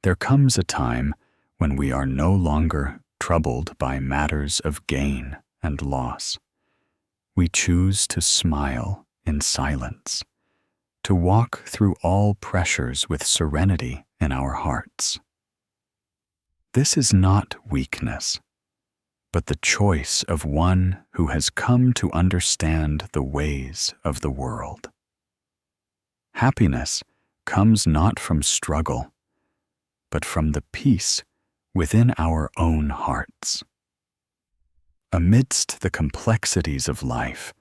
There comes a time when we are no longer troubled by matters of gain and loss. We choose to smile in silence, to walk through all pressures with serenity in our hearts. This is not weakness, but the choice of one who has come to understand the ways of the world. Happiness comes not from struggle, but from the peace within our own hearts. Amidst the complexities of life,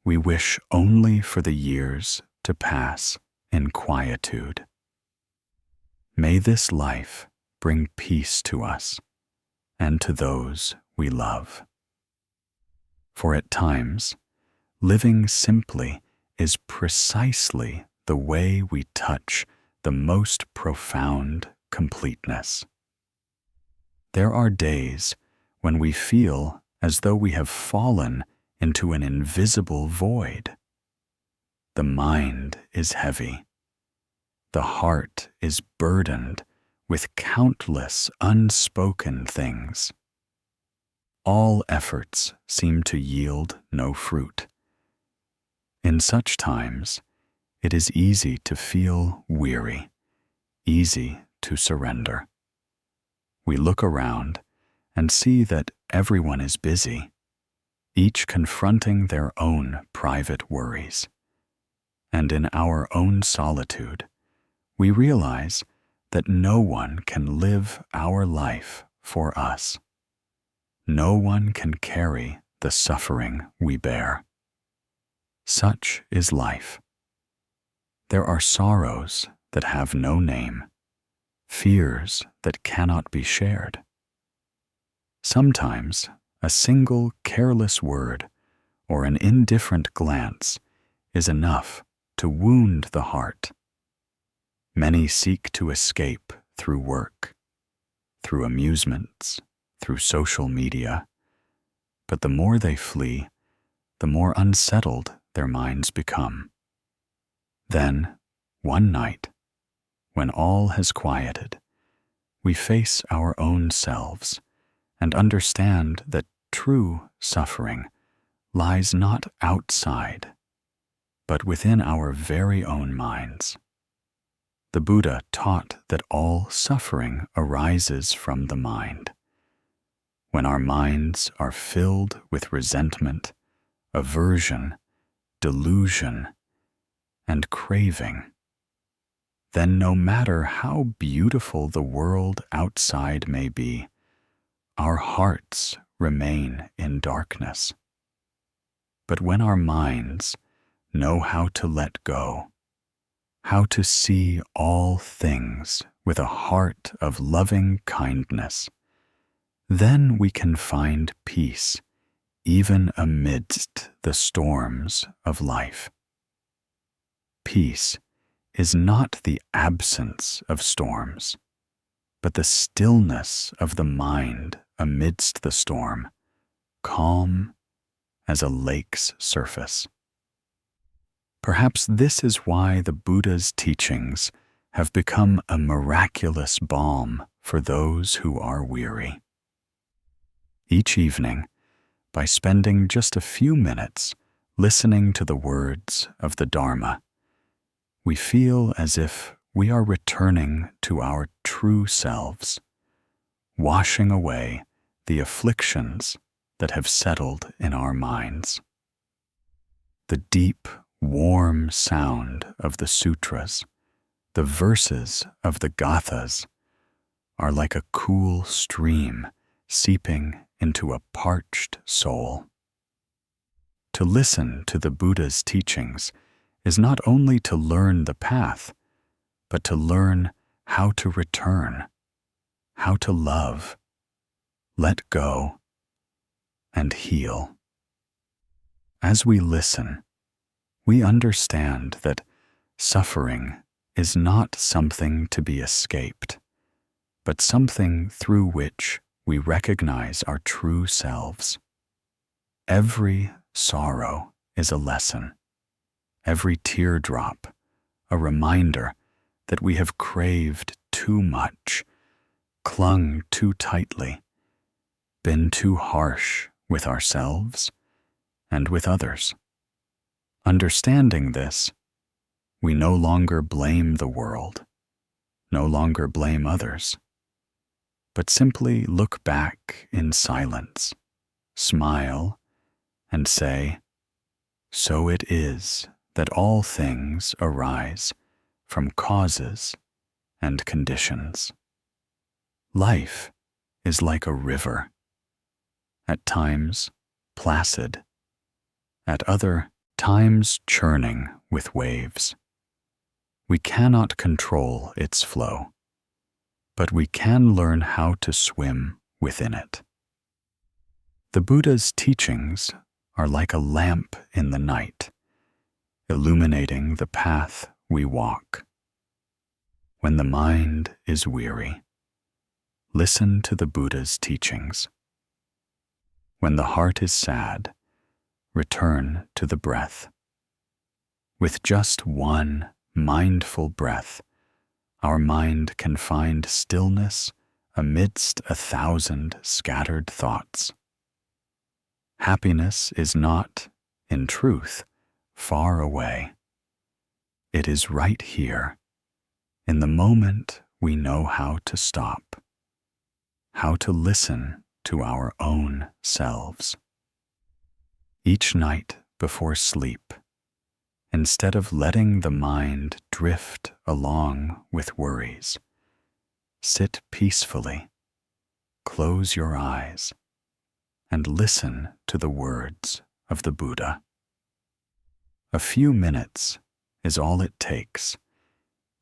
we wish only for the years to pass in quietude. May this life bring peace to us and to those we love. For at times, living simply is precisely the way we touch the most profound completeness. There are days when we feel as though we have fallen into an invisible void. The mind is heavy. The heart is burdened with countless unspoken things. All efforts seem to yield no fruit. In such times, it is easy to feel weary, easy to surrender. We look around and see that everyone is busy, each confronting their own private worries. And in our own solitude, we realize that no one can live our life for us. No one can carry the suffering we bear. Such is life. There are sorrows that have no name, fears that cannot be shared. Sometimes a single careless word or an indifferent glance is enough to wound the heart. Many seek to escape through work, through amusements, through social media, but the more they flee, the more unsettled their minds become. Then, one night, when all has quieted, we face our own selves and understand that true suffering lies not outside, but within our very own minds. The Buddha taught that all suffering arises from the mind. When our minds are filled with resentment, aversion, delusion, and craving, then no matter how beautiful the world outside may be, our hearts remain in darkness. But when our minds know how to let go, how to see all things with a heart of loving kindness, then we can find peace even amidst the storms of life. Peace is not the absence of storms, but the stillness of the mind amidst the storm, calm as a lake's surface. Perhaps this is why the Buddha's teachings have become a miraculous balm for those who are weary. Each evening, by spending just a few minutes listening to the words of the Dharma, we feel as if we are returning to our true selves, washing away the afflictions that have settled in our minds. The deep, warm sound of the sutras, the verses of the gathas, are like a cool stream seeping into a parched soul. To listen to the Buddha's teachings is not only to learn the path, but to learn how to return, how to love, let go, and heal. As we listen, we understand that suffering is not something to be escaped, but something through which we recognize our true selves. Every sorrow is a lesson, every teardrop a reminder that we have craved too much, clung too tightly, been too harsh with ourselves and with others. Understanding this, we no longer blame the world, no longer blame others, but simply look back in silence, smile, and say, "So it is that all things arise from causes and conditions." Life is like a river, at times placid, at other times churning with waves. We cannot control its flow, but we can learn how to swim within it. The Buddha's teachings are like a lamp in the night, illuminating the path we walk. When the mind is weary, listen to the Buddha's teachings. When the heart is sad, return to the breath. With just one mindful breath, our mind can find stillness amidst 1,000 scattered thoughts. Happiness is not, in truth, far away. It is right here, in the moment we know how to stop, how to listen to our own selves. Each night before sleep, instead of letting the mind drift along with worries, sit peacefully, close your eyes, and listen to the words of the Buddha. A few minutes is all it takes,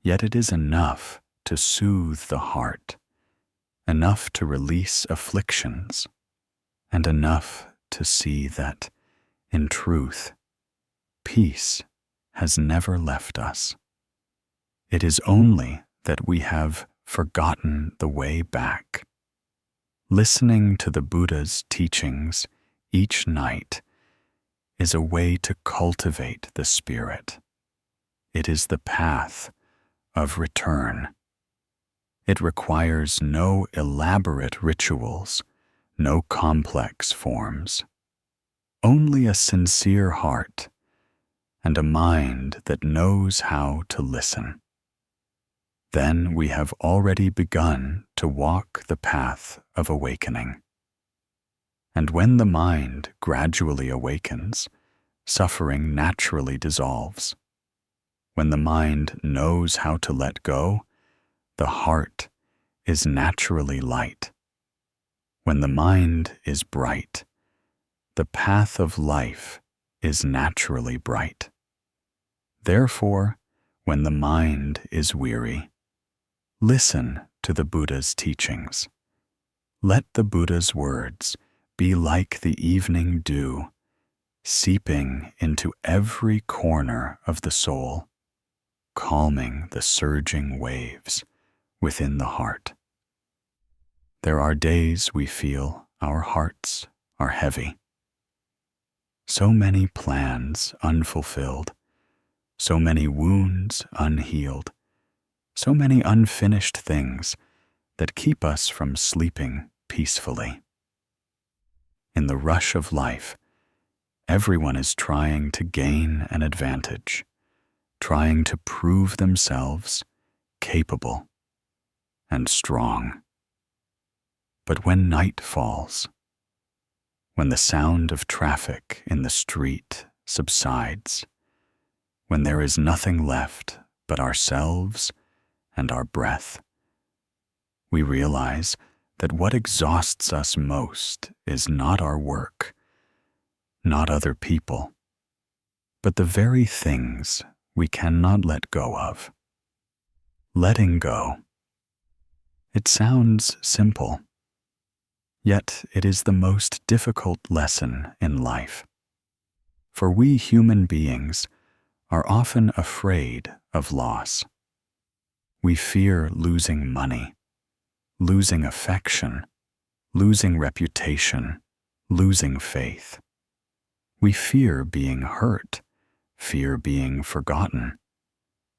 yet it is enough to soothe the heart, enough to release afflictions, and enough to see that, in truth, peace has never left us. It is only that we have forgotten the way back. Listening to the Buddha's teachings each night is a way to cultivate the spirit. It is the path of return. It requires no elaborate rituals, no complex forms, only a sincere heart and a mind that knows how to listen. Then we have already begun to walk the path of awakening. And when the mind gradually awakens, suffering naturally dissolves. When the mind knows how to let go, the heart is naturally light. When the mind is bright, the path of life is naturally bright. Therefore, when the mind is weary, listen to the Buddha's teachings. Let the Buddha's words be like the evening dew, seeping into every corner of the soul, calming the surging waves within the heart. There are days we feel our hearts are heavy. So many plans unfulfilled, so many wounds unhealed, so many unfinished things that keep us from sleeping peacefully. In the rush of life, everyone is trying to gain an advantage, trying to prove themselves capable and strong. But when night falls, when the sound of traffic in the street subsides, when there is nothing left but ourselves and our breath, we realize that what exhausts us most is not our work, not other people, but the very things we cannot let go of. Letting go. It sounds simple, yet it is the most difficult lesson in life. For we human beings are often afraid of loss. We fear losing money, losing affection, losing reputation, losing faith. We fear being hurt, fear being forgotten,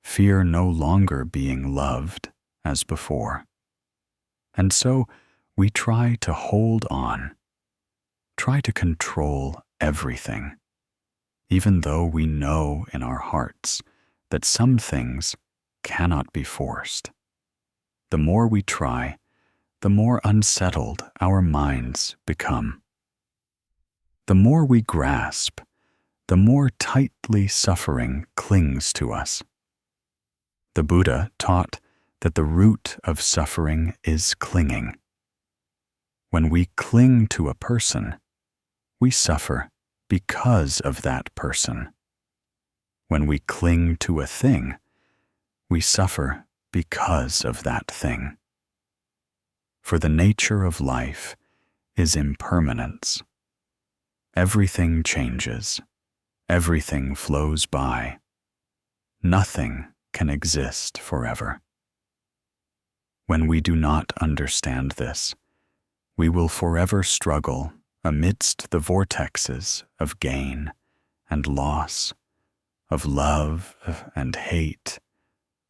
fear no longer being loved as before. And so we try to hold on, try to control everything, even though we know in our hearts that some things cannot be forced. The more we try, the more unsettled our minds become. The more we grasp, the more tightly suffering clings to us. The Buddha taught that the root of suffering is clinging. When we cling to a person, we suffer because of that person. When we cling to a thing, we suffer because of that thing. For the nature of life is impermanence. Everything changes. Everything flows by. Nothing can exist forever. When we do not understand this, we will forever struggle amidst the vortexes of gain and loss, of love and hate,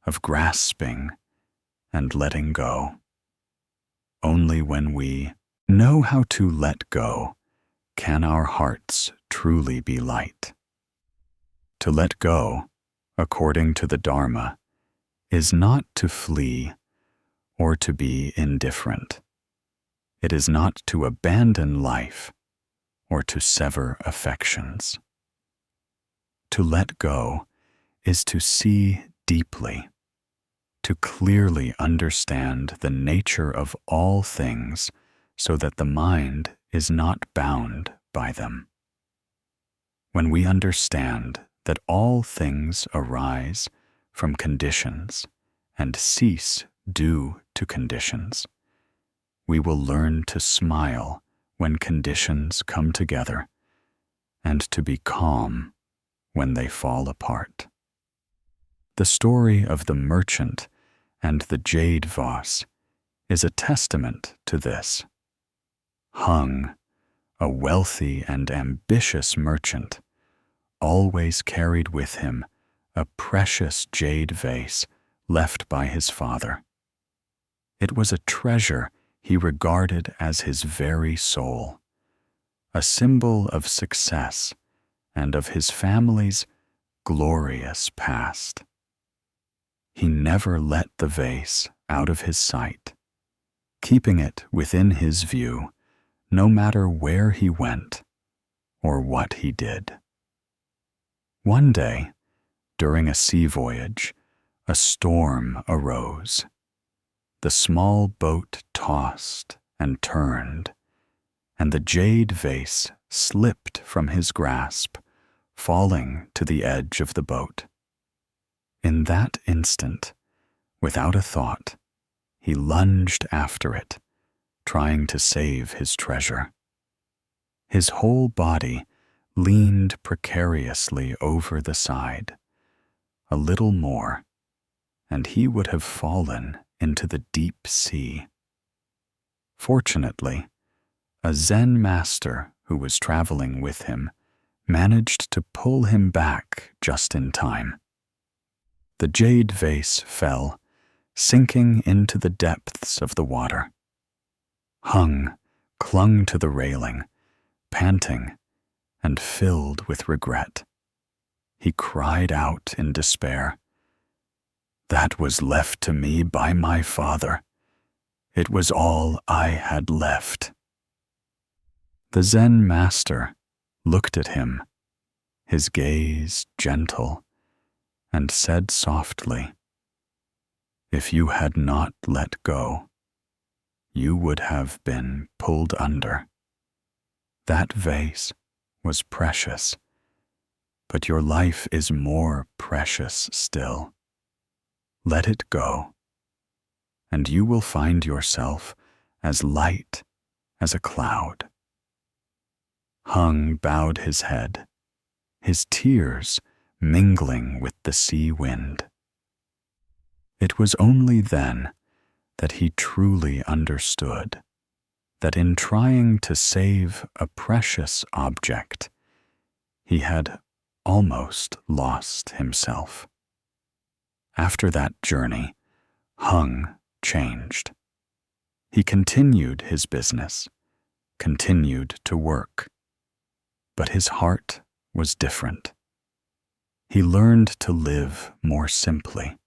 of grasping and letting go. Only when we know how to let go can our hearts truly be light. To let go, according to the Dharma, is not to flee or to be indifferent. It is not to abandon life or to sever affections. To let go is to see deeply, to clearly understand the nature of all things so that the mind is not bound by them. When we understand that all things arise from conditions and cease due to conditions, we will learn to smile when conditions come together and to be calm when they fall apart. The story of the merchant and the jade vase is a testament to this. Hung, a wealthy and ambitious merchant, always carried with him a precious jade vase left by his father. It was a treasure he regarded as his very soul, a symbol of success and of his family's glorious past. He never let the vase out of his sight, keeping it within his view no matter where he went or what he did. One day, during a sea voyage, a storm arose. The small boat tossed and turned, and the jade vase slipped from his grasp, falling to the edge of the boat. In that instant, without a thought, he lunged after it, trying to save his treasure. His whole body leaned precariously over the side. A little more, and he would have fallen into the deep sea. Fortunately, a Zen master who was traveling with him managed to pull him back just in time. The jade vase fell, sinking into the depths of the water. Hung clung to the railing, panting and filled with regret. He cried out in despair, "That was left to me by my father. It was all I had left." The Zen master looked at him, his gaze gentle, and said softly, "If you had not let go, you would have been pulled under. That vase was precious, but your life is more precious still. Let it go, and you will find yourself as light as a cloud." Hung bowed his head, his tears mingling with the sea wind. It was only then that he truly understood that in trying to save a precious object, he had almost lost himself. After that journey, Hung changed. He continued his business, continued to work, but his heart was different. He learned to live more simply,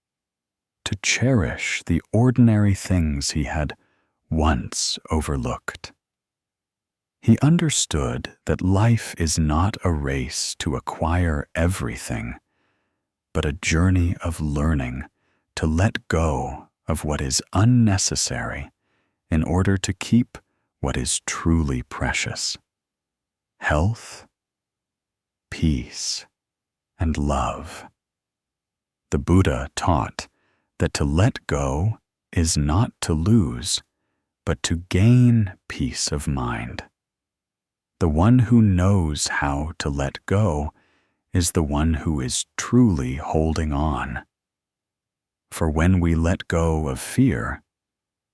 to cherish the ordinary things he had once overlooked. He understood that life is not a race to acquire everything, but a journey of learning to let go of what is unnecessary in order to keep what is truly precious: health, peace, and love. The Buddha taught that to let go is not to lose, but to gain peace of mind. The one who knows how to let go is the one who is truly holding on. For when we let go of fear,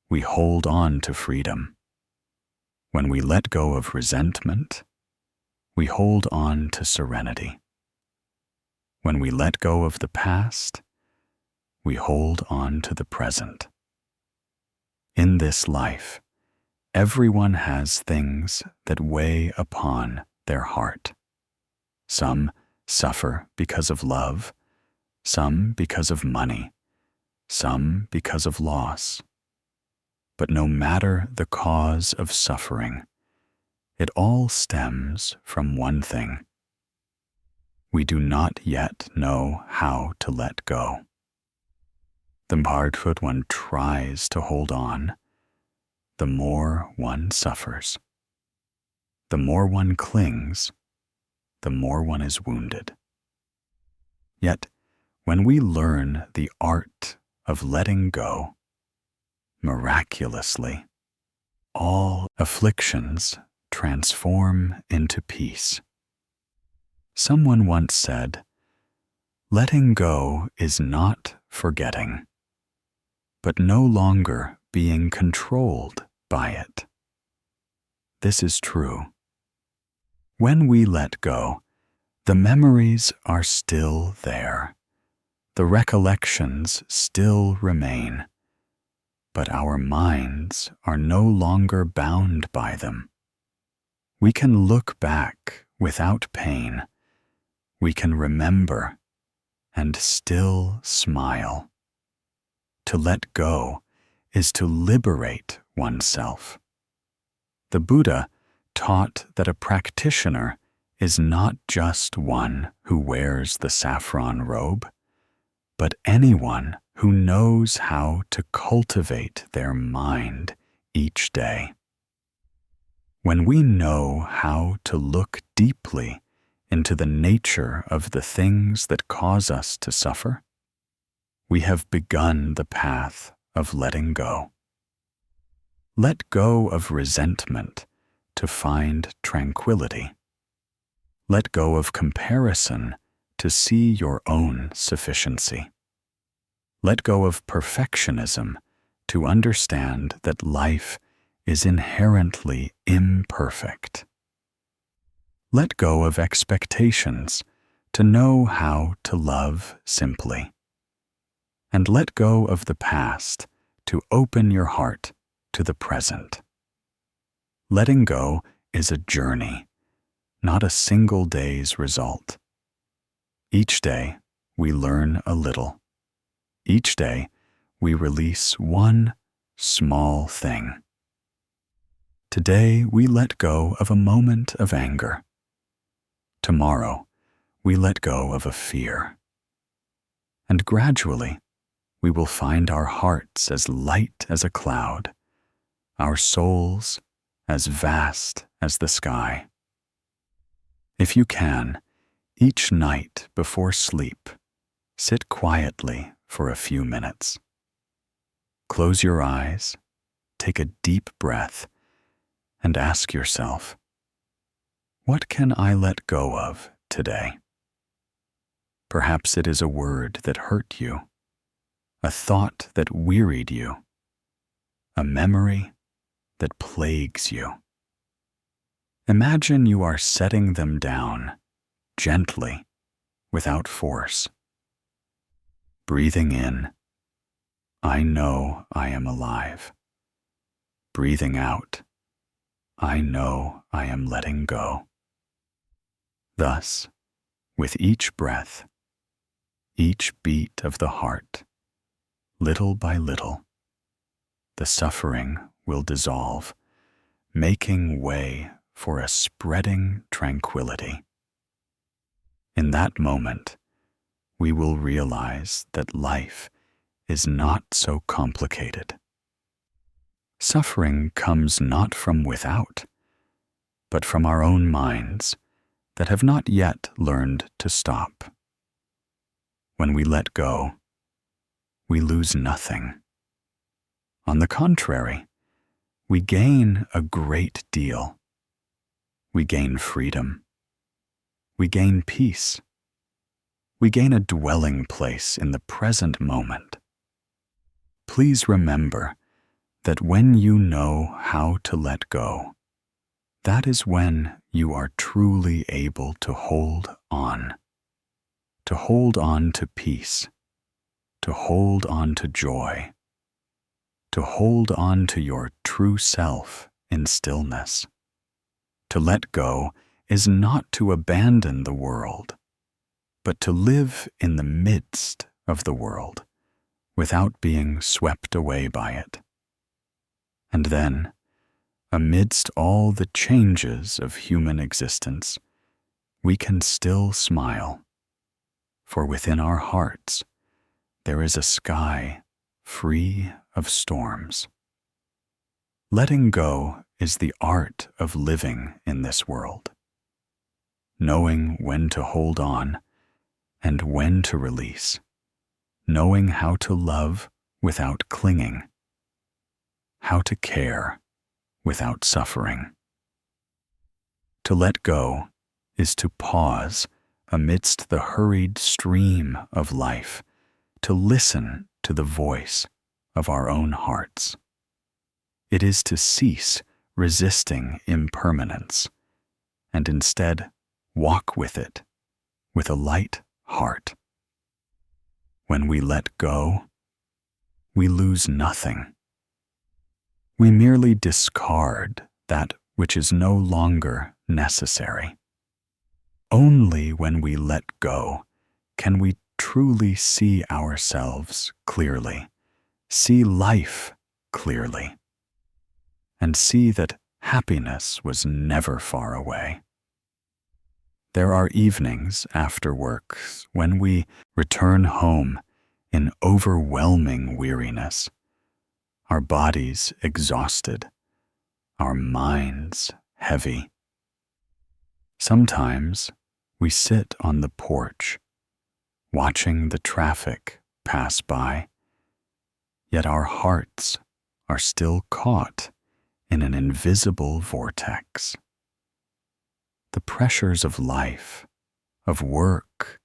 we hold on to freedom. When we let go of resentment, we hold on to serenity. When we let go of the past, we hold on to the present. In this life, everyone has things that weigh upon their heart. Some suffer because of love, some because of money, some because of loss. But no matter the cause of suffering, it all stems from one thing: we do not yet know how to let go. The harder one tries to hold on, the more one suffers. The more one clings, the more one is wounded. Yet, when we learn the art of letting go, miraculously, all afflictions transform into peace. Someone once said, "Letting go is not forgetting, but no longer being controlled by it." This is true. When we let go, the memories are still there. The recollections still remain, but our minds are no longer bound by them. We can look back without pain. We can remember and still smile. To let go is to liberate oneself. The Buddha taught that a practitioner is not just one who wears the saffron robe, but anyone who knows how to cultivate their mind each day. When we know how to look deeply into the nature of the things that cause us to suffer, we have begun the path of letting go. Let go of resentment to find tranquility. Let go of comparison to see your own sufficiency. Let go of perfectionism to understand that life is inherently imperfect. Let go of expectations to know how to love simply. And let go of the past to open your heart to the present. Letting go is a journey, not a single day's result. Each day, we learn a little. Each day, we release one small thing. Today, we let go of a moment of anger. Tomorrow, we let go of a fear. And gradually, we will find our hearts as light as a cloud, our souls as vast as the sky. If you can, each night before sleep, sit quietly for a few minutes. Close your eyes, take a deep breath, and ask yourself, what can I let go of today? Perhaps it is a word that hurt you, a thought that wearied you, a memory that plagues you. Imagine you are setting them down, gently, without force. Breathing in I know I am alive. Breathing out, I know I am letting go. Thus, with each breath, each beat of the heart, little by little, the suffering will dissolve, making way for a spreading tranquility. In that moment, we will realize that life is not so complicated. Suffering comes not from without, but from our own minds that have not yet learned to stop. When we let go, we lose nothing. On the contrary, we gain a great deal. We gain freedom. We gain peace. We gain a dwelling place in the present moment. Please remember that when you know how to let go, that is when you are truly able to hold on to peace, to hold on to joy, to hold on to your true self in stillness. To let go is not to abandon the world, but to live in the midst of the world without being swept away by it. And then, amidst all the changes of human existence, we can still smile, for within our hearts there is a sky free of storms. Letting go is the art of living in this world, knowing when to hold on and when to release, knowing how to love without clinging, how to care without suffering. To let go is to pause amidst the hurried stream of life, to listen to the voice of our own hearts. It is to cease resisting impermanence and instead walk with it with a light heart. When we let go, we lose nothing. We merely discard that which is no longer necessary. Only when we let go can we truly see ourselves clearly, see life clearly, and see that happiness was never far away. There are evenings after work when we return home in overwhelming weariness, our bodies exhausted, our minds heavy. Sometimes we sit on the porch, watching the traffic pass by, yet our hearts are still caught in an invisible vortex. The pressures of life, of work,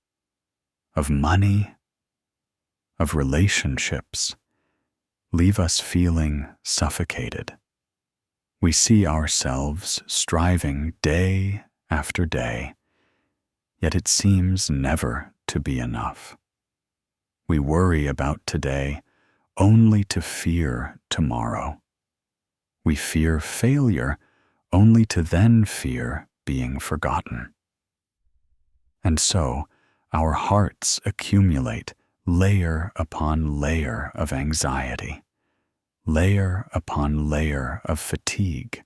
of money, of relationships leave us feeling suffocated. We see ourselves striving day after day, yet it seems never to be enough. We worry about today only to fear tomorrow. We fear failure only to then fear being forgotten. And so our hearts accumulate layer upon layer of anxiety, layer upon layer of fatigue,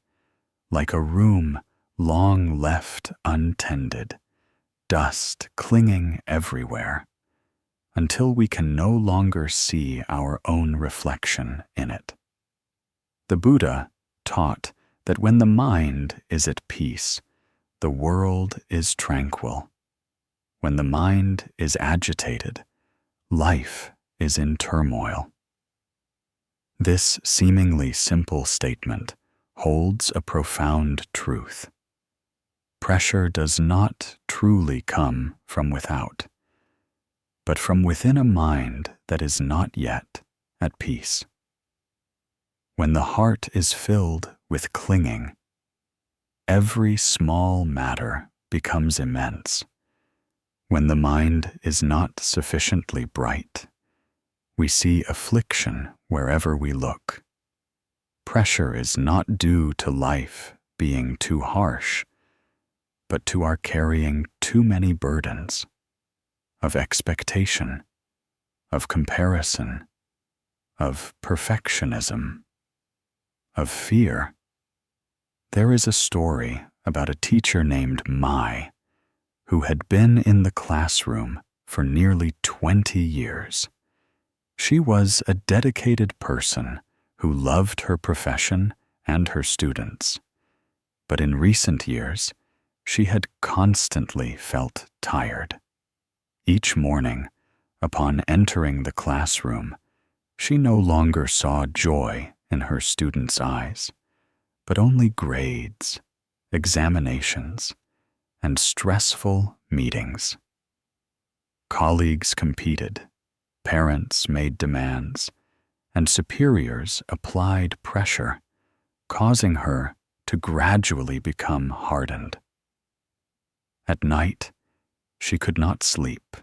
like a room long left untended, dust clinging everywhere, until we can no longer see our own reflection in it. The Buddha taught that when the mind is at peace, the world is tranquil. When the mind is agitated, life is in turmoil. This seemingly simple statement holds a profound truth. Pressure does not truly come from without, but from within a mind that is not yet at peace. When the heart is filled with clinging, every small matter becomes immense. When the mind is not sufficiently bright, We see affliction wherever we look. Pressure is not due to life being too harsh, but to our carrying too many burdens of expectation, of comparison, of perfectionism, of fear. There is a story about a teacher named Mai who had been in the classroom for nearly 20 years. She was a dedicated person who loved her profession and her students, but in recent years, she had constantly felt tired. Each morning, upon entering the classroom, she no longer saw joy in her students' eyes, but only grades, examinations, and stressful meetings. Colleagues competed, parents made demands, and superiors applied pressure, causing her to gradually become hardened. At night, she could not sleep.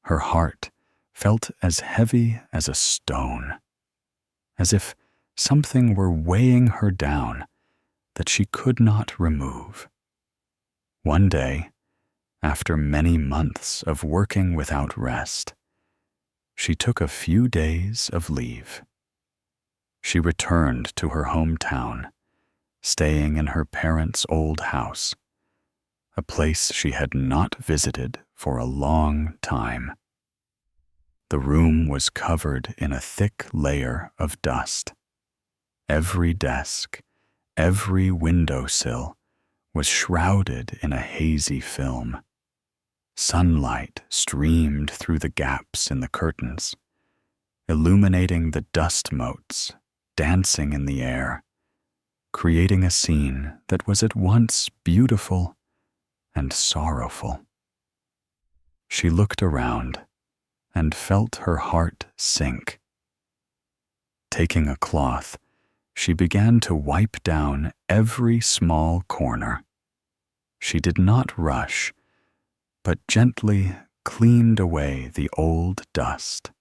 Her heart felt as heavy as a stone, as if something were weighing her down that she could not remove. One day, after many months of working without rest, she took a few days of leave. She returned to her hometown, staying in her parents' old house, a place she had not visited for a long time. The room was covered in a thick layer of dust. Every desk, every windowsill was shrouded in a hazy film. Sunlight streamed through the gaps in the curtains, illuminating the dust motes dancing in the air, creating a scene that was at once beautiful and sorrowful. She looked around and felt her heart sink. Taking a cloth, she began to wipe down every small corner. She did not rush, but gently cleaned away the old dust.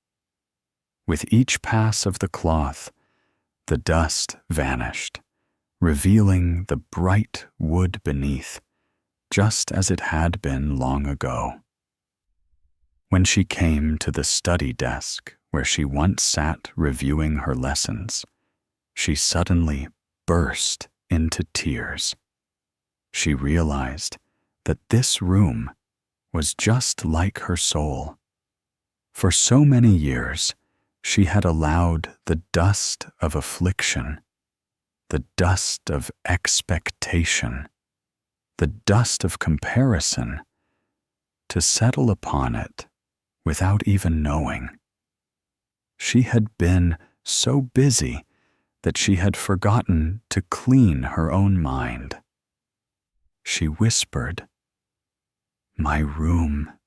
With each pass of the cloth, the dust vanished, revealing the bright wood beneath, just as it had been long ago. When she came to the study desk where she once sat reviewing her lessons, she suddenly burst into tears. She realized that this room was just like her soul. For so many years, she had allowed the dust of affliction, the dust of expectation, the dust of comparison to settle upon it without even knowing. She had been so busy that she had forgotten to clean her own mind. She whispered, "My room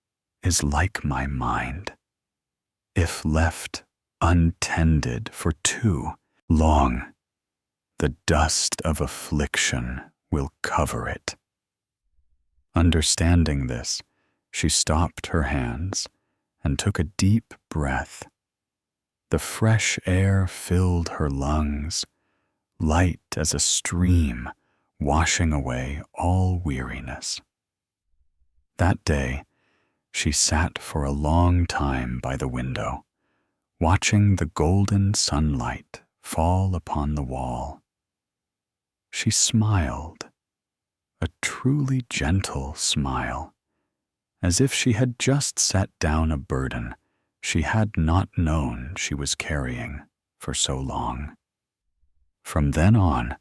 is like my mind. If left untended for too long, the dust of affliction will cover it." Understanding this, she stopped her hands and took a deep breath. The fresh air filled her lungs, light as a stream, washing away all weariness. That day, she sat for a long time by the window, watching the golden sunlight fall upon the wall. She smiled, a truly gentle smile, as if she had just set down a burden she had not known she was carrying for so long. From then on,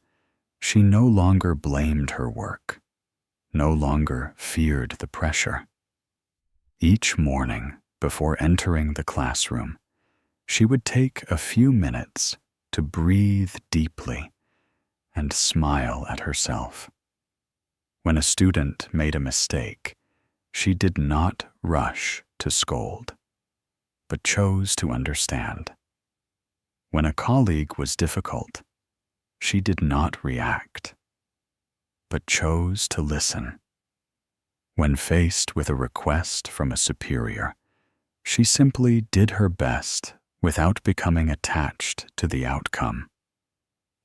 she no longer blamed her work, no longer feared the pressure. Each morning, before entering the classroom, she would take a few minutes to breathe deeply and smile at herself. When a student made a mistake, she did not rush to scold, but chose to understand. When a colleague was difficult, she did not react, but chose to listen. When faced with a request from a superior, She simply did her best without becoming attached to the outcome.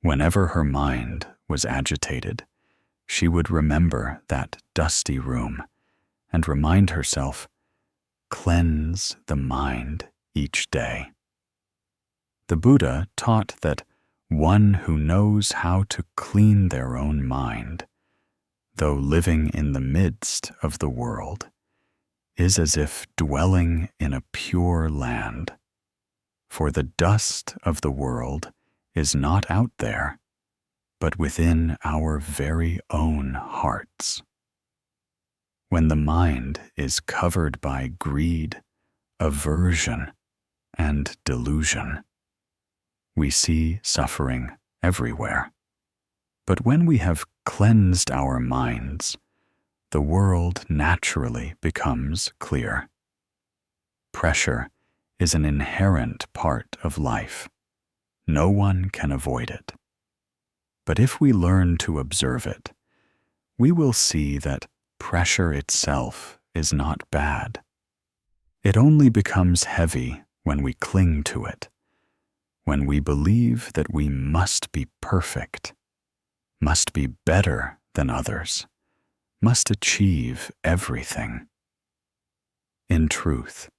Whenever her mind was agitated, she would remember that dusty room and remind herself, cleanse the mind each day. The Buddha taught that one who knows how to clean their own mind, though living in the midst of the world, is as if dwelling in a pure land. For the dust of the world is not out there, but within our very own hearts. When the mind is covered by greed, aversion, and delusion, we see suffering everywhere. But when we have cleansed our minds, the world naturally becomes clear. Pressure is an inherent part of life. No one can avoid it. But if we learn to observe it, we will see that pressure itself is not bad. It only becomes heavy when we cling to it, when we believe that we must be perfect, must be better than others, must achieve everything. In truth,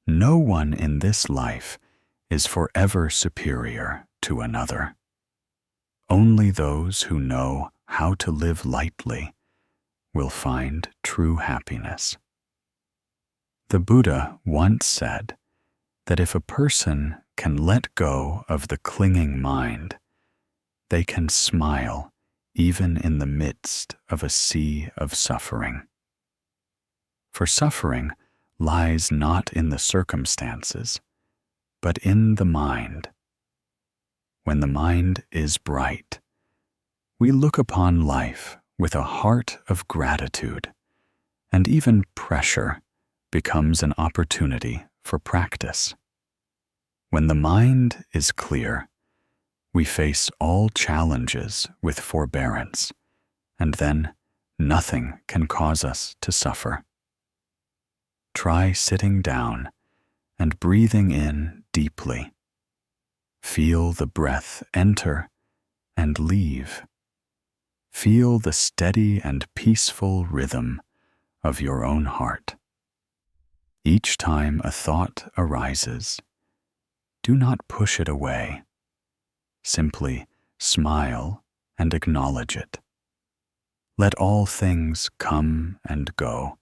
no one in this life is forever superior to another. Only those who know how to live lightly will find true happiness. The Buddha once said that if a person can let go of the clinging mind, they can smile even in the midst of a sea of suffering. For suffering lies not in the circumstances, but in the mind. When the mind is bright, we look upon life with a heart of gratitude, and even pressure becomes an opportunity for practice. When the mind is clear, we face all challenges with forbearance, and then nothing can cause us to suffer. Try sitting down and breathing in deeply. Feel the breath enter and leave. Feel the steady and peaceful rhythm of your own heart. Each time a thought arises, do not push it away. Simply smile and acknowledge it. Let all things come and go,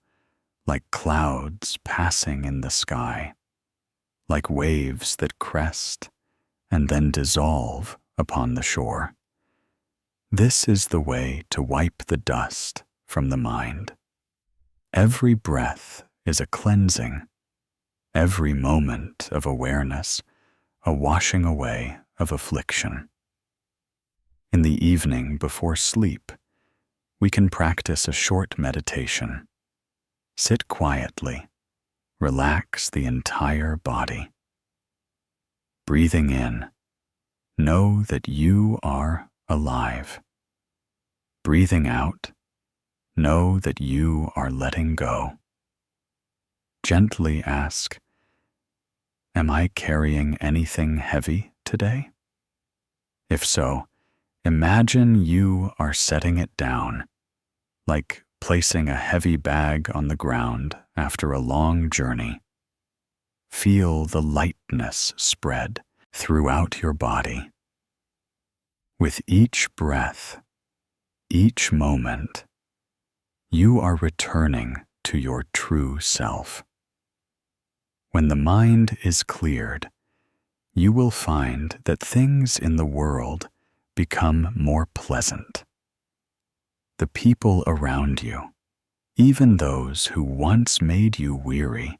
like clouds passing in the sky, like waves that crest and then dissolve upon the shore. This is the way to wipe the dust from the mind. Every breath is a cleansing, every moment of awareness a washing away of affliction. In the evening before sleep, we can practice a short meditation. Sit quietly, relax the entire body. Breathing in, know that you are alive. Breathing out, know that you are letting go. Gently ask, am I carrying anything heavy today? If so, imagine you are setting it down, like placing a heavy bag on the ground after a long journey. Feel the lightness spread throughout your body. With each breath, each moment, you are returning to your true self. When the mind is cleared, you will find that things in the world become more pleasant. The people around you, even those who once made you weary,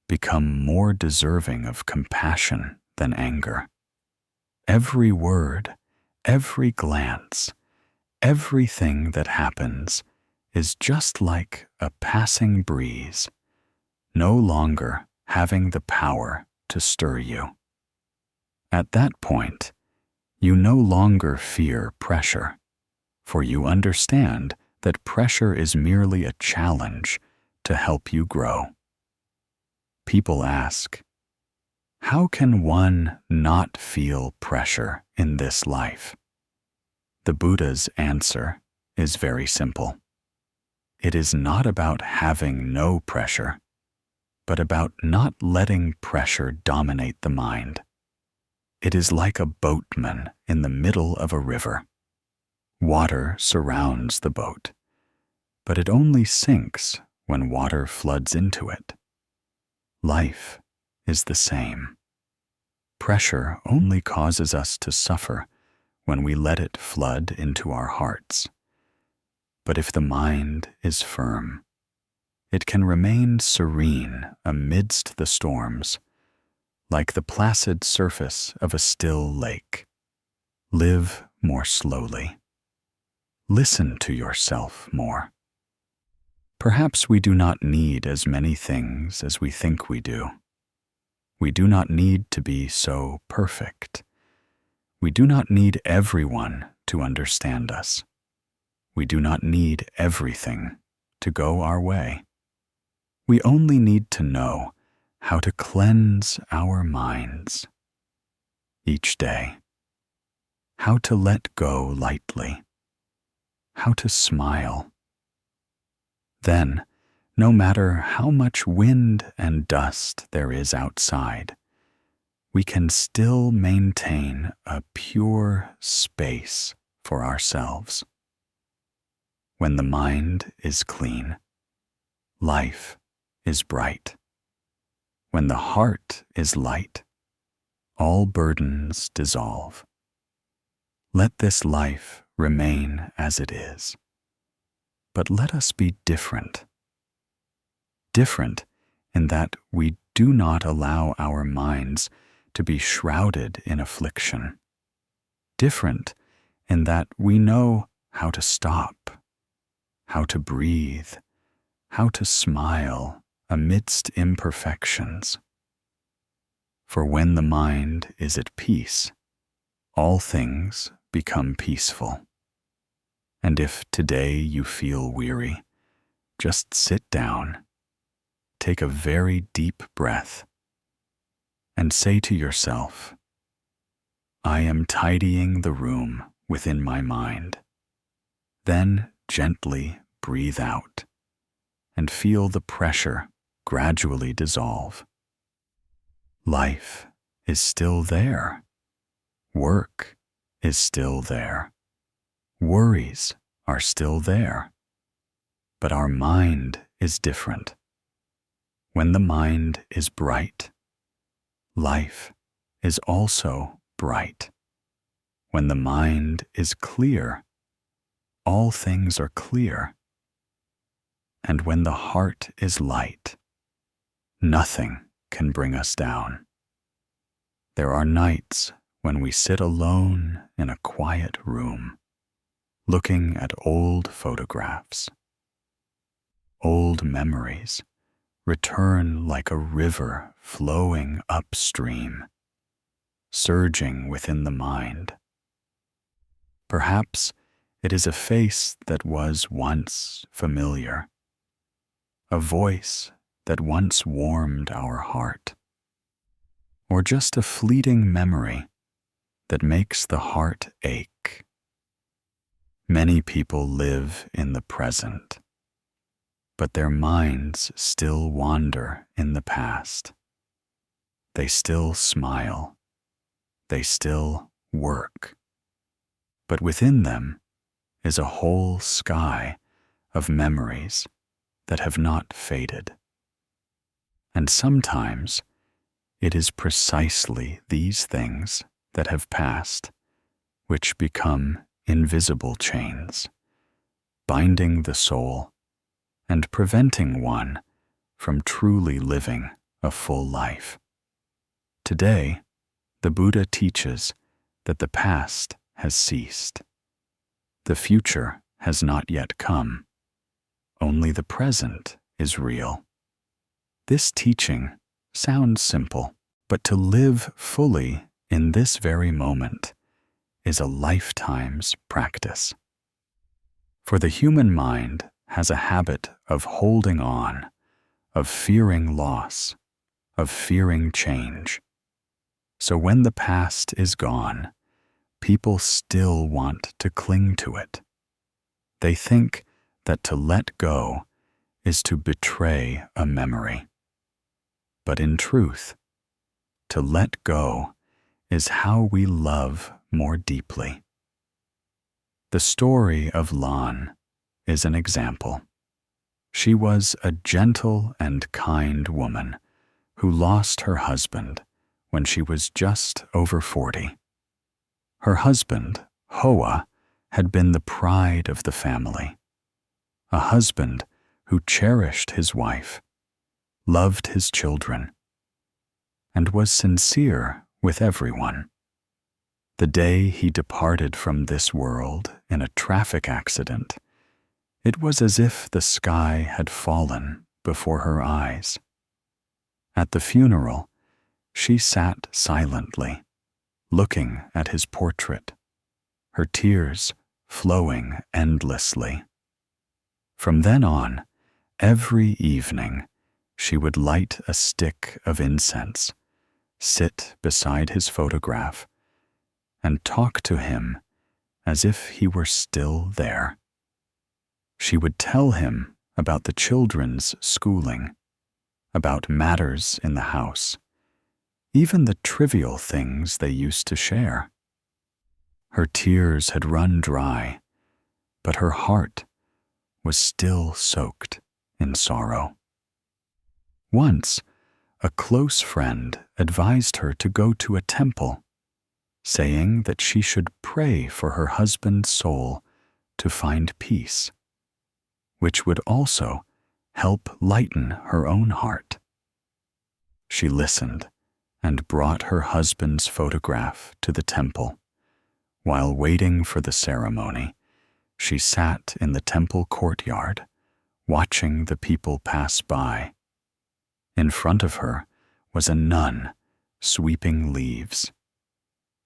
become more deserving of compassion than anger. Every word, every glance, everything that happens is just like a passing breeze, no longer having the power to stir you. At that point, you no longer fear pressure, for you understand that pressure is merely a challenge to help you grow. People ask, how can one not feel pressure in this life? The Buddha's answer is very simple. It is not about having no pressure, but about not letting pressure dominate the mind. It is like a boatman in the middle of a river. Water surrounds the boat, but it only sinks when water floods into it. Life is the same. Pressure only causes us to suffer when we let it flood into our hearts. But if the mind is firm, it can remain serene amidst the storms, like the placid surface of a still lake. Live more slowly. Listen to yourself more. Perhaps we do not need as many things as we think we do. We do not need to be so perfect. We do not need everyone to understand us. We do not need everything to go our way. We only need to know how to cleanse our minds each day, how to let go lightly, how to smile. Then, no matter how much wind and dust there is outside, we can still maintain a pure space for ourselves. When the mind is clean, life is bright. When the heart is light, all burdens dissolve. Let this life remain as it is. But let us be different. Different in that we do not allow our minds to be shrouded in affliction. Different in that we know how to stop, how to breathe, how to smile amidst imperfections. For when the mind is at peace, all things become peaceful. And if today you feel weary, just sit down, take a very deep breath, and say to yourself, I am tidying the room within my mind. Then gently breathe out and feel the pressure gradually dissolve. Life is still there. Work is still there. Worries are still there. But our mind is different. When the mind is bright, life is also bright. When the mind is clear, all things are clear. And when the heart is light, nothing can bring us down. There are nights when we sit alone in a quiet room, looking at old photographs. Old memories return like a river flowing upstream, surging within the mind. Perhaps it is a face that was once familiar, a voice that once warmed our heart, or just a fleeting memory that makes the heart ache. Many people live in the present, but their minds still wander in the past. They still smile. They still work. But within them is a whole sky of memories that have not faded. And sometimes it is precisely these things that have passed which become invisible chains, binding the soul and preventing one from truly living a full life. Today, the Buddha teaches that the past has ceased. The future has not yet come. Only the present is real. This teaching sounds simple, but to live fully in this very moment is a lifetime's practice. For the human mind has a habit of holding on, of fearing loss, of fearing change. So when the past is gone, people still want to cling to it. They think that to let go is to betray a memory. But in truth, to let go is how we love more deeply. The story of Lan is an example. She was a gentle and kind woman who lost her husband when she was just over 40. Her husband, Hoa, had been the pride of the family, a husband who cherished his wife, loved his children, and was sincere with everyone. The day he departed from this world in a traffic accident, it was as if the sky had fallen before her eyes. At the funeral, she sat silently, looking at his portrait, her tears flowing endlessly. From then on, every evening, she would light a stick of incense, sit beside his photograph, and talk to him as if he were still there. She would tell him about the children's schooling, about matters in the house, even the trivial things they used to share. Her tears had run dry, but her heart was still soaked in sorrow. Once, a close friend advised her to go to a temple, saying that she should pray for her husband's soul to find peace, which would also help lighten her own heart. She listened and brought her husband's photograph to the temple. While waiting for the ceremony, she sat in the temple courtyard, watching the people pass by. In front of her was a nun sweeping leaves.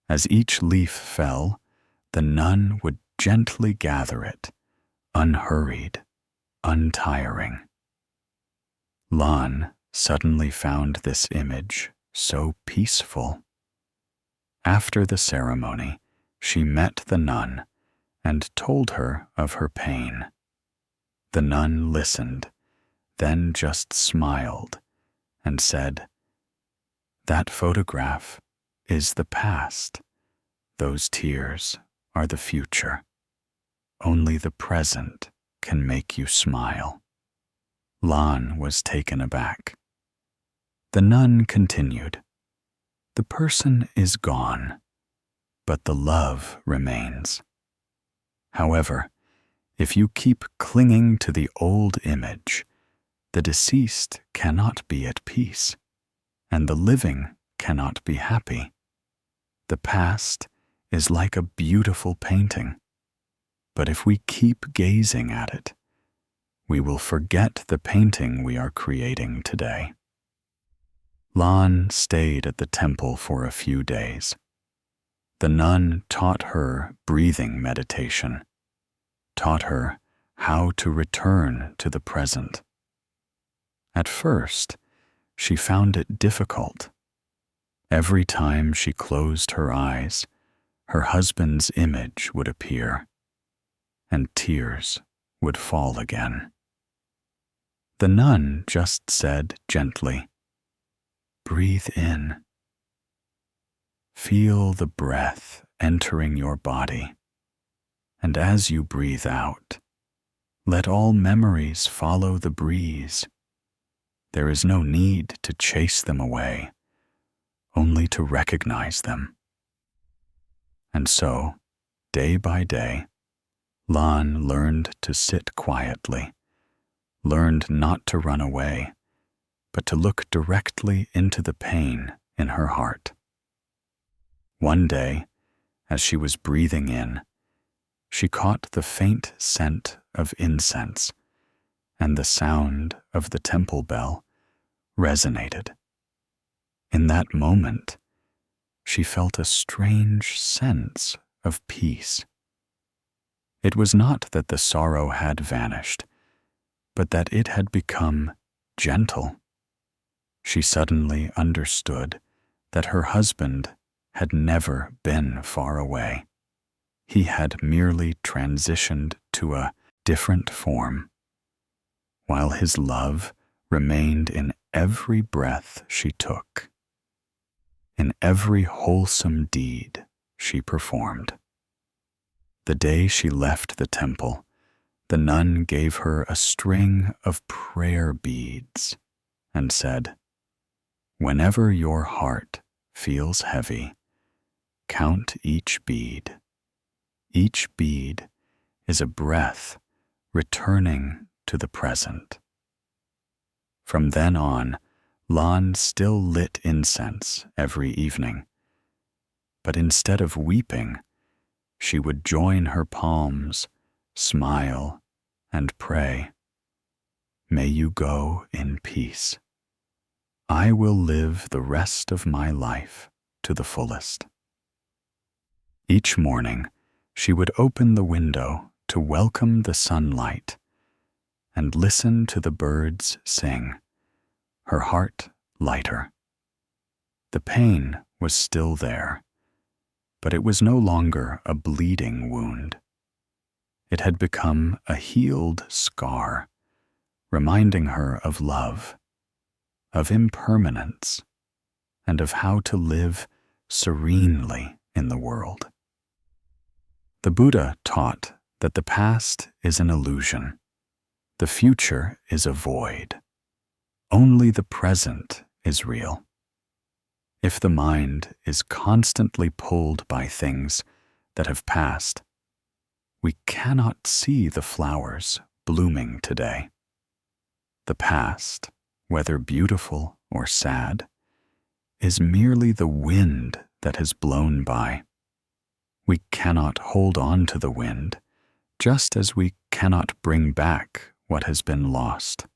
As each leaf fell, the nun would gently gather it, unhurried, untiring. Lan suddenly found this image so peaceful. After the ceremony, she met the nun and told her of her pain. The nun listened, then just smiled and said, "That photograph is the past. Those tears are the future. Only the present can make you smile." Lan was taken aback. The nun continued, "The person is gone, but the love remains. However, if you keep clinging to the old image, the deceased cannot be at peace, and the living cannot be happy. The past is like a beautiful painting, but if we keep gazing at it, we will forget the painting we are creating today." Lan stayed at the temple for a few days. The nun taught her breathing meditation, taught her how to return to the present. At first, she found it difficult. Every time she closed her eyes, her husband's image would appear, and tears would fall again. The nun just said gently, "Breathe in. Feel the breath entering your body, and as you breathe out, let all memories follow the breeze. There is no need to chase them away, only to recognize them." And so, day by day, Lan learned to sit quietly, learned not to run away, but to look directly into the pain in her heart. One day, as she was breathing in, she caught the faint scent of incense, and the sound of the temple bell resonated. In that moment, she felt a strange sense of peace. It was not that the sorrow had vanished, but that it had become gentle. she suddenly understood that her husband had never been far away. He had merely transitioned to a different form, while his love remained in every breath she took, in every wholesome deed she performed. The day she left the temple, the nun gave her a string of prayer beads and said, "Whenever your heart feels heavy, count each bead. Each bead is a breath returning to the present." From then on, Lan still lit incense every evening, but instead of weeping, she would join her palms, smile, and pray, "May you go in peace. I will live the rest of my life to the fullest." Each morning, she would open the window to welcome the sunlight and listen to the birds sing, her heart lighter. The pain was still there, but it was no longer a bleeding wound. It had become a healed scar, reminding her of love, of impermanence, and of how to live serenely in the world. The Buddha taught that the past is an illusion, the future is a void. Only the present is real. If the mind is constantly pulled by things that have passed, we cannot see the flowers blooming today. The past, whether beautiful or sad, is merely the wind that has blown by. We cannot hold on to the wind, just as we cannot bring back what has been lost.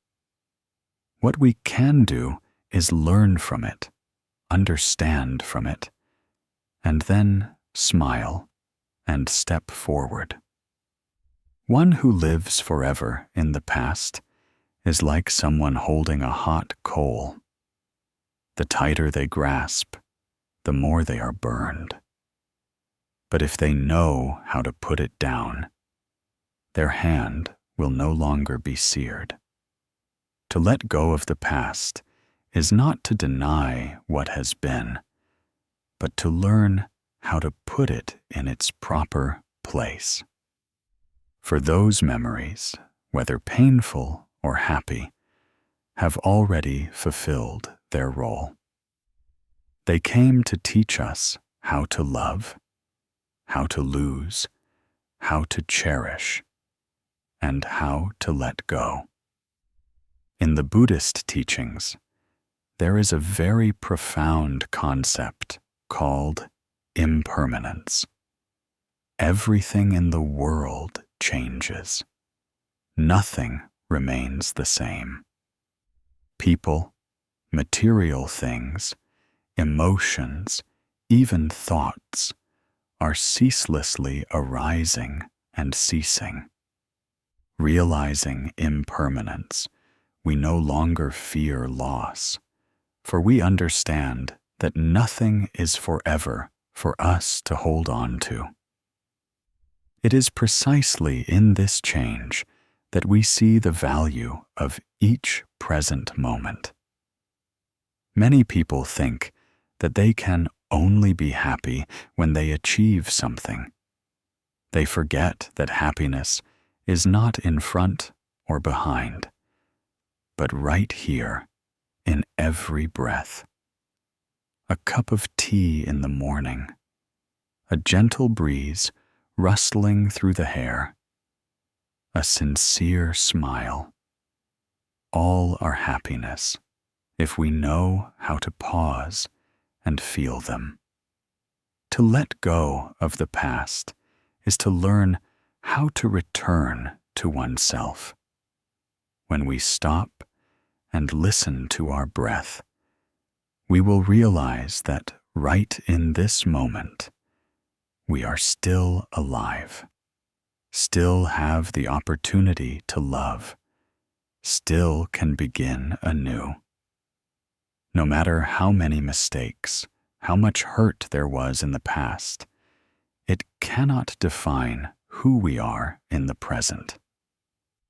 What we can do is learn from it, understand from it, and then smile and step forward. One who lives forever in the past is like someone holding a hot coal. The tighter they grasp, the more they are burned. But if they know how to put it down, their hand will no longer be seared. To let go of the past is not to deny what has been, but to learn how to put it in its proper place. For those memories, whether painful or happy, have already fulfilled their role. They came to teach us how to love, how to lose, how to cherish, and how to let go. In the Buddhist teachings, there is a very profound concept called impermanence. Everything in the world changes. Nothing remains the same. People, material things, emotions, even thoughts are ceaselessly arising and ceasing. Realizing impermanence, we no longer fear loss, for we understand that nothing is forever for us to hold on to. It is precisely in this change that we see the value of each present moment. Many people think that they can only be happy when they achieve something. They forget that happiness is not in front or behind, but right here in every breath. A cup of tea in the morning, a gentle breeze rustling through the hair, a sincere smile. All are happiness if we know how to pause and feel them. To let go of the past is to learn how to return to oneself. When we stop and listen to our breath, we will realize that right in this moment, we are still alive, still have the opportunity to love, still can begin anew. No matter how many mistakes, how much hurt there was in the past, it cannot define who we are in the present.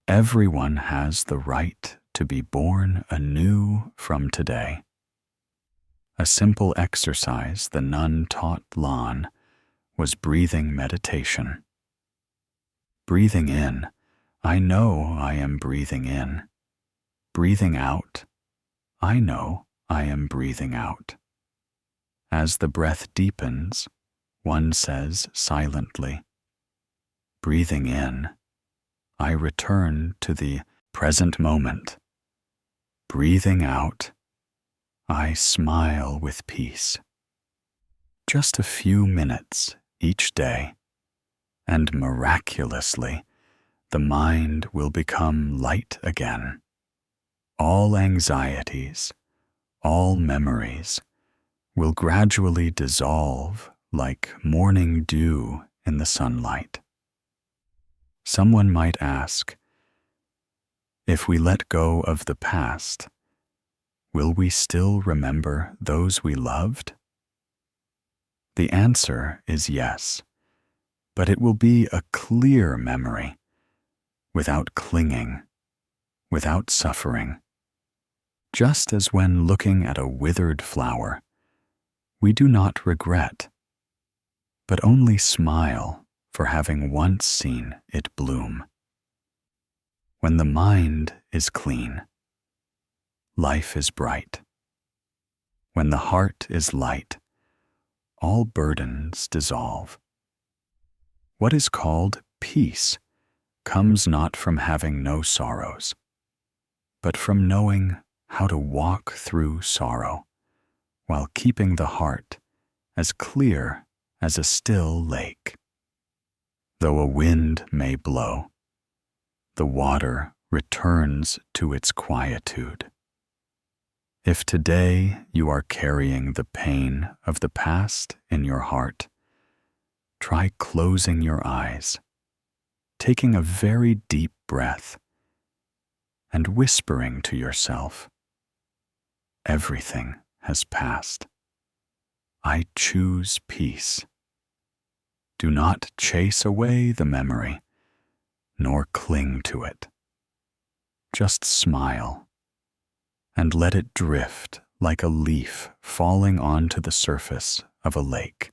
Everyone has the right to be born anew from today. A simple exercise the nun taught Lan was breathing meditation. Breathing in, I know I am breathing in. Breathing out, I know I am breathing out. As the breath deepens, one says silently, breathing in, I return to the present moment. Breathing out, I smile with peace. Just a few minutes each day, and miraculously, the mind will become light again. All anxieties, all memories will gradually dissolve like morning dew in the sunlight. Someone might ask, if we let go of the past, will we still remember those we loved? The answer is yes, but it will be a clear memory, without clinging, without suffering. Just as when looking at a withered flower, we do not regret, but only smile for having once seen it bloom. When the mind is clean, life is bright. When the heart is light, all burdens dissolve. What is called peace comes not from having no sorrows, but from knowing how to walk through sorrow while keeping the heart as clear as a still lake. Though a wind may blow, the water returns to its quietude. If today you are carrying the pain of the past in your heart, try closing your eyes, taking a very deep breath, and whispering to yourself, everything has passed. I choose peace. Do not chase away the memory, nor cling to it. Just smile and let it drift like a leaf falling onto the surface of a lake.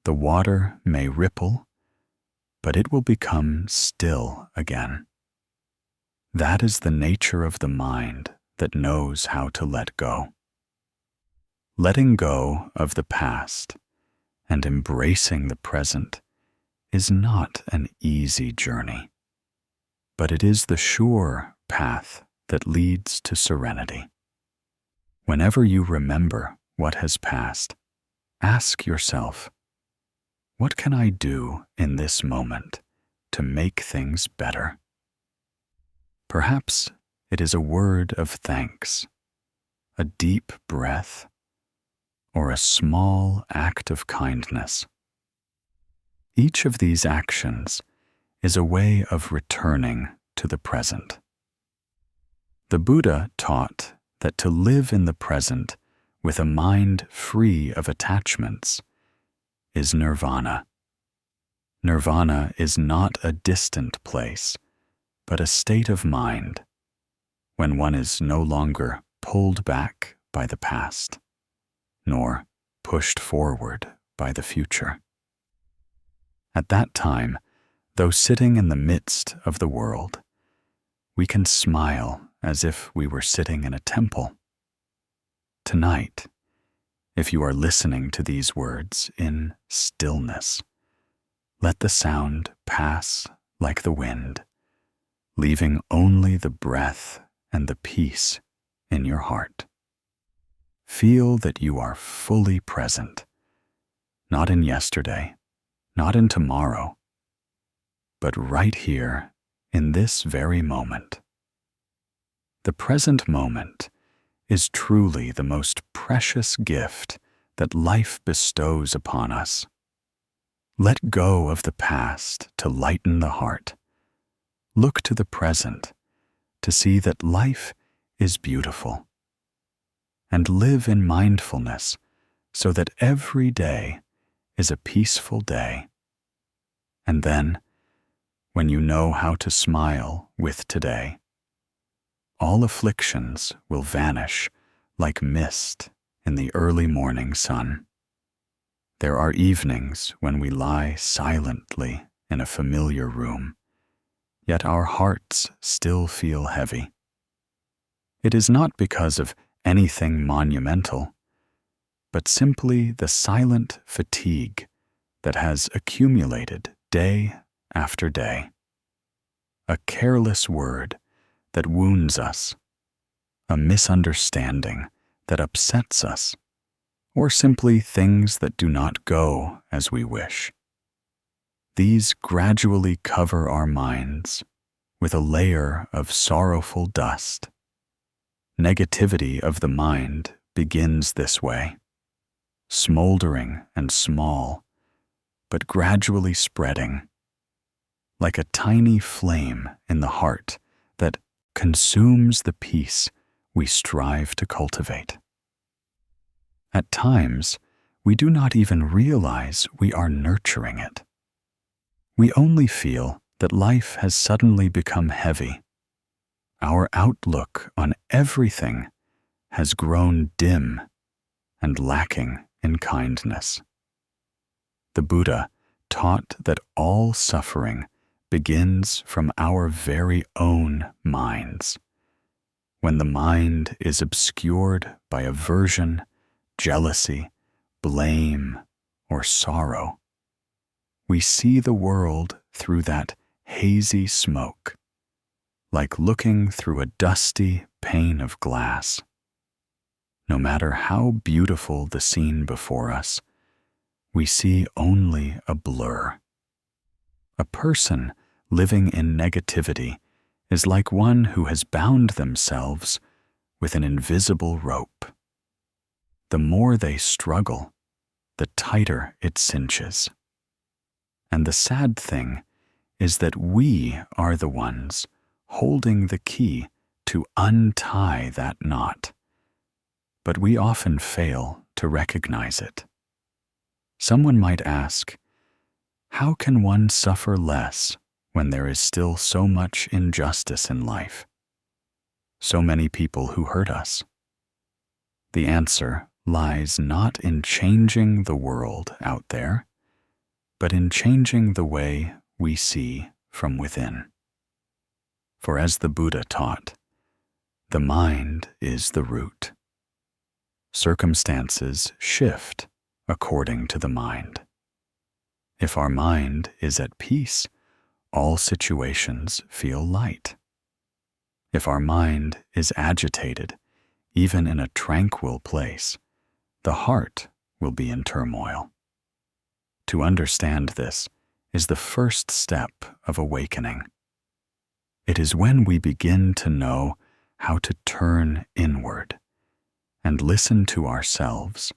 The water may ripple, but it will become still again. That is the nature of the mind that knows how to let go. Letting go of the past and embracing the present is not an easy journey, but it is the sure path that leads to serenity. Whenever you remember what has passed, ask yourself, what can I do in this moment to make things better? Perhaps it is a word of thanks, a deep breath, or a small act of kindness. Each of these actions is a way of returning to the present. The Buddha taught that to live in the present with a mind free of attachments is nirvana. Nirvana is not a distant place, but a state of mind when one is no longer pulled back by the past, nor pushed forward by the future. At that time, though sitting in the midst of the world, we can smile as if we were sitting in a temple. Tonight, if you are listening to these words in stillness, let the sound pass like the wind, leaving only the breath and the peace in your heart. Feel that you are fully present, not in yesterday, not in tomorrow, but right here in this very moment. The present moment is truly the most precious gift that life bestows upon us. Let go of the past to lighten the heart. Look to the present to see that life is beautiful. and live in mindfulness so that every day is a peaceful day. And then, when you know how to smile with today, all afflictions will vanish like mist in the early morning sun. There are evenings when we lie silently in a familiar room, yet our hearts still feel heavy. It is not because of anything monumental, but simply the silent fatigue that has accumulated day after day. A careless word that wounds us, a misunderstanding that upsets us, or simply things that do not go as we wish. These gradually cover our minds with a layer of sorrowful dust. Negativity of the mind begins this way, smoldering and small, but gradually spreading, like a tiny flame in the heart that consumes the peace we strive to cultivate. At times, we do not even realize we are nurturing it. We only feel that life has suddenly become heavy. Our outlook on everything has grown dim and lacking in kindness. The Buddha taught that all suffering begins from our very own minds. When the mind is obscured by aversion, jealousy, blame, or sorrow, we see the world through that hazy smoke, like looking through a dusty pane of glass. No matter how beautiful the scene before us, we see only a blur. A person living in negativity is like one who has bound themselves with an invisible rope. The more they struggle, the tighter it cinches. And the sad thing is that we are the ones holding the key to untie that knot, but we often fail to recognize it. Someone might ask, how can one suffer less when there is still so much injustice in life? So many people who hurt us? The answer lies not in changing the world out there, but in changing the way we see from within. For as the Buddha taught, the mind is the root. Circumstances shift according to the mind. If our mind is at peace, all situations feel light. If our mind is agitated, even in a tranquil place, the heart will be in turmoil. To understand this is the first step of awakening. It is when we begin to know how to turn inward and listen to ourselves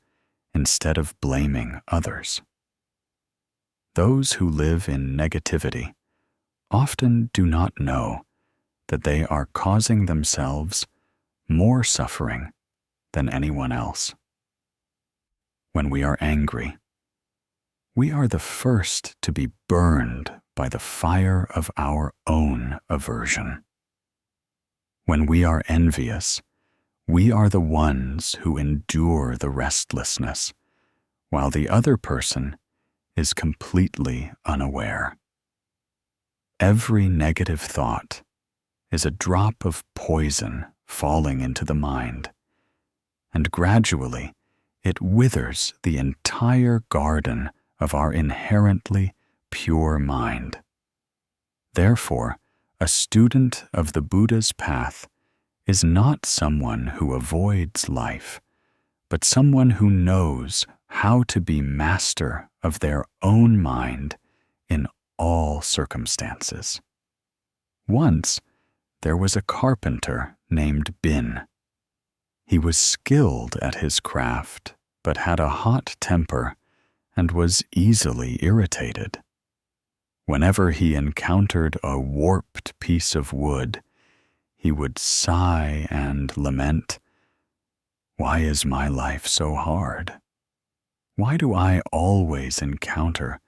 instead of blaming others. Those who live in negativity often do not know that they are causing themselves more suffering than anyone else. When we are angry, we are the first to be burned by the fire of our own aversion. When we are envious, we are the ones who endure the restlessness, while the other person is completely unaware. Every negative thought is a drop of poison falling into the mind, and gradually it withers the entire garden of our inherently pure mind. Therefore, a student of the Buddha's path is not someone who avoids life, but someone who knows how to be master of their own mind in all circumstances. Once, there was a carpenter named Bin. He was skilled at his craft, but had a hot temper and was easily irritated. Whenever he encountered a warped piece of wood, he would sigh and lament, Why is my life so hard? Why do I always encounter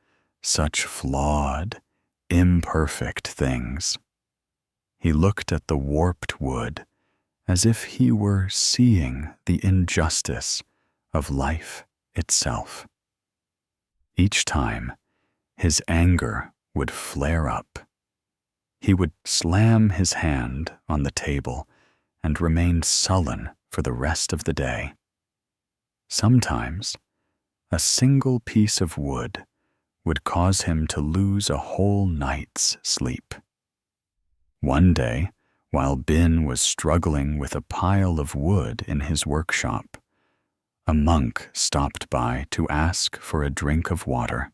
such flawed, imperfect things? He looked at the warped wood as if he were seeing the injustice of life itself. Each time, his anger would flare up. He would slam his hand on the table and remain sullen for the rest of the day. Sometimes, a single piece of wood would cause him to lose a whole night's sleep. One day, while Bin was struggling with a pile of wood in his workshop, a monk stopped by to ask for a drink of water.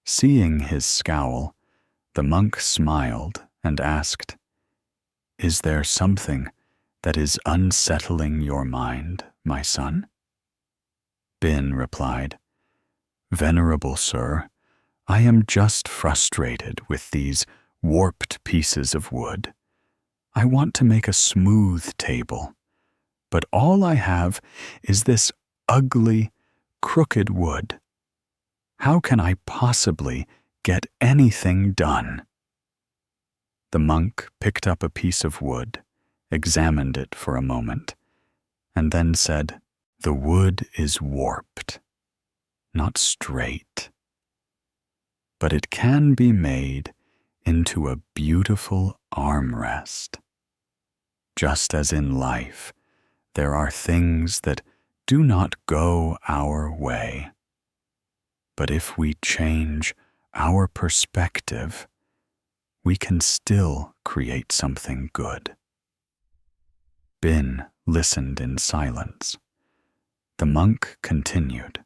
Seeing his scowl, the monk smiled and asked, "Is there something that is unsettling your mind, my son?" Bin replied, "Venerable sir, I am just frustrated with these warped pieces of wood. I want to make a smooth table, but all I have is this ugly, crooked wood. How can I possibly get anything done?" The monk picked up a piece of wood, examined it for a moment, and then said, "The wood is warped, not straight. But it can be made into a beautiful armrest. Just as in life, there are things that do not go our way. But if we change our perspective, we can still create something good." Bin listened in silence. The monk continued,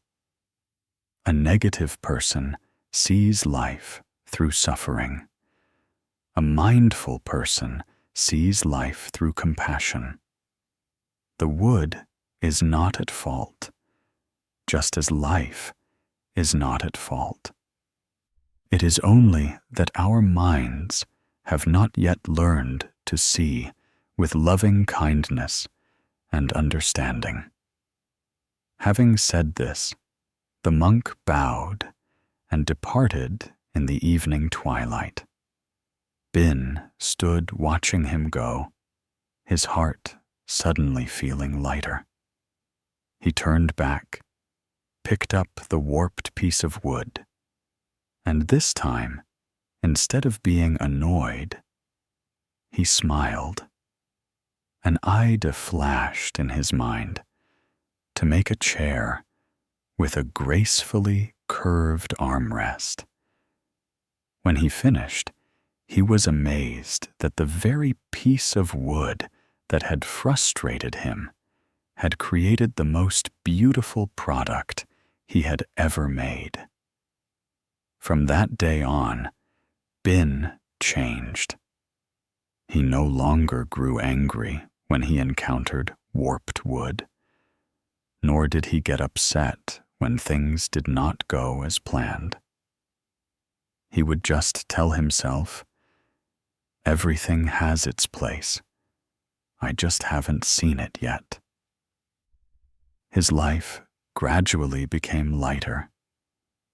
"A negative person sees life through suffering. A mindful person sees life through compassion. The wood is not at fault, just as life is not at fault. It is only that our minds have not yet learned to see with loving kindness and understanding." Having said this, the monk bowed and departed in the evening twilight. Bin stood watching him go, his heart suddenly feeling lighter. He turned back, picked up the warped piece of wood, and this time, instead of being annoyed, he smiled. An idea flashed in his mind to make a chair with a gracefully curved armrest. When he finished, he was amazed that the very piece of wood that had frustrated him had created the most beautiful product he had ever made. From that day on, Bin changed. He no longer grew angry when he encountered warped wood, nor did he get upset when things did not go as planned. He would just tell himself, "Everything has its place. I just haven't seen it yet." His life gradually became lighter,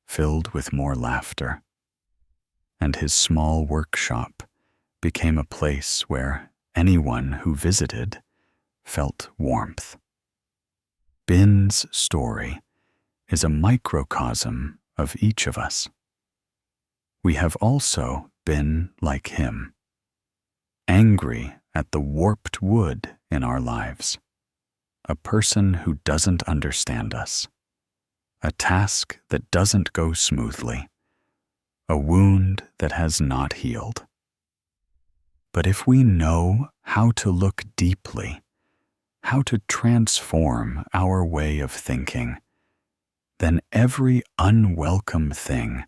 filled with more laughter, and his small workshop became a place where anyone who visited felt warmth. Bin's story is a microcosm of each of us. We have also been like him, angry at the warped wood in our lives, a person who doesn't understand us, a task that doesn't go smoothly, a wound that has not healed. But if we know how to look deeply, how to transform our way of thinking, then every unwelcome thing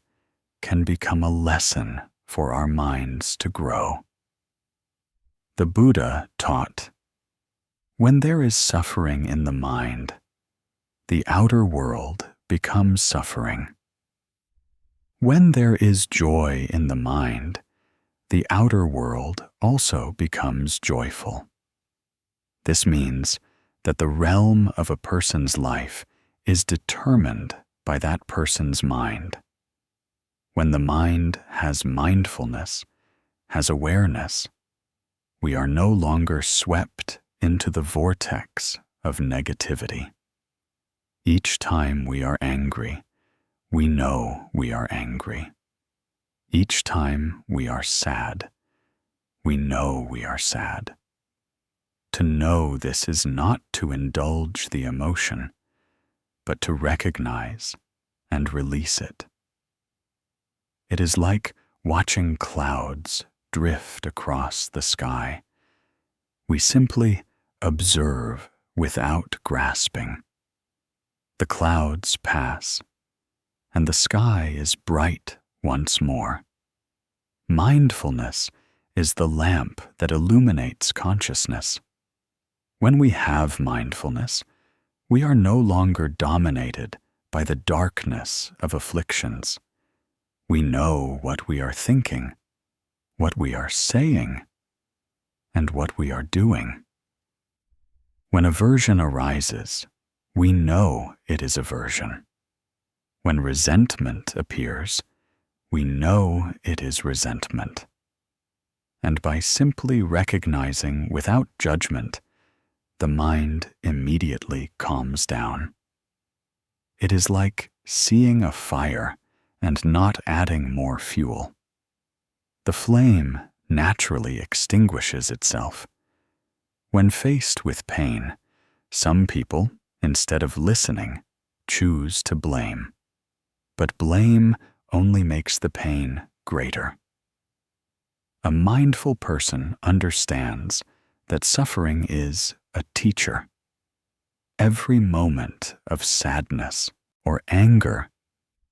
can become a lesson for our minds to grow. The Buddha taught, "When there is suffering in the mind, the outer world becomes suffering. When there is joy in the mind, the outer world also becomes joyful." This means that the realm of a person's life is determined by that person's mind. When the mind has mindfulness, has awareness, we are no longer swept into the vortex of negativity. Each time we are angry, we know we are angry. Each time we are sad, we know we are sad. To know this is not to indulge the emotion, but to recognize and release it. It is like watching clouds drift across the sky. We simply observe without grasping. The clouds pass, and the sky is bright once more. Mindfulness is the lamp that illuminates consciousness. When we have mindfulness, we are no longer dominated by the darkness of afflictions. We know what we are thinking, what we are saying, and what we are doing. When aversion arises, we know it is aversion. When resentment appears, we know it is resentment. And by simply recognizing without judgment, the mind immediately calms down. It is like seeing a fire and not adding more fuel. The flame naturally extinguishes itself. When faced with pain, some people, instead of listening, choose to blame. But blame only makes the pain greater. A mindful person understands that suffering is a teacher. Every moment of sadness or anger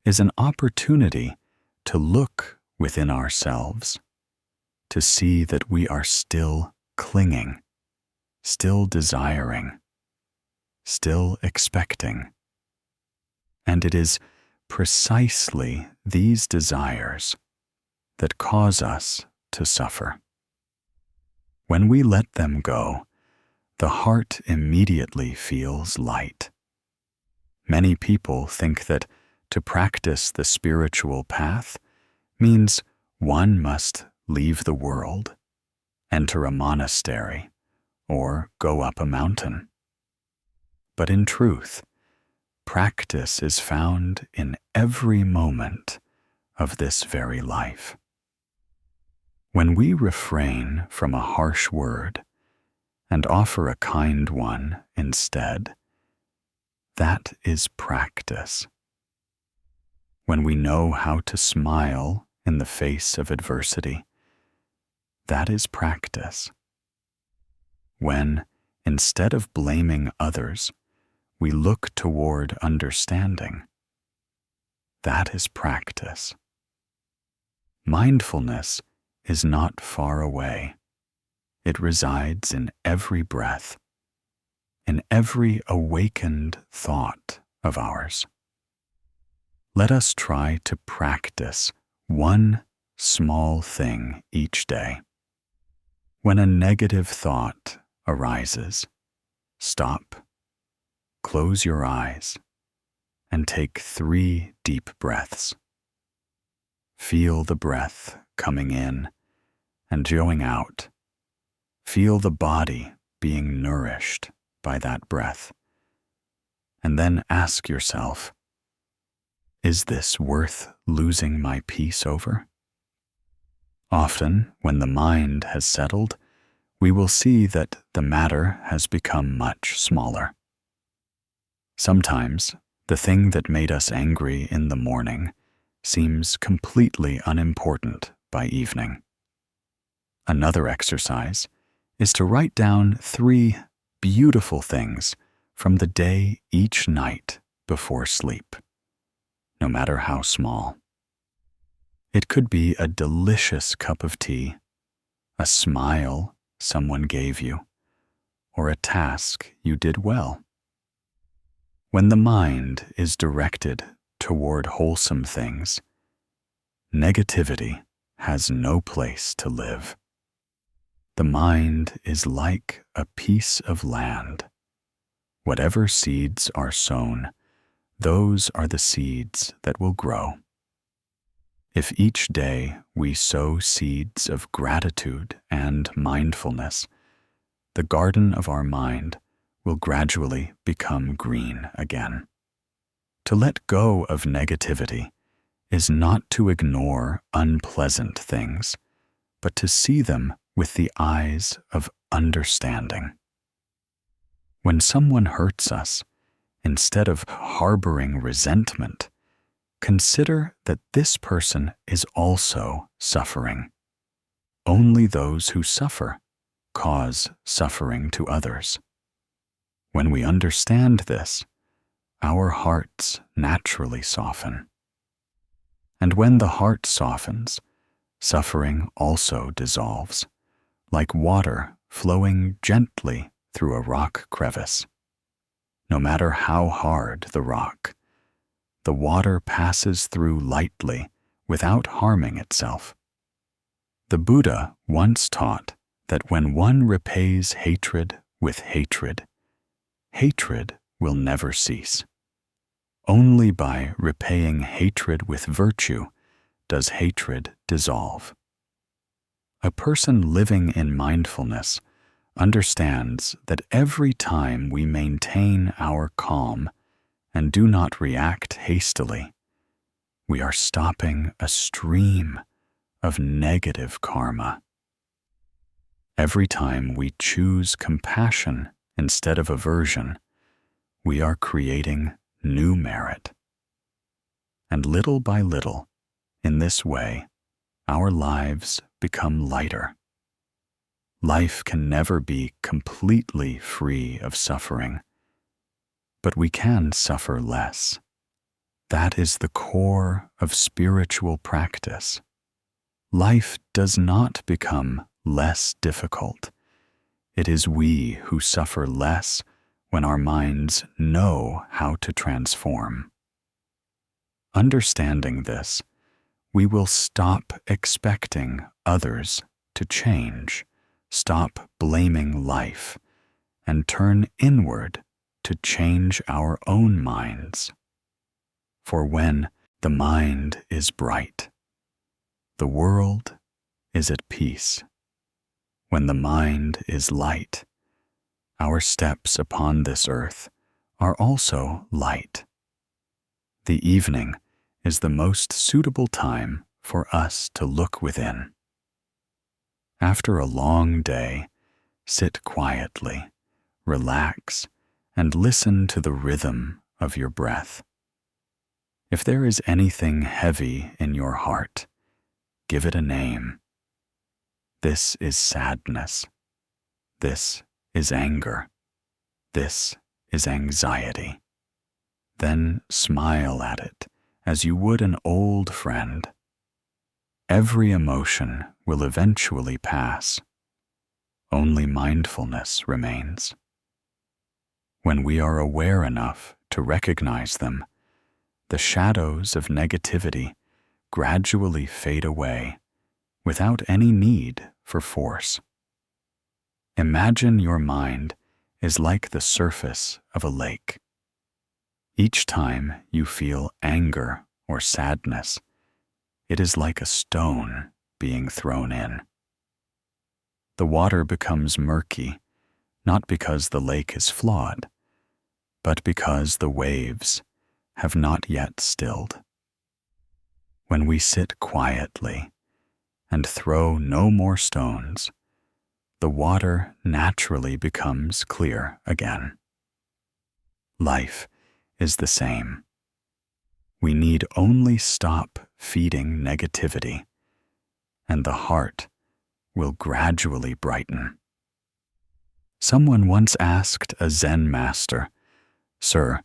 is an opportunity to look within ourselves, to see that we are still clinging, still desiring, still expecting. And it is precisely these desires that cause us to suffer. When we let them go, the heart immediately feels light. Many people think that to practice the spiritual path means one must leave the world, enter a monastery, or go up a mountain. But in truth, practice is found in every moment of this very life. When we refrain from a harsh word and offer a kind one instead, that is practice. When we know how to smile in the face of adversity, that is practice. When, instead of blaming others, we look toward understanding, that is practice. Mindfulness is not far away. It resides in every breath, in every awakened thought of ours. Let us try to practice one small thing each day. When a negative thought arises, stop, close your eyes, and take 3 deep breaths. Feel the breath coming in and going out. Feel the body being nourished by that breath. And then ask yourself, is this worth losing my peace over? Often, when the mind has settled, we will see that the matter has become much smaller. Sometimes, the thing that made us angry in the morning seems completely unimportant by evening. Another exercise is to write down 3 beautiful things from the day each night before sleep, no matter how small. It could be a delicious cup of tea, a smile someone gave you, or a task you did well. When the mind is directed toward wholesome things, negativity has no place to live. The mind is like a piece of land. Whatever seeds are sown, those are the seeds that will grow. If each day we sow seeds of gratitude and mindfulness, the garden of our mind will gradually become green again. To let go of negativity is not to ignore unpleasant things, but to see them with the eyes of understanding. When someone hurts us, instead of harboring resentment, consider that this person is also suffering. Only those who suffer cause suffering to others. When we understand this, our hearts naturally soften. And when the heart softens, suffering also dissolves, like water flowing gently through a rock crevice. No matter how hard the rock, the water passes through lightly without harming itself. The Buddha once taught that when one repays hatred with hatred, hatred will never cease. Only by repaying hatred with virtue does hatred dissolve. A person living in mindfulness understands that every time we maintain our calm and do not react hastily, we are stopping a stream of negative karma. Every time we choose compassion instead of aversion, we are creating new merit. And little by little, in this way, our lives become lighter. Life can never be completely free of suffering, but we can suffer less. That is the core of spiritual practice. Life does not become less difficult. It is we who suffer less when our minds know how to transform. Understanding this, we will stop expecting others to change, stop blaming life, and turn inward to change our own minds. For when the mind is bright, the world is at peace. When the mind is light, our steps upon this earth are also light. The evening is the most suitable time for us to look within. After a long day, sit quietly, relax, and listen to the rhythm of your breath. If there is anything heavy in your heart, give it a name. This is sadness. This is anger. This is anxiety. Then smile at it as you would an old friend. Every emotion will eventually pass. Only mindfulness remains. When we are aware enough to recognize them, the shadows of negativity gradually fade away without any need for force. Imagine your mind is like the surface of a lake. Each time you feel anger or sadness, it is like a stone being thrown in. The water becomes murky, not because the lake is flawed, but because the waves have not yet stilled. When we sit quietly and throw no more stones, the water naturally becomes clear again. Life is the same. We need only stop feeding negativity, and the heart will gradually brighten. Someone once asked a Zen master, "Sir,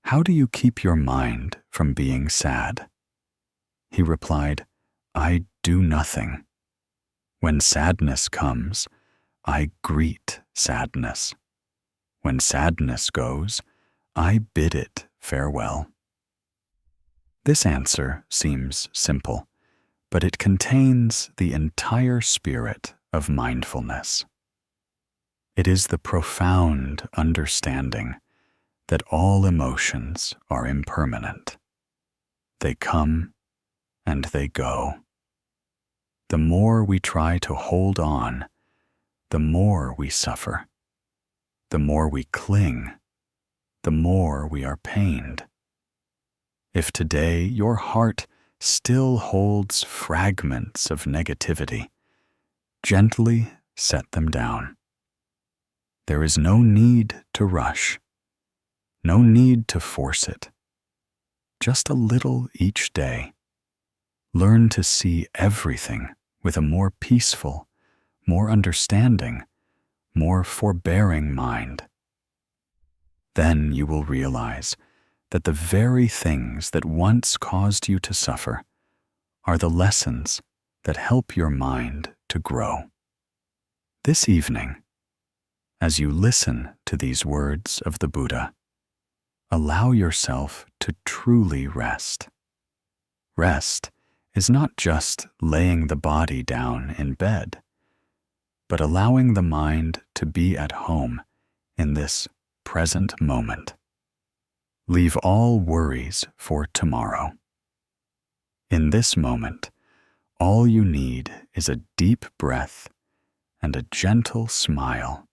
how do you keep your mind from being sad?" He replied, "I do nothing. When sadness comes, I greet sadness. When sadness goes, I bid it farewell." This answer seems simple, but it contains the entire spirit of mindfulness. It is the profound understanding that all emotions are impermanent. They come and they go. The more we try to hold on, the more we suffer. The more we cling, the more we are pained. If today your heart still holds fragments of negativity, gently set them down. There is no need to rush, no need to force it. Just a little each day. Learn to see everything with a more peaceful, more understanding, more forbearing mind. Then you will realize that the very things that once caused you to suffer are the lessons that help your mind to grow. This evening, as you listen to these words of the Buddha, allow yourself to truly rest. Rest is not just laying the body down in bed, but allowing the mind to be at home in this present moment. Leave all worries for tomorrow. In this moment, all you need is a deep breath and a gentle smile,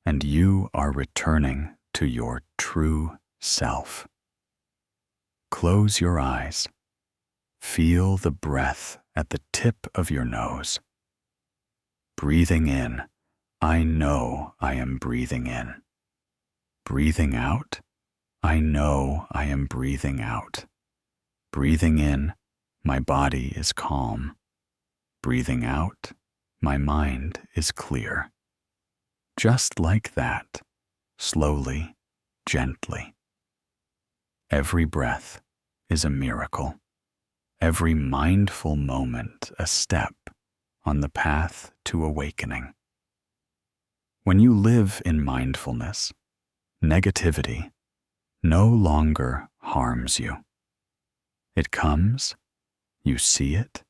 and you are returning to your true self. Close your eyes. Feel the breath at the tip of your nose. Breathing in, I know I am breathing in. Breathing out, I know I am breathing out. Breathing in, my body is calm. Breathing out, my mind is clear. Just like that, slowly, gently. Every breath is a miracle. Every mindful moment a step on the path to awakening. When you live in mindfulness, negativity no longer harms you. It comes, you see it,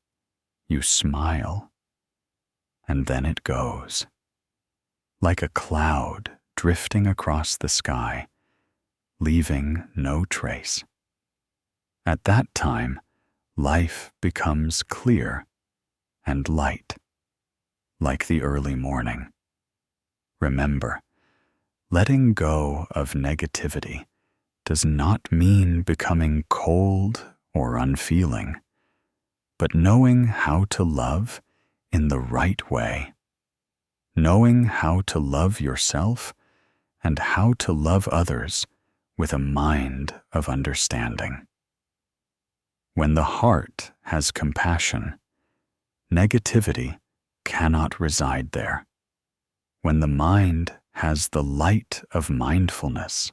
you smile, and then it goes. Like a cloud drifting across the sky, leaving no trace. At that time, life becomes clear and light, like the early morning. Remember, letting go of negativity does not mean becoming cold or unfeeling, but knowing how to love in the right way, knowing how to love yourself and how to love others with a mind of understanding. When the heart has compassion, negativity cannot reside there. When the mind has the light of mindfulness,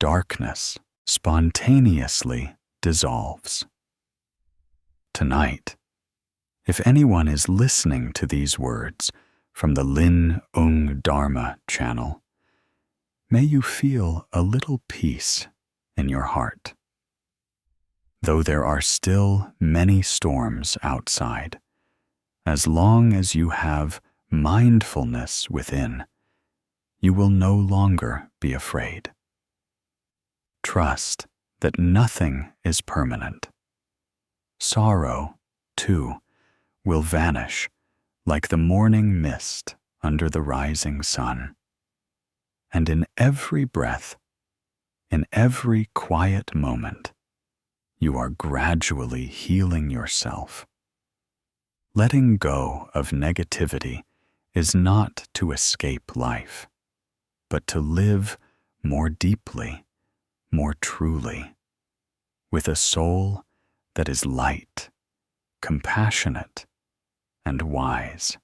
darkness spontaneously dissolves. Tonight, if anyone is listening to these words from the Lin Ung Dharma channel, may you feel a little peace in your heart. Though there are still many storms outside, as long as you have mindfulness within, you will no longer be afraid. Trust that nothing is permanent. Sorrow, too, will vanish like the morning mist under the rising sun. And in every breath, in every quiet moment, you are gradually healing yourself. Letting go of negativity is not to escape life, but to live more deeply, more truly, with a soul that is light, compassionate, and wise.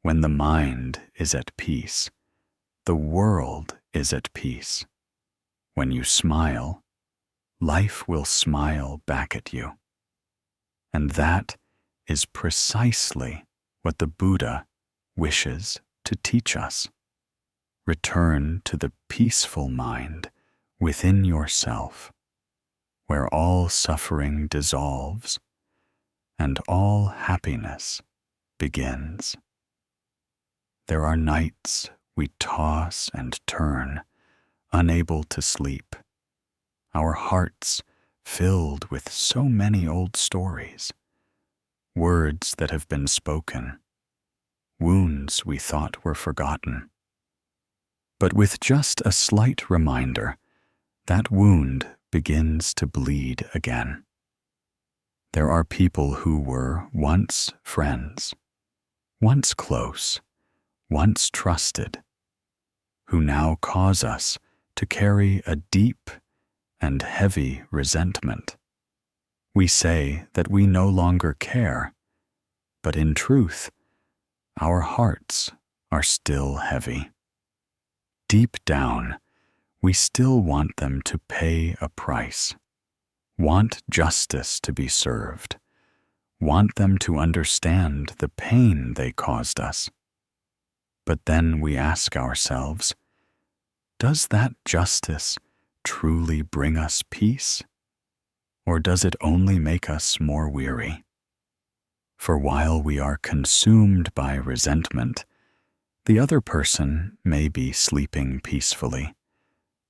When the mind is at peace, the world is at peace. When you smile, life will smile back at you. And that is precisely what the Buddha wishes to teach us. Return to the peaceful mind within yourself, where all suffering dissolves and all happiness begins. There are nights we toss and turn unable to sleep, our hearts filled with so many old stories, words that have been spoken, wounds we thought were forgotten. But with just a slight reminder, that wound begins to bleed again. There are people who were once friends, once close, once trusted, who now cause us to carry a deep and heavy resentment. We say that we no longer care, but in truth, our hearts are still heavy. Deep down, we still want them to pay a price, want justice to be served, want them to understand the pain they caused us. But then we ask ourselves, does that justice truly bring us peace? Or does it only make us more weary? For while we are consumed by resentment, the other person may be sleeping peacefully,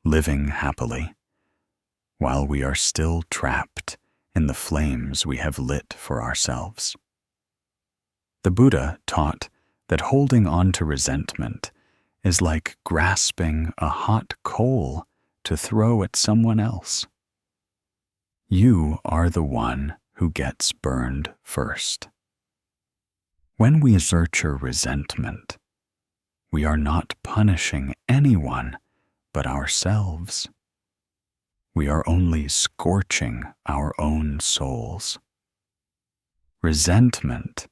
living happily, while we are still trapped in the flames we have lit for ourselves. The Buddha taught that holding on to resentment is like grasping a hot coal to throw at someone else. You are the one who gets burned first. When we nurture resentment, we are not punishing anyone but ourselves. We are only scorching our own souls. Resentment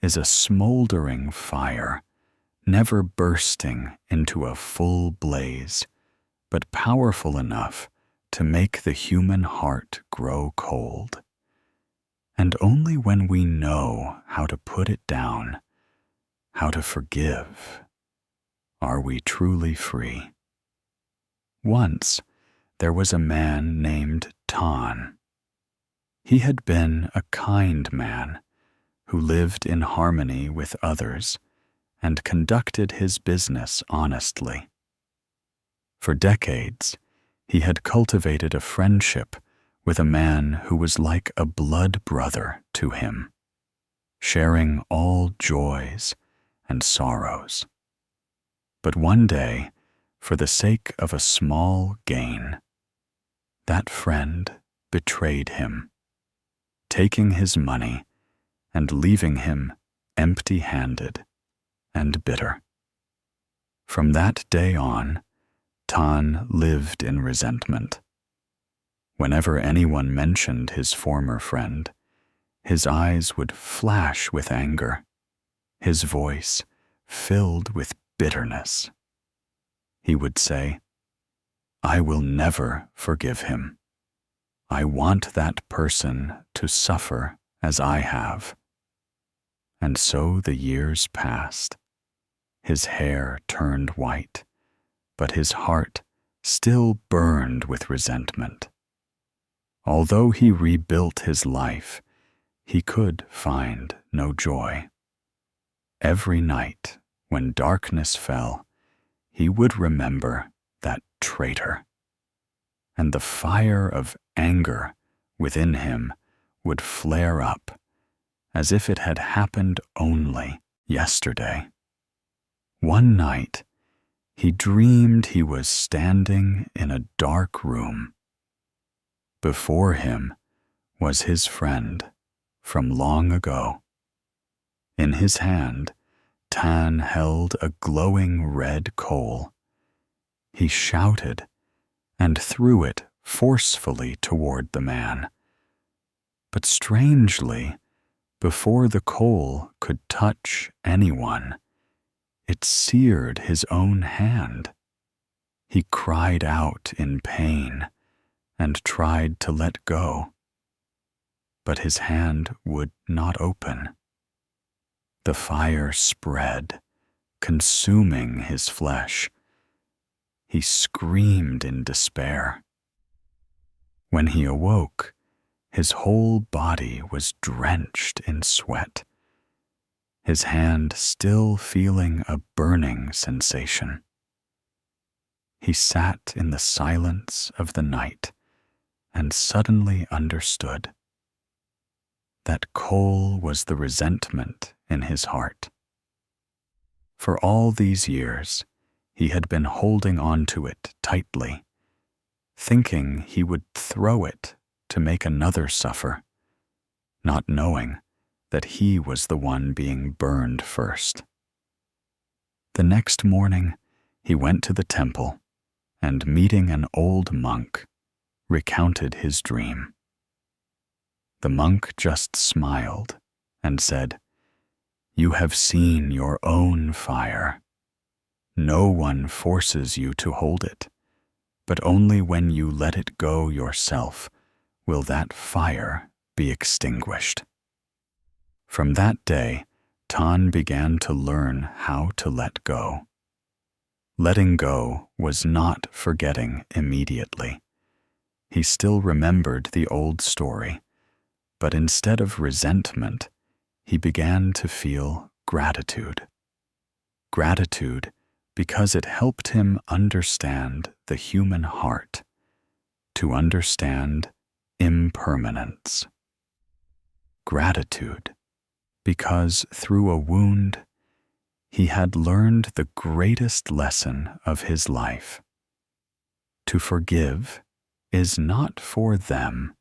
is a smoldering fire, never bursting into a full blaze, but powerful enough to make the human heart grow cold. And only when we know how to put it down, how to forgive, are we truly free. Once, there was a man named Tan. He had been a kind man who lived in harmony with others and conducted his business honestly. For decades, he had cultivated a friendship with a man who was like a blood brother to him, sharing all joys and sorrows. But one day, for the sake of a small gain, that friend betrayed him, taking his money and leaving him empty-handed and bitter. From that day on, Tan lived in resentment. Whenever anyone mentioned his former friend, his eyes would flash with anger, his voice filled with bitterness. He would say, "I will never forgive him. I want that person to suffer as I have." And so the years passed. His hair turned white, but his heart still burned with resentment. Although he rebuilt his life, he could find no joy. Every night, when darkness fell, he would remember that traitor, and the fire of anger within him would flare up as if it had happened only yesterday. One night, he dreamed he was standing in a dark room. Before him was his friend from long ago. In his hand, Tan held a glowing red coal. He shouted and threw it forcefully toward the man. But strangely, before the coal could touch anyone, it seared his own hand. He cried out in pain and tried to let go, but his hand would not open. The fire spread, consuming his flesh. He screamed in despair. When he awoke, his whole body was drenched in sweat, his hand still feeling a burning sensation. he sat in the silence of the night and suddenly understood. That coal was the resentment in his heart. For all these years, he had been holding on to it tightly, thinking he would throw it to make another suffer, not knowing that he was the one being burned first. The next morning, he went to the temple and, meeting an old monk, recounted his dream. The monk just smiled and said, "You have seen your own fire. No one forces you to hold it, but only when you let it go yourself will that fire be extinguished." From that day, Tan began to learn how to let go. Letting go was not forgetting immediately. He still remembered the old story, but instead of resentment, he began to feel gratitude. Gratitude because it helped him understand the human heart, to understand impermanence. Gratitude because through a wound, he had learned the greatest lesson of his life. To forgive is not for them,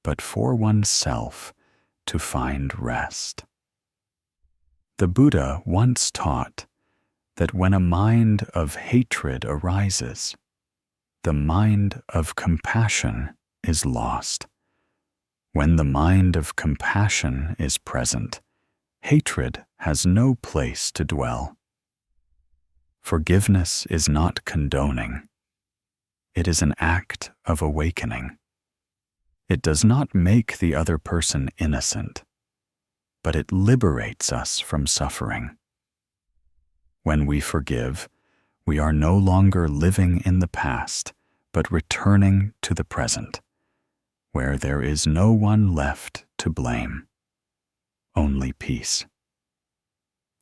but for oneself to find rest. The Buddha once taught that when a mind of hatred arises, the mind of compassion is lost. When the mind of compassion is present, hatred has no place to dwell. Forgiveness is not condoning. It is an act of awakening. It does not make the other person innocent, but it liberates us from suffering. When we forgive, we are no longer living in the past, but returning to the present, where there is no one left to blame, only peace.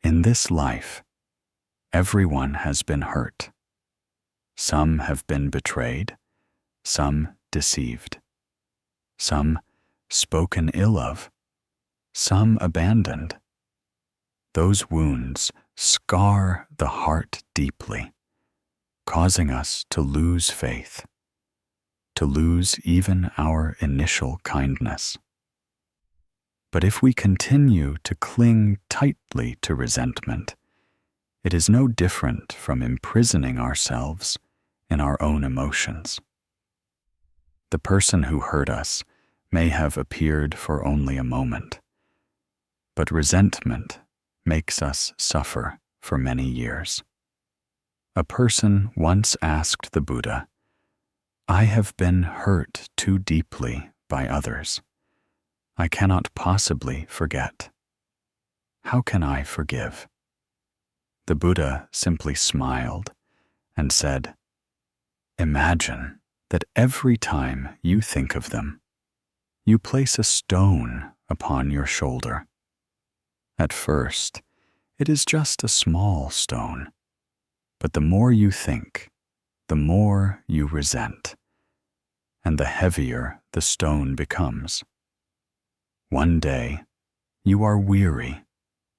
In this life, everyone has been hurt. Some have been betrayed, some deceived, some spoken ill of, some abandoned. Those wounds scar the heart deeply, causing us to lose faith, to lose even our initial kindness. But if we continue to cling tightly to resentment, it is no different from imprisoning ourselves in our own emotions. The person who hurt us may have appeared for only a moment, but resentment makes us suffer for many years. A person once asked the Buddha, "I have been hurt too deeply by others. I cannot possibly forget. How can I forgive?" The Buddha simply smiled and said, "Imagine that every time you think of them, you place a stone upon your shoulder. At first, it is just a small stone, but the more you think, the more you resent, and the heavier the stone becomes. One day, you are weary,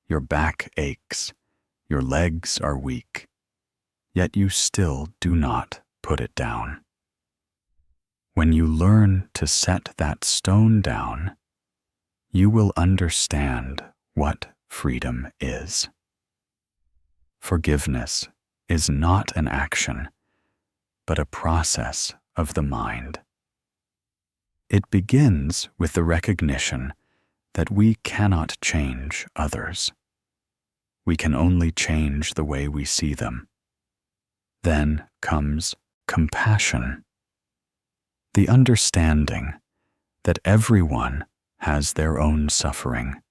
your back aches, your legs are weak, yet you still do not put it down. When you learn to set that stone down, you will understand what freedom is. Forgiveness is not an action, but a process of the mind. It begins with the recognition that we cannot change others. We can only change the way we see them. Then comes compassion, the understanding that everyone has their own suffering.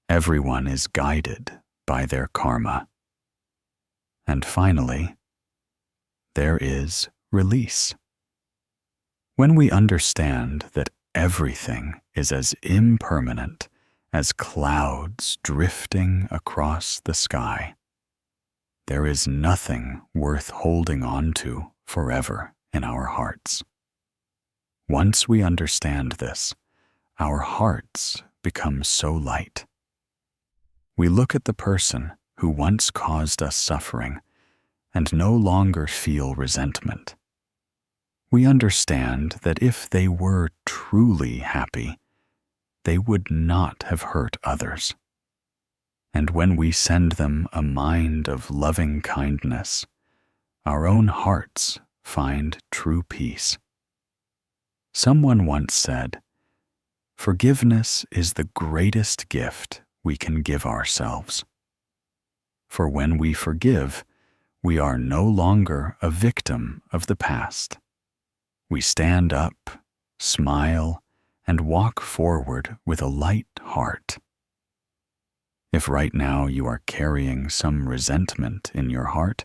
Everyone is guided by their karma. And finally, there is release. When we understand that everything is as impermanent as clouds drifting across the sky, there is nothing worth holding on to forever in our hearts. Once we understand this, our hearts become so light. We look at the person who once caused us suffering and no longer feel resentment. We understand that if they were truly happy, they would not have hurt others. And when we send them a mind of loving kindness, our own hearts find true peace. Someone once said, "Forgiveness is the greatest gift we can give ourselves." For when we forgive, we are no longer a victim of the past. We stand up, smile, and walk forward with a light heart. If right now you are carrying some resentment in your heart,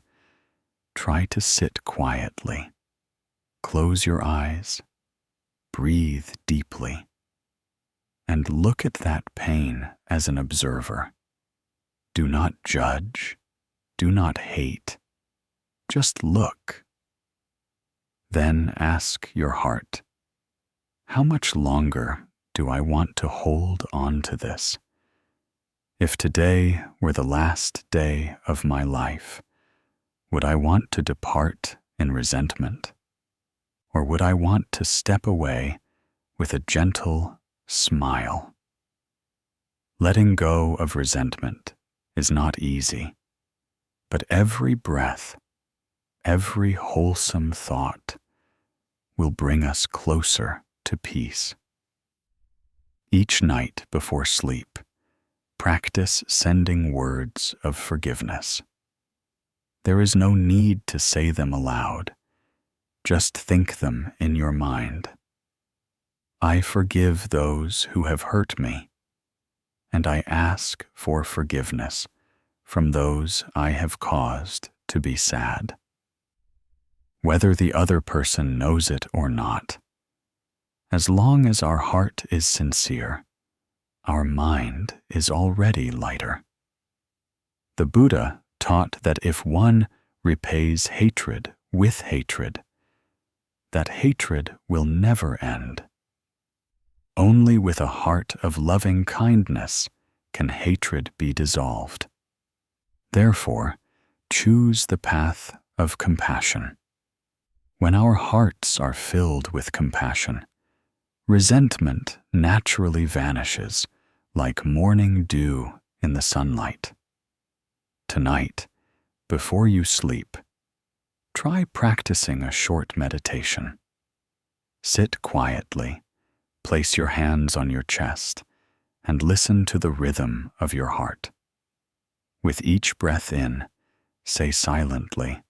try to sit quietly. Close your eyes, breathe deeply, and look at that pain as an observer. Do not judge, do not hate, just look. Then ask your heart, how much longer do I want to hold on to this? If today were the last day of my life, would I want to depart in resentment? Or would I want to step away with a gentle smile? Letting go of resentment is not easy, but every breath, every wholesome thought will bring us closer to peace. Each night before sleep, practice sending words of forgiveness. There is no need to say them aloud. Just think them in your mind. I forgive those who have hurt me, and I ask for forgiveness from those I have caused to be sad. Whether the other person knows it or not, as long as our heart is sincere, our mind is already lighter. The Buddha taught that if one repays hatred with hatred, that hatred will never end. Only with a heart of loving kindness can hatred be dissolved. Therefore, choose the path of compassion. When our hearts are filled with compassion, resentment naturally vanishes like morning dew in the sunlight. Tonight, before you sleep, try practicing a short meditation. Sit quietly, place your hands on your chest, and listen to the rhythm of your heart. With each breath in, say silently,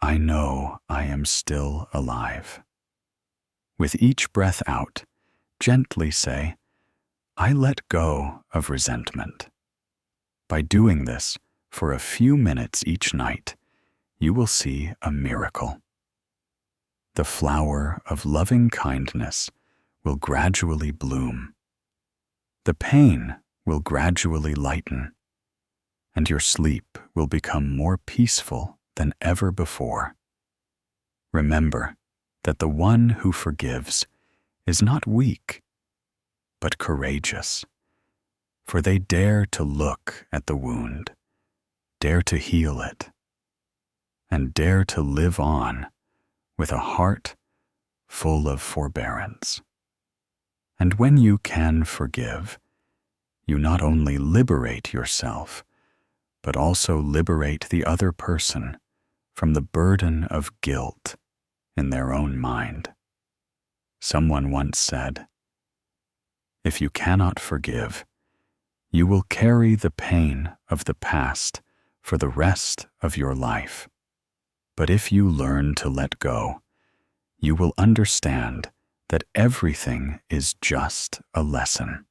I know I am still alive. With each breath out, gently say, I let go of resentment. By doing this for a few minutes each night, you will see a miracle. The flower of loving kindness will gradually bloom. The pain will gradually lighten, and your sleep will become more peaceful than ever before. Remember that the one who forgives is not weak, but courageous, for they dare to look at the wound, dare to heal it, and dare to live on with a heart full of forbearance. And when you can forgive, you not only liberate yourself, but also liberate the other person from the burden of guilt in their own mind. Someone once said, if you cannot forgive, you will carry the pain of the past for the rest of your life. But if you learn to let go, you will understand that everything is just a lesson.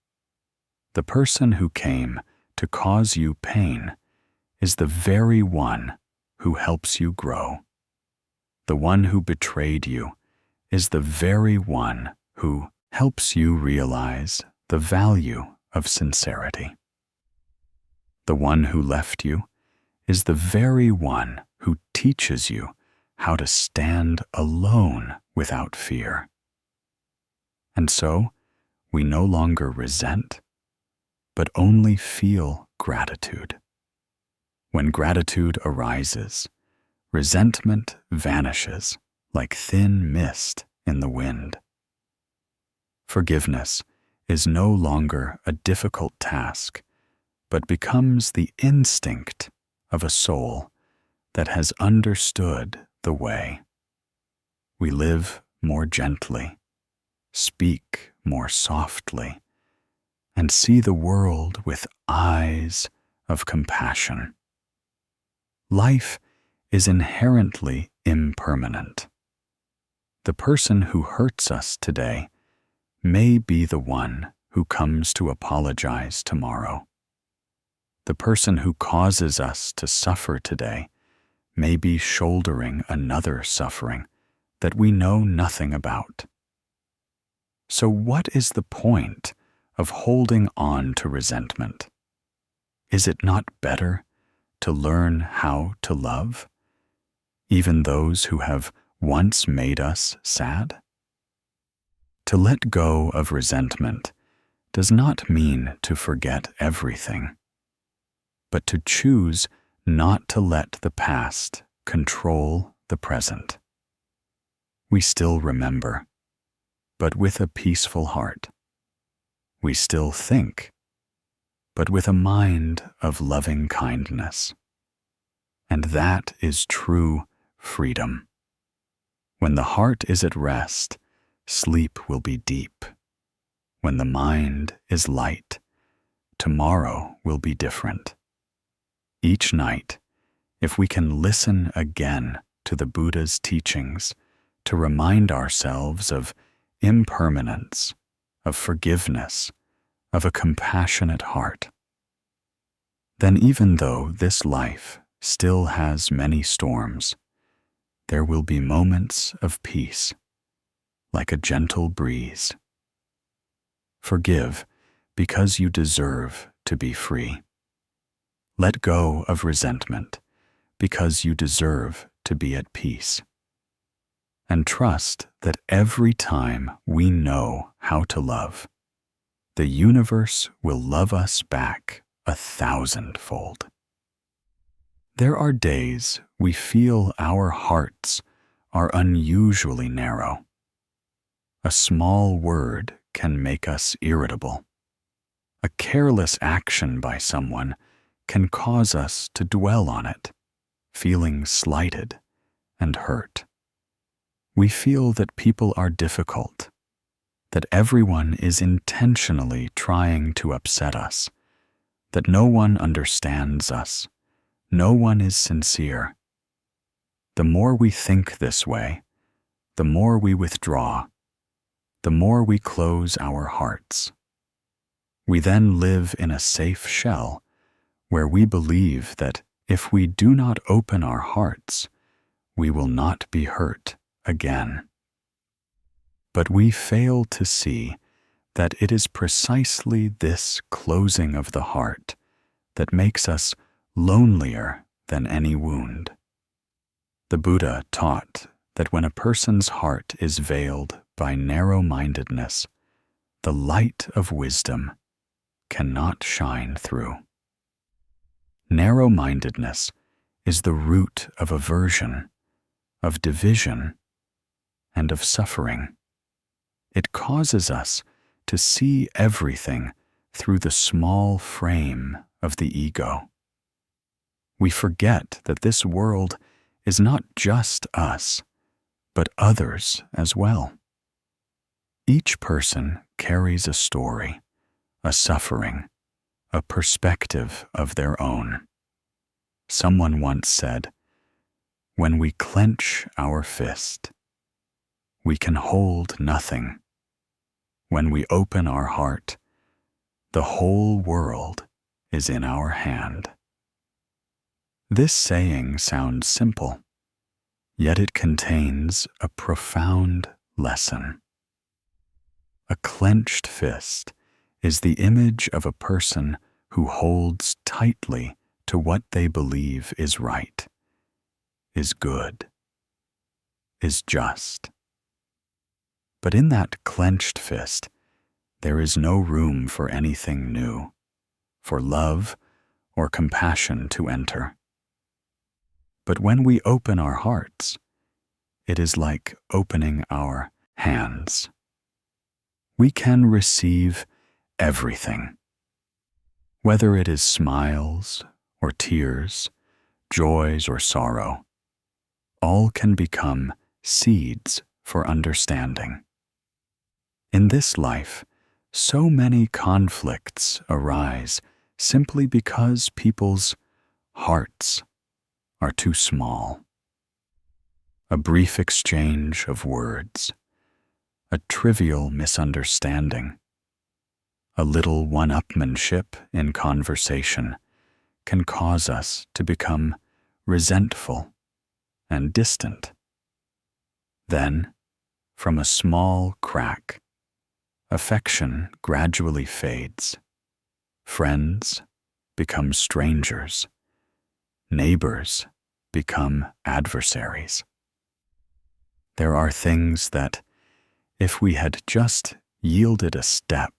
The person who came to cause you pain is the very one who helps you grow. The one who betrayed you is the very one who helps you realize the value of sincerity. The one who left you is the very one who teaches you how to stand alone without fear. And so, we no longer resent, but only feel gratitude. When gratitude arises, resentment vanishes like thin mist in the wind. Forgiveness is no longer a difficult task, but becomes the instinct of a soul that has understood the way. We live more gently, speak more softly, and see the world with eyes of compassion. Life is inherently impermanent. The person who hurts us today may be the one who comes to apologize tomorrow. The person who causes us to suffer today may be shouldering another suffering that we know nothing about. So what is the point of holding on to resentment? Is it not better to learn how to love, even those who have once made us sad? To let go of resentment does not mean to forget everything, but to choose not to let the past control the present. We still remember, but with a peaceful heart. We still think, but with a mind of loving kindness. And that is true freedom. When the heart is at rest, sleep will be deep. When the mind is light, tomorrow will be different. Each night, if we can listen again to the Buddha's teachings to remind ourselves of impermanence, of forgiveness, of a compassionate heart, then even though this life still has many storms, there will be moments of peace, like a gentle breeze. Forgive because you deserve to be free. Let go of resentment because you deserve to be at peace. And trust that every time we know how to love, the universe will love us back 1,000-fold. There are days we feel our hearts are unusually narrow. A small word can make us irritable. A careless action by someone can cause us to dwell on it, feeling slighted and hurt. We feel that people are difficult, that everyone is intentionally trying to upset us, that no one understands us, no one is sincere. The more we think this way, the more we withdraw, the more we close our hearts. We then live in a safe shell where we believe that if we do not open our hearts, we will not be hurt again. But we fail to see that it is precisely this closing of the heart that makes us lonelier than any wound. The Buddha taught that when a person's heart is veiled by narrow-mindedness, the light of wisdom cannot shine through. Narrow-mindedness is the root of aversion, of division, and of suffering. It causes us to see everything through the small frame of the ego. We forget that this world is not just us, but others as well. Each person carries a story, a suffering, a perspective of their own. Someone once said, "When we clench our fist, we can hold nothing. When we open our heart, the whole world is in our hand." This saying sounds simple, yet it contains a profound lesson. A clenched fist is the image of a person who holds tightly to what they believe is right, is good, is just. But in that clenched fist, there is no room for anything new, for love or compassion to enter. But when we open our hearts, it is like opening our hands. We can receive everything, whether it is smiles or tears, joys or sorrow. All can become seeds for understanding. In this life, so many conflicts arise simply because people's hearts are too small. A brief exchange of words, a trivial misunderstanding, a little one-upmanship in conversation can cause us to become resentful and distant. Then, from a small crack, affection gradually fades. Friends become strangers. Neighbors become adversaries. There are things that, if we had just yielded a step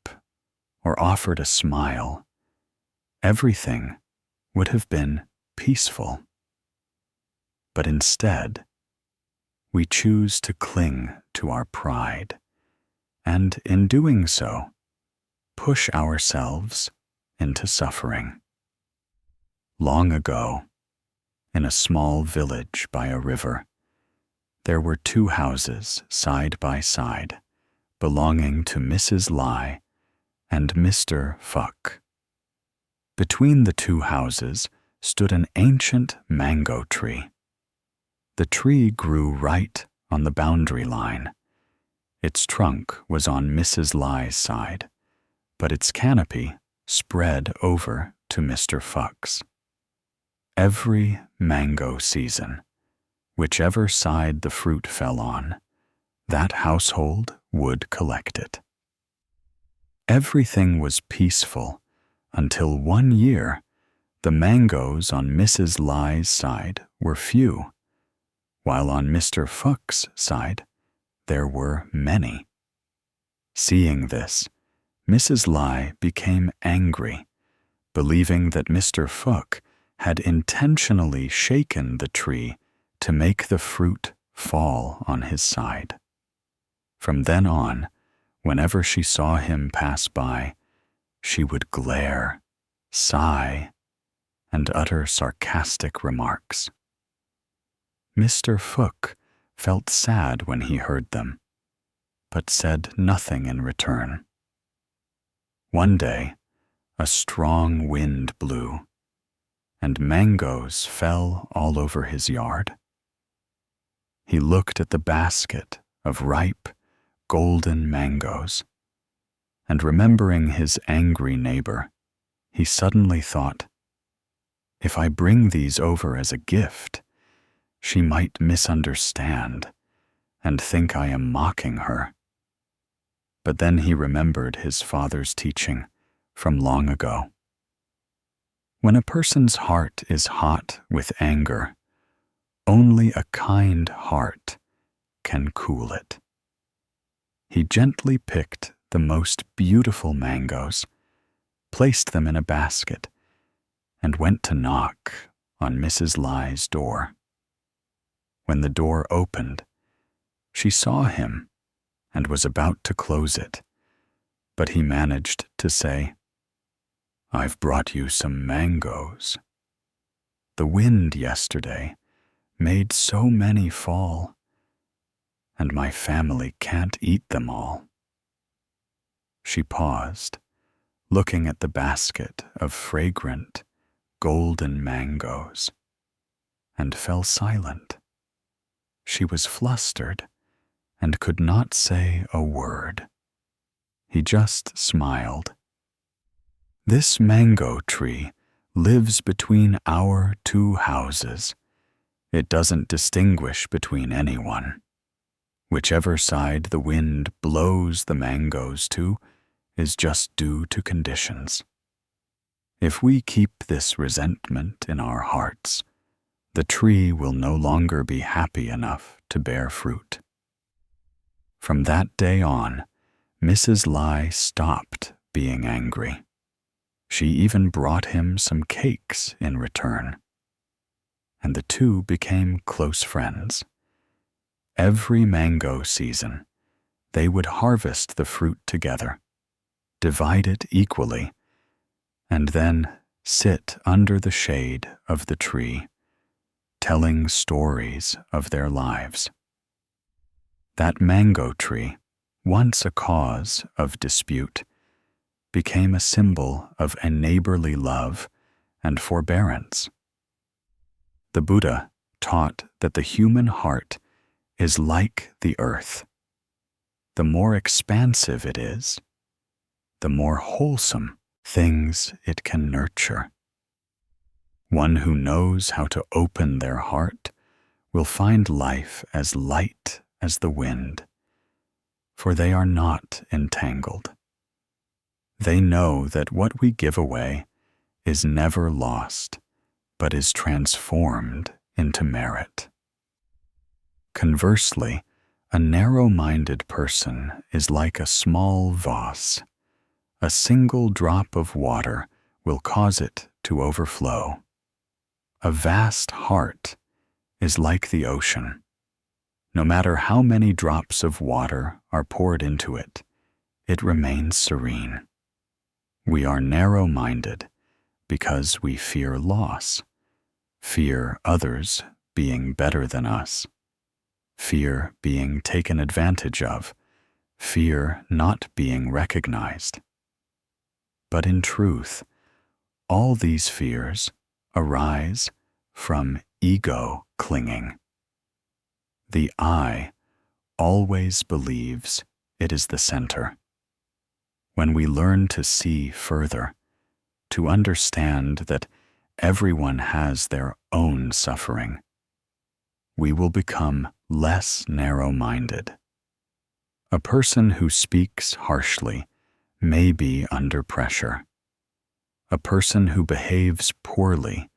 or offered a smile, everything would have been peaceful. But instead, we choose to cling to our pride, and in doing so, push ourselves into suffering. Long ago, in a small village by a river, there were two houses side by side, belonging to Mrs. Lie and Mr. Fuck. Between the two houses stood an ancient mango tree. The tree grew right on the boundary line. Its trunk was on Mrs. Lie's side, but its canopy spread over to Mr. Fuck's. Every mango season, whichever side the fruit fell on, that household would collect it. Everything was peaceful until one year the mangoes on Mrs. Lie's side were few, while on Mr. Fuck's side there were many. Seeing this, Mrs. Lie became angry, believing that Mr. Fuck had intentionally shaken the tree to make the fruit fall on his side. From then on, whenever she saw him pass by, she would glare, sigh, and utter sarcastic remarks. Mr. Fuck felt sad when he heard them, but said nothing in return. One day, a strong wind blew, and mangoes fell all over his yard. He looked at the basket of ripe, golden mangoes, and remembering his angry neighbor, he suddenly thought, if I bring these over as a gift, she might misunderstand and think I am mocking her. But then he remembered his father's teaching from long ago. When a person's heart is hot with anger, only a kind heart can cool it. He gently picked the most beautiful mangoes, placed them in a basket, and went to knock on Mrs. Lie's door. When the door opened, she saw him and was about to close it, but he managed to say, "I've brought you some mangoes. The wind yesterday made so many fall, and my family can't eat them all." She paused, looking at the basket of fragrant, golden mangoes, and fell silent. She was flustered and could not say a word. He just smiled. This mango tree lives between our two houses. It doesn't distinguish between anyone. Whichever side the wind blows the mangoes to is just due to conditions. If we keep this resentment in our hearts, the tree will no longer be happy enough to bear fruit. From that day on, Mrs. Lai stopped being angry. She even brought him some cakes in return, and the two became close friends. Every mango season, they would harvest the fruit together, divide it equally, and then sit under the shade of the tree, telling stories of their lives. That mango tree, once a cause of dispute, became a symbol of a neighborly love and forbearance. The Buddha taught that the human heart is like the earth. The more expansive it is, the more wholesome things it can nurture. One who knows how to open their heart will find life as light as the wind, for they are not entangled. They know that what we give away is never lost, but is transformed into merit. Conversely, a narrow-minded person is like a small vase. A single drop of water will cause it to overflow. A vast heart is like the ocean. No matter how many drops of water are poured into it, it remains serene. We are narrow-minded because we fear loss, fear others being better than us, fear being taken advantage of, fear not being recognized. But in truth, all these fears arise from ego clinging. The I always believes it is the center. When we learn to see further, to understand that everyone has their own suffering, we will become less narrow-minded. A person who speaks harshly may be under pressure. A person who behaves poorly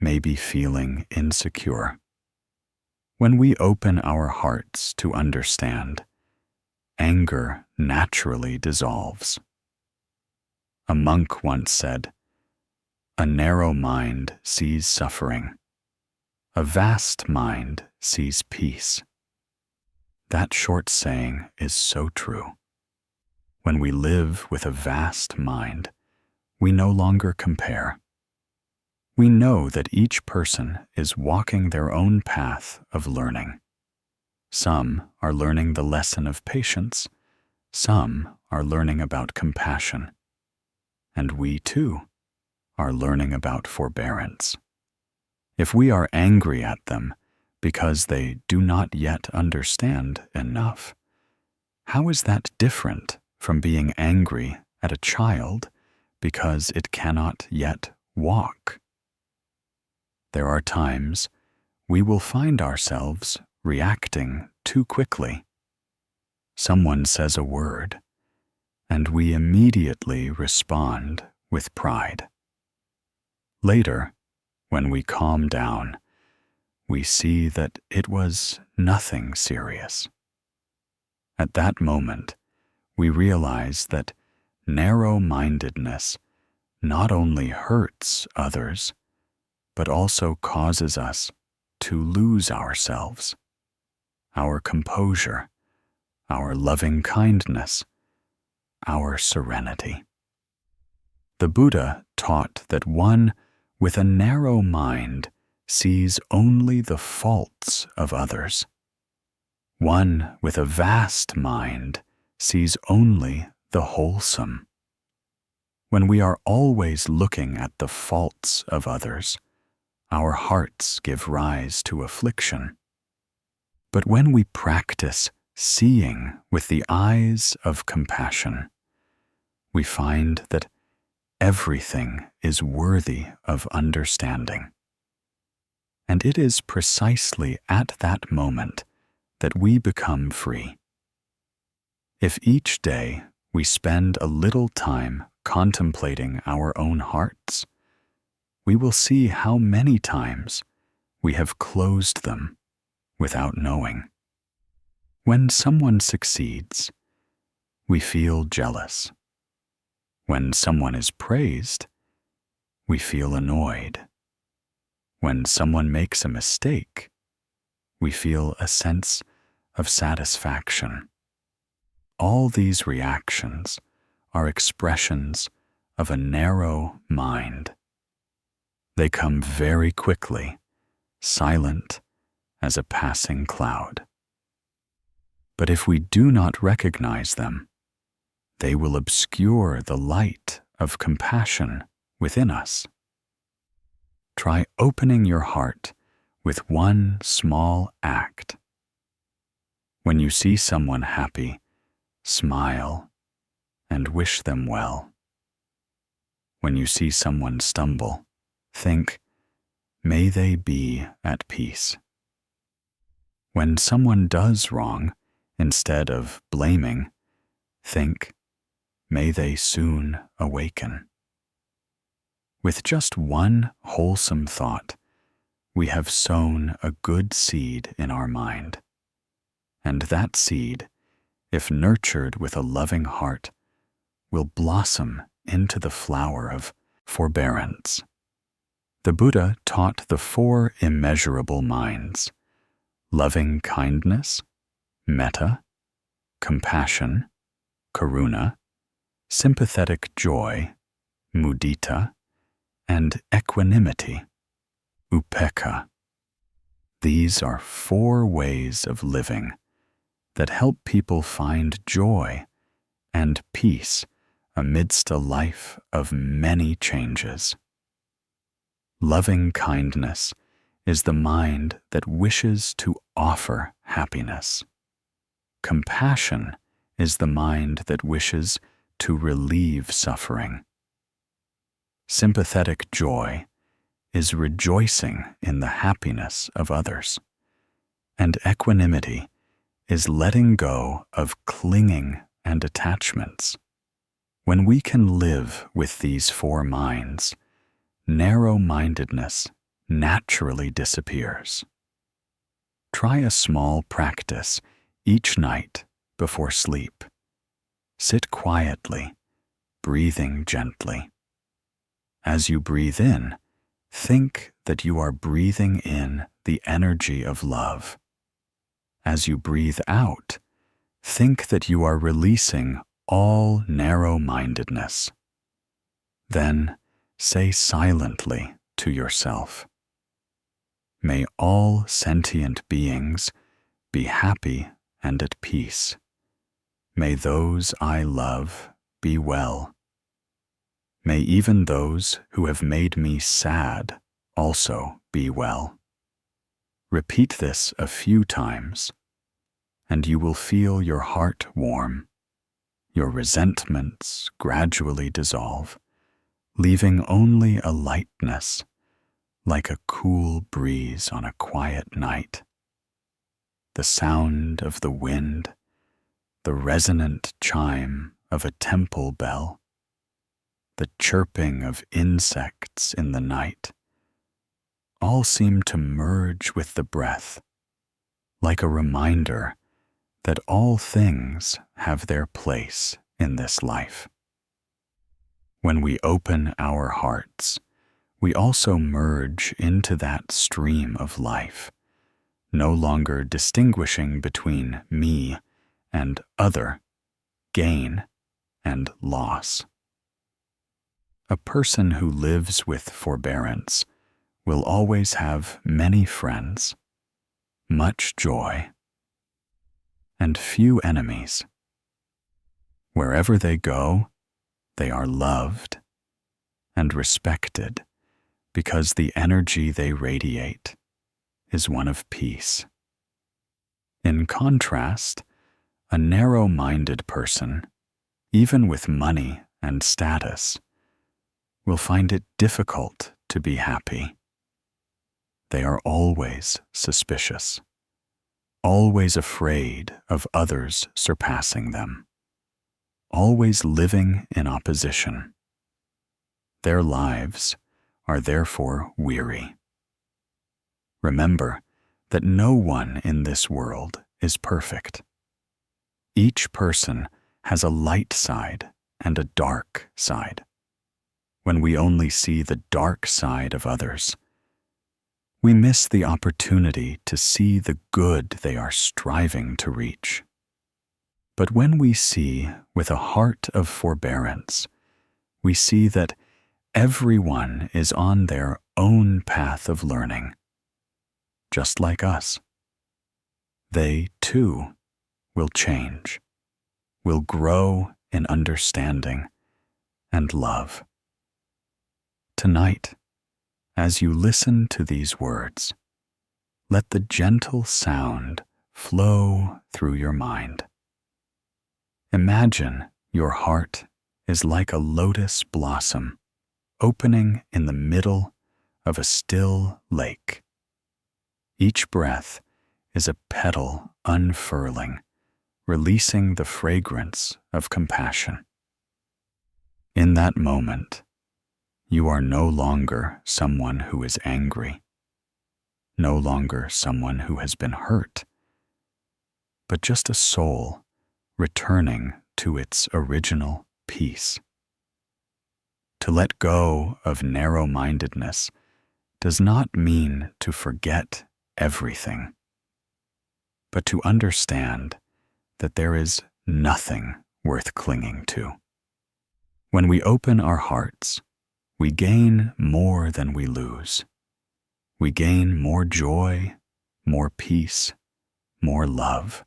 may be feeling insecure. When we open our hearts to understand, anger naturally dissolves. A monk once said, "A narrow mind sees suffering. A vast mind sees peace." That short saying is so true. When we live with a vast mind, we no longer compare. We know that each person is walking their own path of learning. Some are learning the lesson of patience, some are learning about compassion, and we too are learning about forbearance. If we are angry at them because they do not yet understand enough, how is that different from being angry at a child because it cannot yet walk? There are times we will find ourselves reacting too quickly. Someone says a word, and we immediately respond with pride. Later, when we calm down, we see that it was nothing serious. At that moment, we realize that narrow-mindedness not only hurts others, but also causes us to lose ourselves, our composure, our loving kindness, our serenity. The Buddha taught that one with a narrow mind sees only the faults of others. One with a vast mind sees only the wholesome. When we are always looking at the faults of others, our hearts give rise to affliction. But when we practice seeing with the eyes of compassion, we find that everything is worthy of understanding. And it is precisely at that moment that we become free. If each day we spend a little time contemplating our own hearts, we will see how many times we have closed them without knowing. When someone succeeds, we feel jealous. When someone is praised, we feel annoyed. When someone makes a mistake, we feel a sense of satisfaction. All these reactions are expressions of a narrow mind. They come very quickly, silent as a passing cloud. But if we do not recognize them, they will obscure the light of compassion within us. Try opening your heart with one small act. When you see someone happy, smile and wish them well. When you see someone stumble, think, may they be at peace. When someone does wrong, instead of blaming, think, may they soon awaken. With just one wholesome thought, we have sown a good seed in our mind. And that seed, if nurtured with a loving heart, will blossom into the flower of forbearance. The Buddha taught the 4 immeasurable minds: loving kindness, metta, compassion, karuna, sympathetic joy, mudita, and equanimity, upekkha. These are 4 ways of living that help people find joy and peace amidst a life of many changes. Loving kindness is the mind that wishes to offer happiness. Compassion is the mind that wishes to relieve suffering. Sympathetic joy is rejoicing in the happiness of others. And equanimity is letting go of clinging and attachments. When we can live with these 4 minds, narrow-mindedness naturally disappears. Try a small practice each night before sleep. Sit quietly, breathing gently. As you breathe in, think that you are breathing in the energy of love. As you breathe out, think that you are releasing all narrow-mindedness. Then say silently to yourself, may all sentient beings be happy and at peace. May those I love be well. May even those who have made me sad also be well. Repeat this a few times, and you will feel your heart warm. Your resentments gradually dissolve, leaving only a lightness, like a cool breeze on a quiet night. The sound of the wind, the resonant chime of a temple bell, the chirping of insects in the night, all seem to merge with the breath, like a reminder that all things have their place in this life. When we open our hearts, we also merge into that stream of life, no longer distinguishing between me and other, gain and loss. A person who lives with forbearance will always have many friends, much joy, and few enemies. Wherever they go, they are loved and respected because the energy they radiate is one of peace. In contrast, a narrow-minded person, even with money and status, will find it difficult to be happy. They are always suspicious, always afraid of others surpassing them, always living in opposition. Their lives are therefore weary. Remember that no one in this world is perfect. Each person has a light side and a dark side. When we only see the dark side of others, we miss the opportunity to see the good they are striving to reach. But when we see with a heart of forbearance, we see that everyone is on their own path of learning, just like us. They, too, will change, will grow in understanding and love. Tonight, as you listen to these words, let the gentle sound flow through your mind. Imagine your heart is like a lotus blossom opening in the middle of a still lake. Each breath is a petal unfurling, releasing the fragrance of compassion. In that moment, you are no longer someone who is angry, no longer someone who has been hurt, but just a soul returning to its original peace. To let go of narrow-mindedness does not mean to forget everything, but to understand that there is nothing worth clinging to. When we open our hearts, we gain more than we lose. We gain more joy, more peace, more love.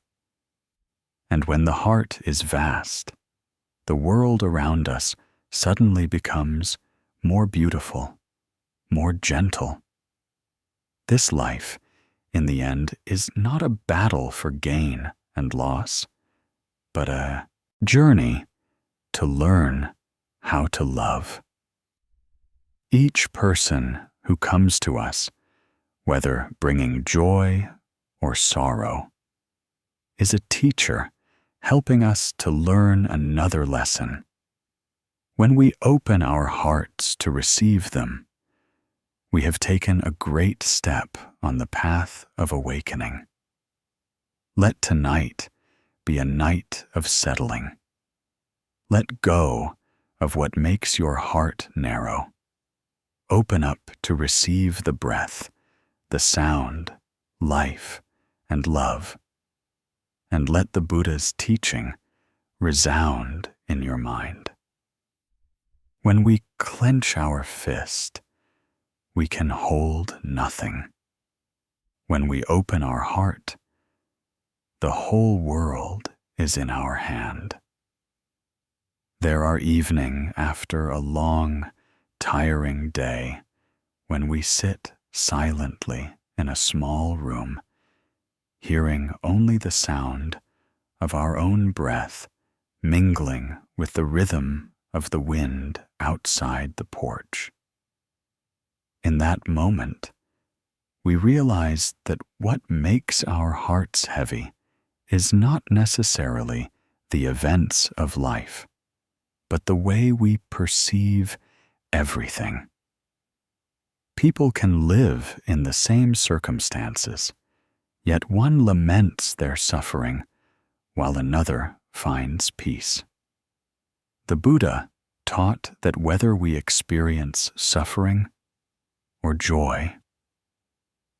And when the heart is vast, the world around us suddenly becomes more beautiful, more gentle. This life, in the end, is not a battle for gain and loss, but a journey to learn how to love. Each person who comes to us, whether bringing joy or sorrow, is a teacher helping us to learn another lesson. When we open our hearts to receive them, we have taken a great step on the path of awakening. Let tonight be a night of settling. Let go of what makes your heart narrow. Open up to receive the breath, the sound, life, and love. And let the Buddha's teaching resound in your mind. When we clench our fist, we can hold nothing. When we open our heart, the whole world is in our hand. There are evenings after a long, tiring day when we sit silently in a small room, hearing only the sound of our own breath mingling with the rhythm of the wind outside the porch. In that moment, we realize that what makes our hearts heavy is not necessarily the events of life, but the way we perceive everything. People can live in the same circumstances, yet one laments their suffering while another finds peace. The Buddha taught that whether we experience suffering or joy,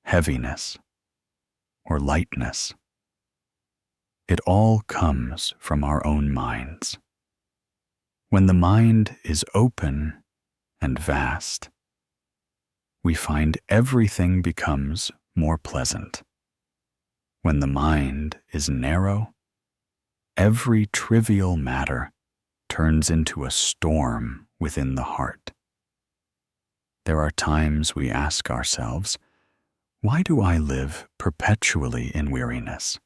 heaviness or lightness, it all comes from our own minds. When the mind is open and vast, we find everything becomes more pleasant. When the mind is narrow, every trivial matter turns into a storm within the heart. There are times we ask ourselves, why do I live perpetually in weariness,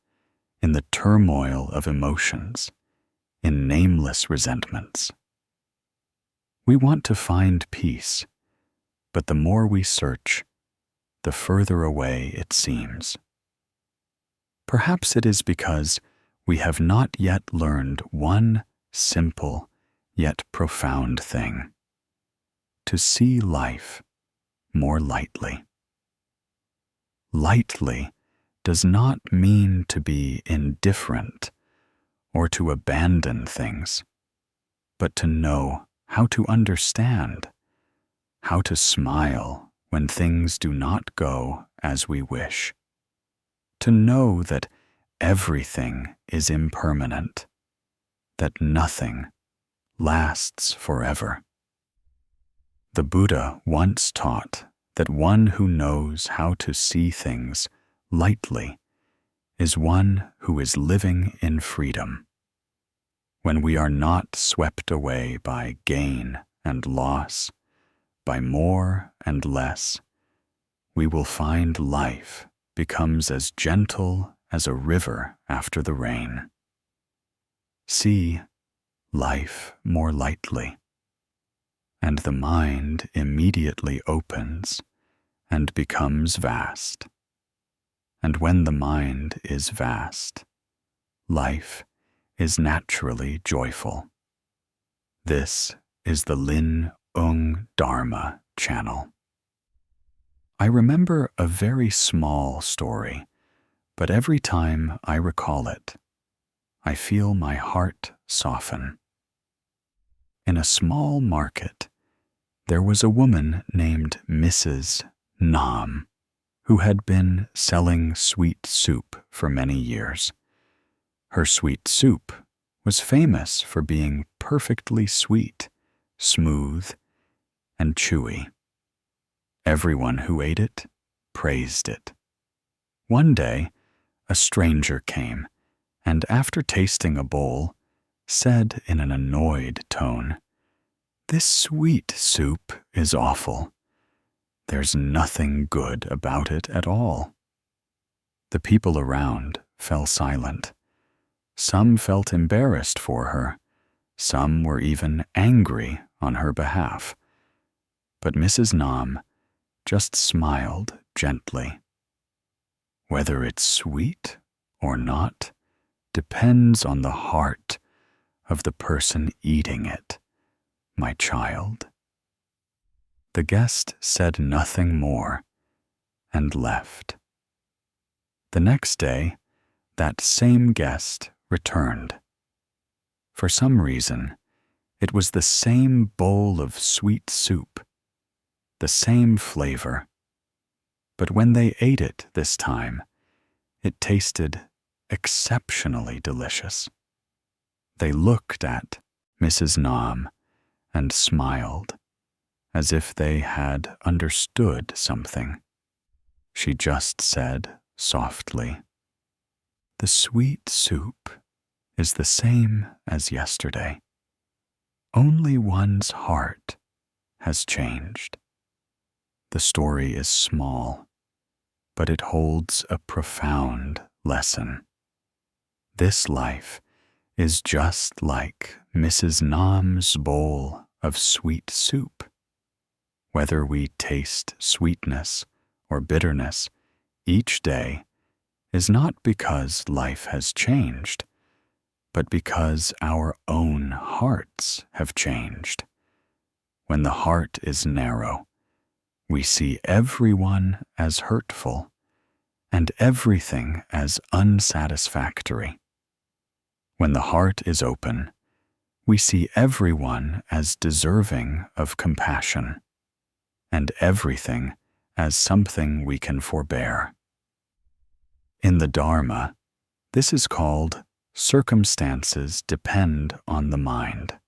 in the turmoil of emotions, in nameless resentments? We want to find peace, but the more we search, the further away it seems. Perhaps it is because we have not yet learned one simple yet profound thing: to see life more lightly. Lightly does not mean to be indifferent or to abandon things, but to know how to understand, how to smile when things do not go as we wish, to know that everything is impermanent, that nothing lasts forever. The Buddha once taught that one who knows how to see things lightly is one who is living in freedom. When we are not swept away by gain and loss, by more and less, we will find life becomes as gentle as a river after the rain. See life more lightly, and the mind immediately opens and becomes vast. And when the mind is vast, life is naturally joyful. This is the Lin Ung Dharma channel. I remember a very small story, but every time I recall it, I feel my heart soften. In a small market, there was a woman named Mrs. Nam, who had been selling sweet soup for many years. Her sweet soup was famous for being perfectly sweet, smooth, and chewy. Everyone who ate it praised it. One day, a stranger came, and after tasting a bowl, said in an annoyed tone, "This sweet soup is awful. There's nothing good about it at all." The people around fell silent. Some felt embarrassed for her. Some were even angry on her behalf. But Mrs. Nam just smiled gently. Whether it's sweet or not depends on the heart of the person eating it, my child. The guest said nothing more and left. The next day, that same guest returned. For some reason, it was the same bowl of sweet soup, the same flavor. But when they ate it this time, it tasted exceptionally delicious. They looked at Mrs. Nam and smiled, as if they had understood something. She just said softly, "The sweet soup is the same as yesterday. Only one's heart has changed." The story is small, but it holds a profound lesson. This life is just like Mrs. Nam's bowl of sweet soup. Whether we taste sweetness or bitterness each day is not because life has changed, but because our own hearts have changed. When the heart is narrow, we see everyone as hurtful and everything as unsatisfactory. When the heart is open, we see everyone as deserving of compassion and everything as something we can forbear. In the Dharma, this is called circumstances depend on the mind.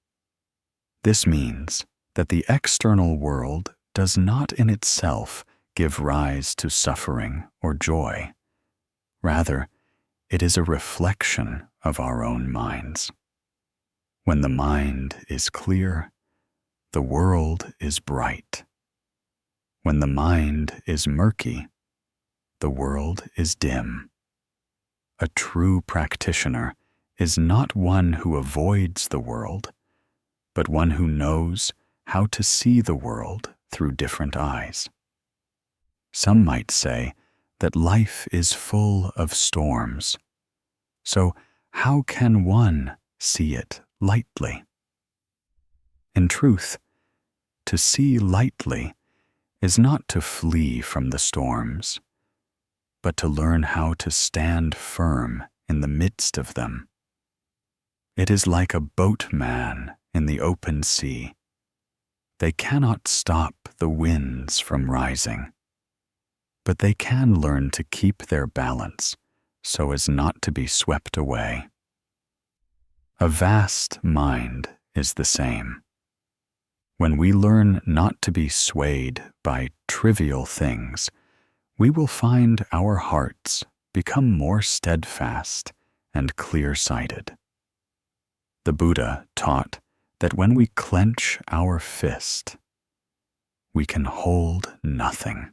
This means that the external world does not in itself give rise to suffering or joy. Rather, it is a reflection of our own minds. When the mind is clear, the world is bright. When the mind is murky, the world is dim. A true practitioner is not one who avoids the world, but one who knows how to see the world through different eyes. Some might say that life is full of storms. So how can one see it lightly. In truth, to see lightly is not to flee from the storms, but to learn how to stand firm in the midst of them. It is like a boatman in the open sea. They cannot stop the winds from rising, but they can learn to keep their balance so as not to be swept away. A vast mind is the same. When we learn not to be swayed by trivial things, we will find our hearts become more steadfast and clear-sighted. The Buddha taught that when we clench our fist, we can hold nothing.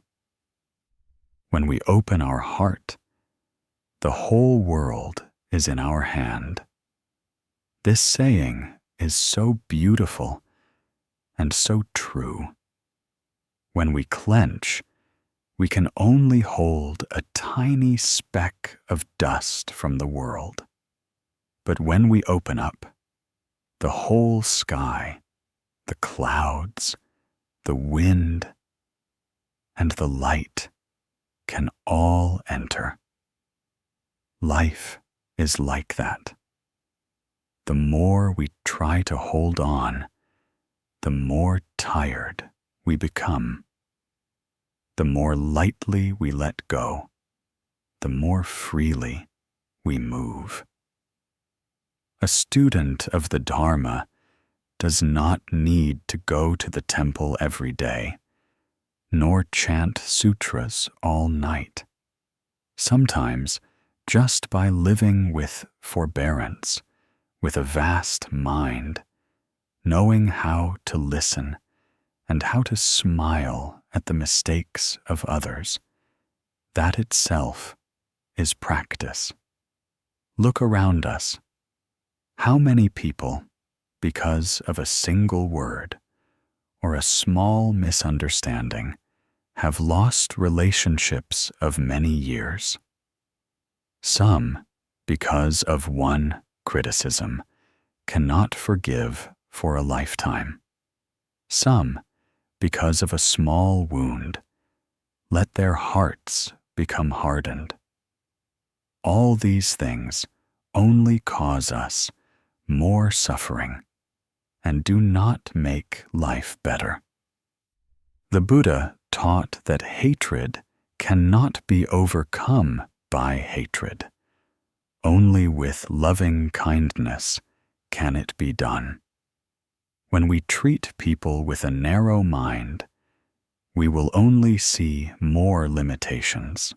When we open our heart, the whole world is in our hand. This saying is so beautiful and so true. When we clench, we can only hold a tiny speck of dust from the world. But when we open up, the whole sky, the clouds, the wind, and the light can all enter. Life is like that. The more we try to hold on, the more tired we become. The more lightly we let go, the more freely we move. A student of the Dharma does not need to go to the temple every day, nor chant sutras all night. Sometimes, just by living with forbearance, with a vast mind, knowing how to listen and how to smile at the mistakes of others, that itself is practice. Look around us. How many people, because of a single word or a small misunderstanding, have lost relationships of many years? Some, because of one criticism, cannot forgive for a lifetime. Some, because of a small wound, let their hearts become hardened. All these things only cause us more suffering and do not make life better. The Buddha taught that hatred cannot be overcome by hatred. Only with loving kindness can it be done. When we treat people with a narrow mind, we will only see more limitations.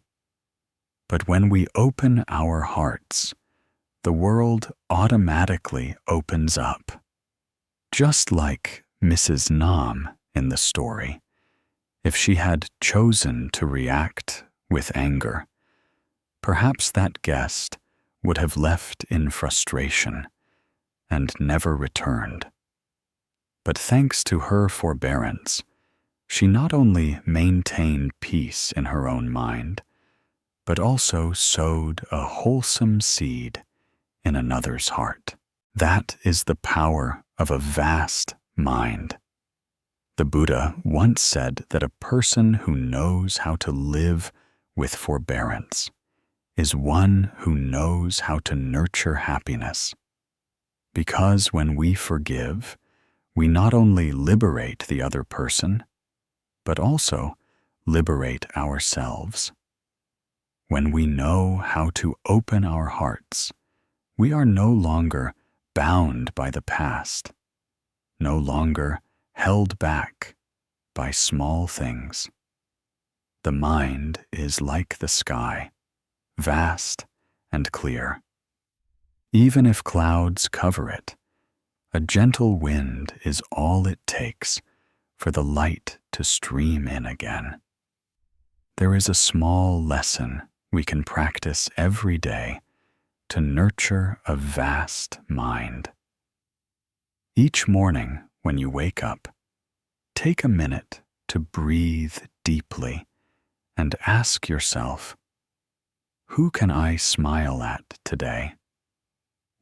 But when we open our hearts, the world automatically opens up. Just like Mrs. Nam in the story, if she had chosen to react with anger, perhaps that guest would have left in frustration and never returned. But thanks to her forbearance, she not only maintained peace in her own mind, but also sowed a wholesome seed in another's heart. That is the power of a vast mind. The Buddha once said that a person who knows how to live with forbearance is one who knows how to nurture happiness. Because when we forgive, we not only liberate the other person, but also liberate ourselves. When we know how to open our hearts, we are no longer bound by the past, no longer held back by small things. The mind is like the sky, vast and clear. Even if clouds cover it, a gentle wind is all it takes for the light to stream in again. There is a small lesson we can practice every day to nurture a vast mind. Each morning when you wake up, take a minute to breathe deeply and ask yourself, who can I smile at today?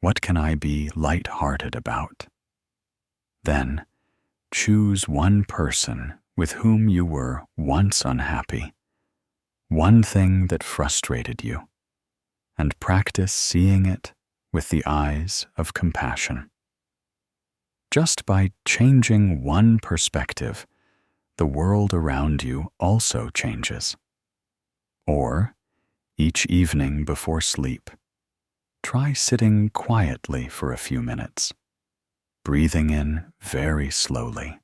What can I be light-hearted about? Then, choose one person with whom you were once unhappy, one thing that frustrated you, and practice seeing it with the eyes of compassion. Just by changing one perspective, the world around you also changes. Or, each evening before sleep, try sitting quietly for a few minutes, breathing in very slowly,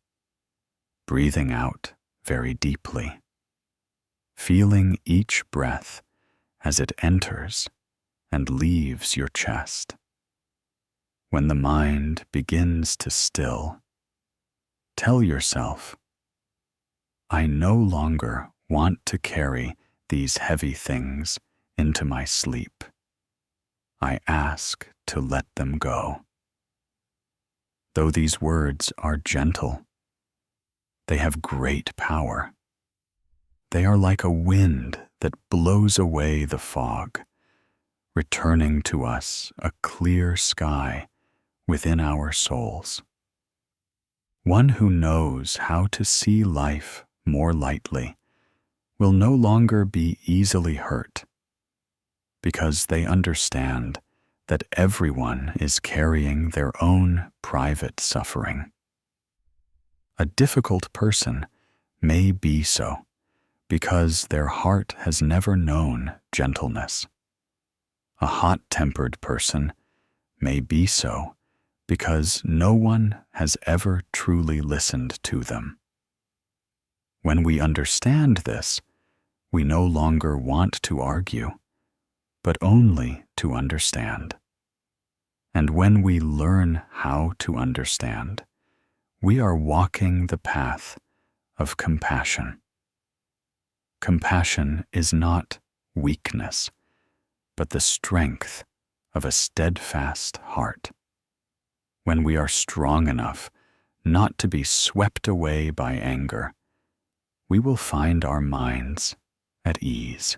breathing out very deeply, feeling each breath as it enters and leaves your chest. When the mind begins to still, tell yourself, I no longer want to carry these heavy things into my sleep. I ask to let them go. Though these words are gentle, they have great power. They are like a wind that blows away the fog, returning to us a clear sky within our souls. One who knows how to see life more lightly will no longer be easily hurt, because they understand that everyone is carrying their own private suffering. A difficult person may be so because their heart has never known gentleness. A hot-tempered person may be so because no one has ever truly listened to them. When we understand this, we no longer want to argue, but only to understand. And when we learn how to understand, we are walking the path of compassion. Compassion is not weakness, but the strength of a steadfast heart. When we are strong enough not to be swept away by anger, we will find our minds at ease.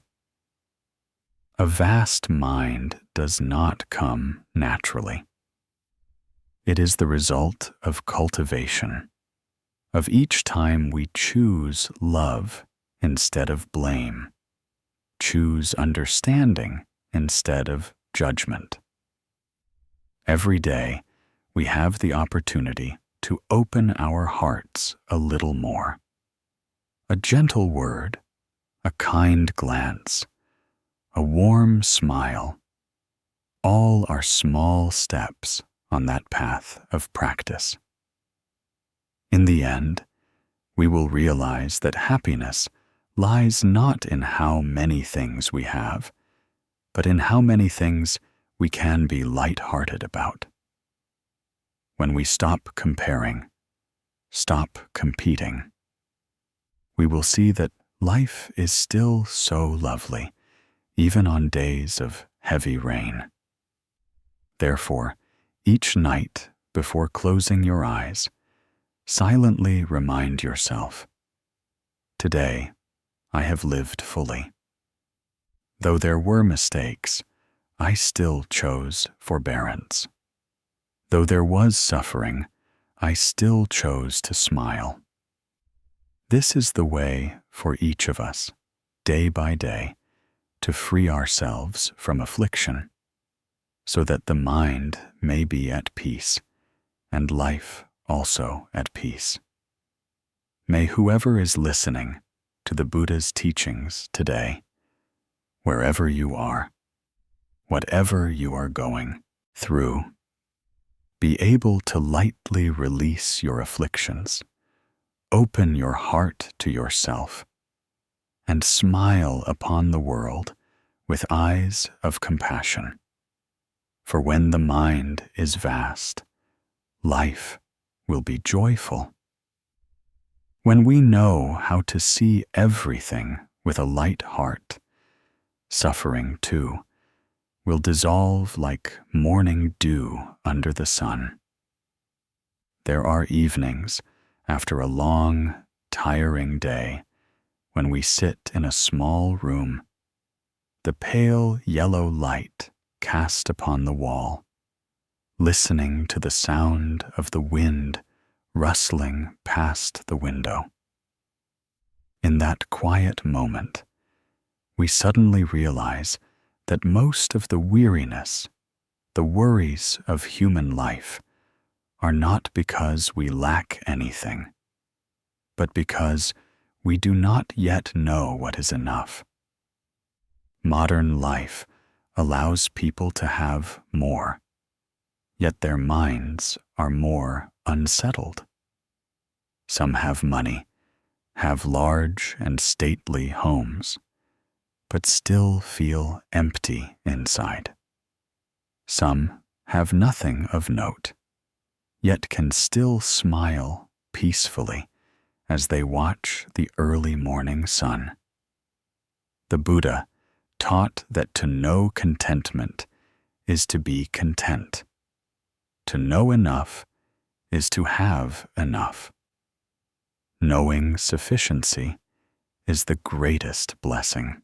A vast mind does not come naturally. It is the result of cultivation, of each time we choose love instead of blame, choose understanding instead of judgment. Every day, we have the opportunity to open our hearts a little more. A gentle word, a kind glance, a warm smile, all are small steps on that path of practice. In the end, we will realize that happiness lies not in how many things we have, but in how many things we can be light-hearted about. When we stop comparing, stop competing, we will see that life is still so lovely, even on days of heavy rain. Therefore, each night before closing your eyes, silently remind yourself, today I have lived fully. Though there were mistakes, I still chose forbearance. Though there was suffering, I still chose to smile. This is the way for each of us, day by day, to free ourselves from affliction, so that the mind may be at peace, and life also at peace. May whoever is listening to the Buddha's teachings today, wherever you are, whatever you are going through, be able to lightly release your afflictions, open your heart to yourself, and smile upon the world with eyes of compassion. For when the mind is vast, life will be joyful. When we know how to see everything with a light heart, suffering too will dissolve like morning dew under the sun. There are evenings after a long, tiring day when we sit in a small room, the pale yellow light cast upon the wall, listening to the sound of the wind rustling past the window. In that quiet moment, we suddenly realize that most of the weariness, the worries of human life, are not because we lack anything, but because we do not yet know what is enough. Modern life allows people to have more, yet their minds are more unsettled. Some have money, have large and stately homes, but still feel empty inside. Some have nothing of note, yet can still smile peacefully as they watch the early morning sun. The Buddha taught that to know contentment is to be content. To know enough is to have enough. Knowing sufficiency is the greatest blessing.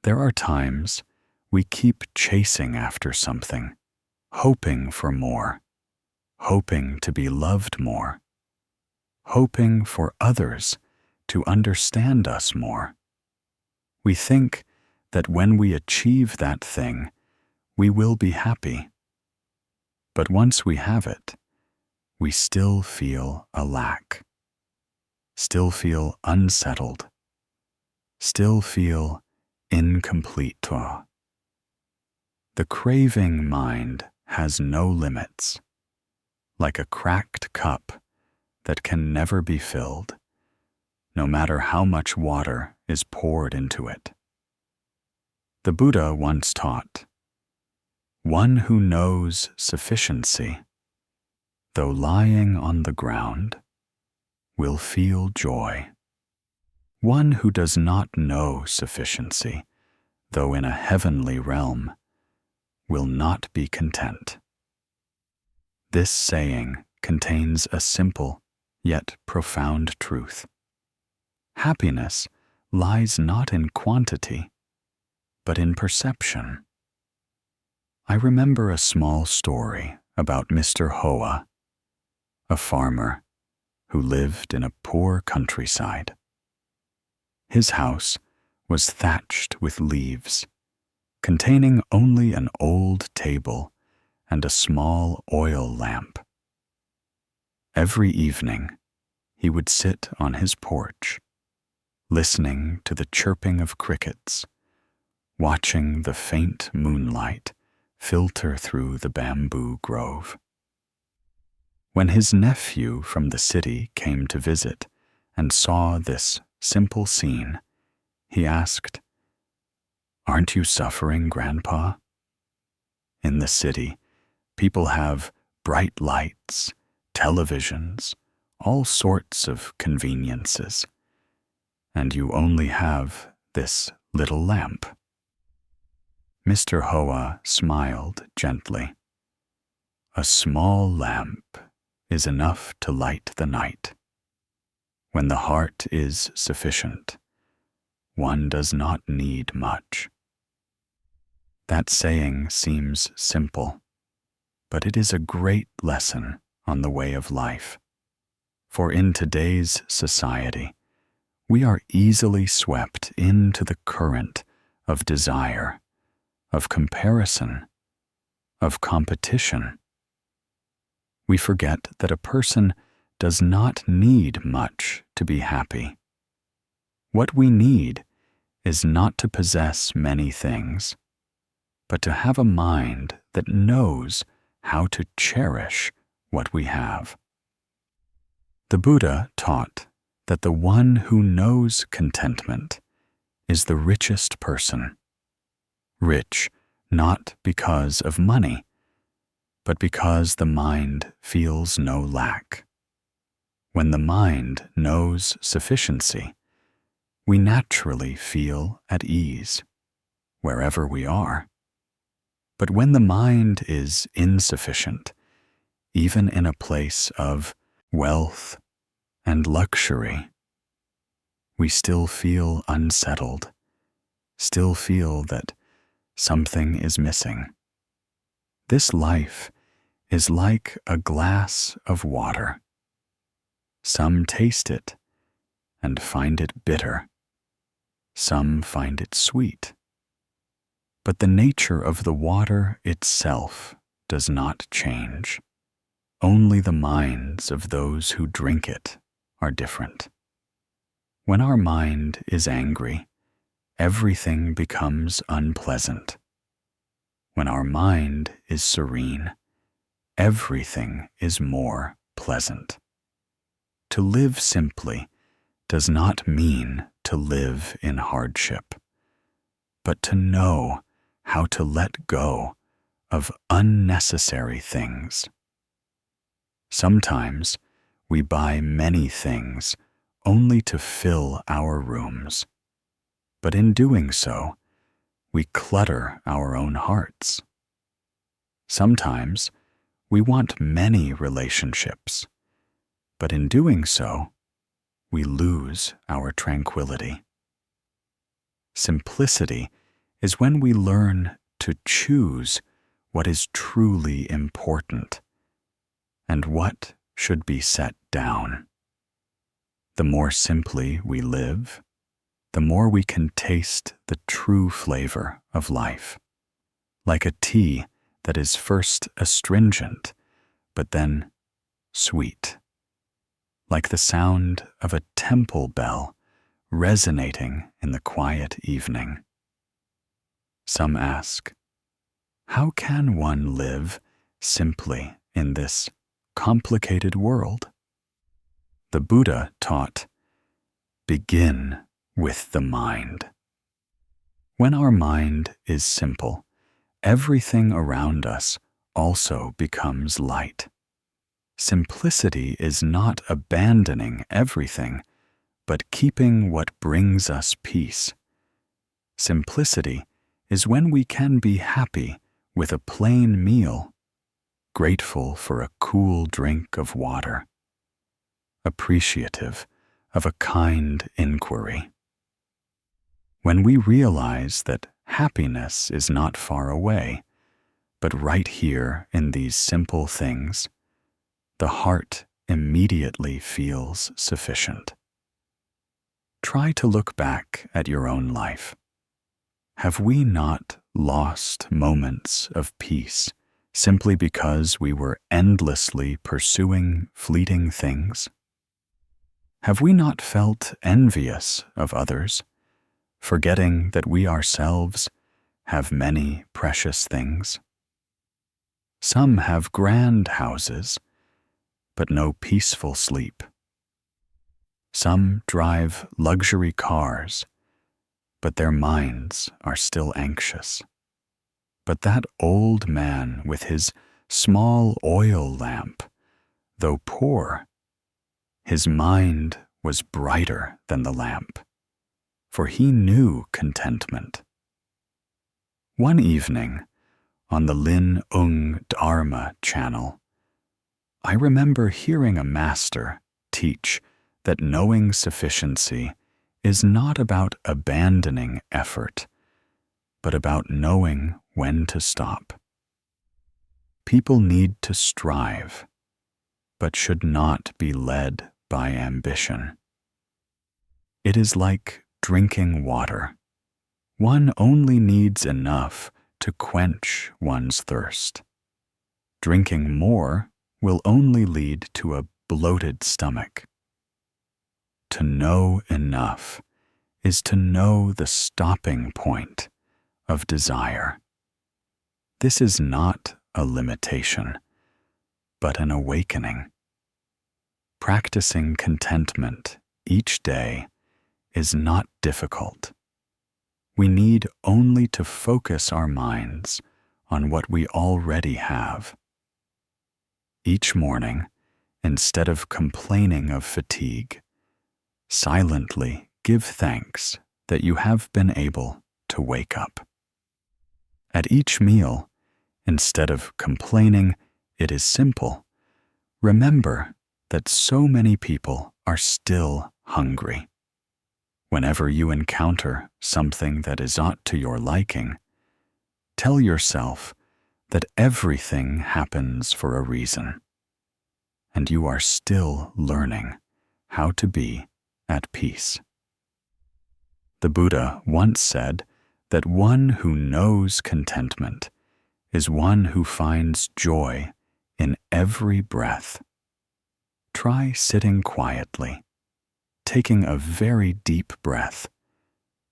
There are times we keep chasing after something, hoping for more, hoping to be loved more, hoping for others to understand us more. We think that when we achieve that thing, we will be happy. But once we have it, we still feel a lack, still feel unsettled, still feel incomplete. The craving mind has no limits, like a cracked cup that can never be filled, no matter how much water is poured into it. The Buddha once taught, "One who knows sufficiency, though lying on the ground, will feel joy. One who does not know sufficiency, though in a heavenly realm, will not be content." This saying contains a simple yet profound truth. Happiness lies not in quantity, but in perception. I remember a small story about Mr. Hoa, a farmer who lived in a poor countryside. His house was thatched with leaves, containing only an old table and a small oil lamp. Every evening, he would sit on his porch, listening to the chirping of crickets, watching the faint moonlight filter through the bamboo grove. When his nephew from the city came to visit and saw this simple scene, he asked, "Aren't you suffering, Grandpa? In the city, people have bright lights, televisions, all sorts of conveniences, and you only have this little lamp." Mr. Hoa smiled gently. "A small lamp is enough to light the night. When the heart is sufficient, one does not need much." That saying seems simple, but it is a great lesson on the way of life. For in today's society, we are easily swept into the current of desire, of comparison, of competition. We forget that a person does not need much to be happy. What we need is not to possess many things, but to have a mind that knows how to cherish what we have. The Buddha taught that the one who knows contentment is the richest person. Rich not because of money, but because the mind feels no lack. When the mind knows sufficiency, we naturally feel at ease, wherever we are. But when the mind is insufficient, even in a place of wealth and luxury, we still feel unsettled, still feel that something is missing. This life is like a glass of water. Some taste it and find it bitter. Some find it sweet. But the nature of the water itself does not change. Only the minds of those who drink it are different. When our mind is angry, everything becomes unpleasant. When our mind is serene, everything is more pleasant. To live simply does not mean to live in hardship, but to know how to let go of unnecessary things. Sometimes we buy many things only to fill our rooms, but in doing so, we clutter our own hearts. Sometimes we want many relationships, but in doing so, we lose our tranquility. Simplicity is when we learn to choose what is truly important and what should be set down. The more simply we live, the more we can taste the true flavor of life, like a tea that is first astringent, but then sweet, like the sound of a temple bell resonating in the quiet evening. Some ask, how can one live simply in this complicated world? The Buddha taught, begin with the mind. When our mind is simple, everything around us also becomes light. Simplicity is not abandoning everything, but keeping what brings us peace. Simplicity is when we can be happy with a plain meal, grateful for a cool drink of water, appreciative of a kind inquiry. When we realize that happiness is not far away, but right here in these simple things, the heart immediately feels sufficient. Try to look back at your own life. Have we not lost moments of peace simply because we were endlessly pursuing fleeting things? Have we not felt envious of others, forgetting that we ourselves have many precious things? Some have grand houses, but no peaceful sleep. Some drive luxury cars, but their minds are still anxious. But that old man with his small oil lamp, though poor, his mind was brighter than the lamp, for he knew contentment. One evening, on the Lin Dharma channel, I remember hearing a master teach that knowing sufficiency is not about abandoning effort, but about knowing when to stop. People need to strive, but should not be led by ambition. It is like drinking water. One only needs enough to quench one's thirst. Drinking more will only lead to a bloated stomach. To know enough is to know the stopping point of desire. This is not a limitation, but an awakening. Practicing contentment each day is not difficult. We need only to focus our minds on what we already have. Each morning, instead of complaining of fatigue, silently give thanks that you have been able to wake up. At each meal, instead of complaining it is simple, remember that so many people are still hungry. Whenever you encounter something that is not to your liking, tell yourself that everything happens for a reason, and you are still learning how to be at peace. The Buddha once said that one who knows contentment is one who finds joy in every breath. Try sitting quietly, taking a very deep breath,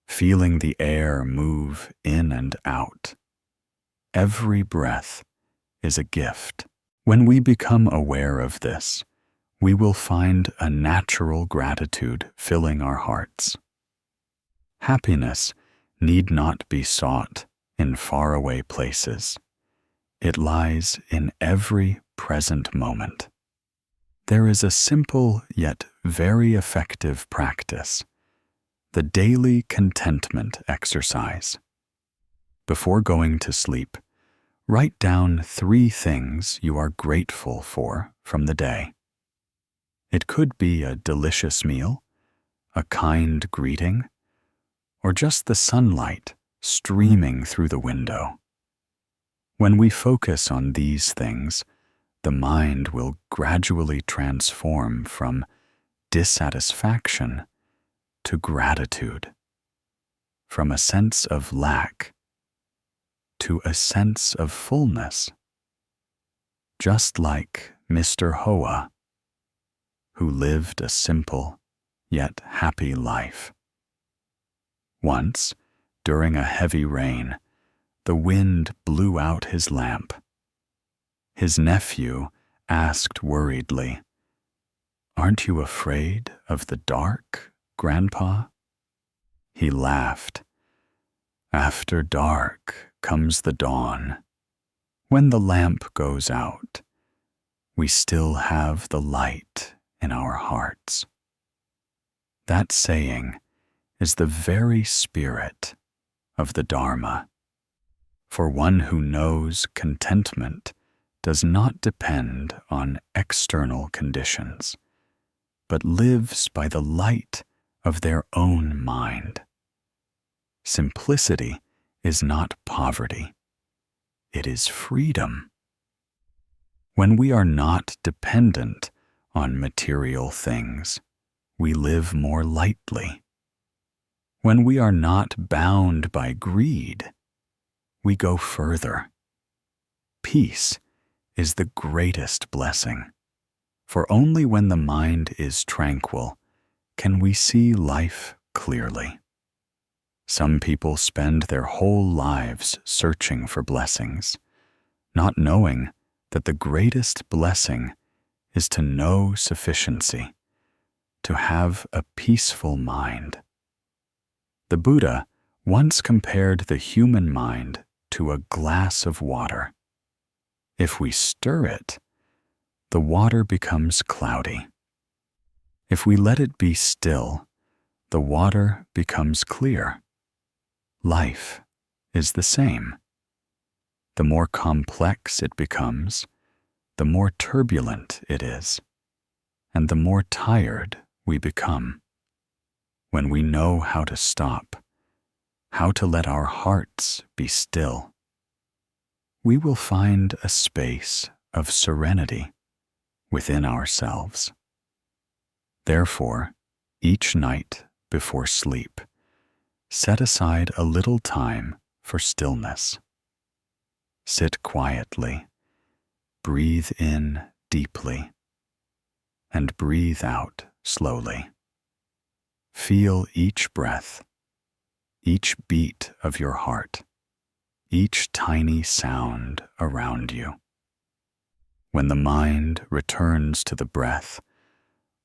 feeling the air move in and out. Every breath is a gift. When we become aware of this, we will find a natural gratitude filling our hearts. Happiness need not be sought in faraway places. It lies in every present moment. There is a simple yet very effective practice, the daily contentment exercise. Before going to sleep, write down 3 things you are grateful for from the day. It could be a delicious meal, a kind greeting, or just the sunlight streaming through the window. When we focus on these things, the mind will gradually transform from dissatisfaction to gratitude, from a sense of lack to a sense of fullness, just like Mr. Hoa, who lived a simple yet happy life. Once, during a heavy rain, the wind blew out his lamp. His nephew asked worriedly, "Aren't you afraid of the dark, Grandpa?" He laughed. "After dark comes the dawn. When the lamp goes out, we still have the light in our hearts." That saying is the very spirit of the Dharma. For one who knows contentment does not depend on external conditions, but lives by the light of their own mind. Simplicity is not poverty. It is freedom. When we are not dependent on material things, we live more lightly. When we are not bound by greed, we go further. Peace is the greatest blessing, for only when the mind is tranquil can we see life clearly. Some people spend their whole lives searching for blessings, not knowing that the greatest blessing is to know sufficiency, to have a peaceful mind. The Buddha once compared the human mind to a glass of water. If we stir it, the water becomes cloudy. If we let it be still, the water becomes clear. Life is the same. The more complex it becomes, the more turbulent it is, and the more tired we become. When we know how to stop, how to let our hearts be still, we will find a space of serenity within ourselves. Therefore, each night before sleep, set aside a little time for stillness. Sit quietly, breathe in deeply, and breathe out slowly. Feel each breath, each beat of your heart, each tiny sound around you. When the mind returns to the breath,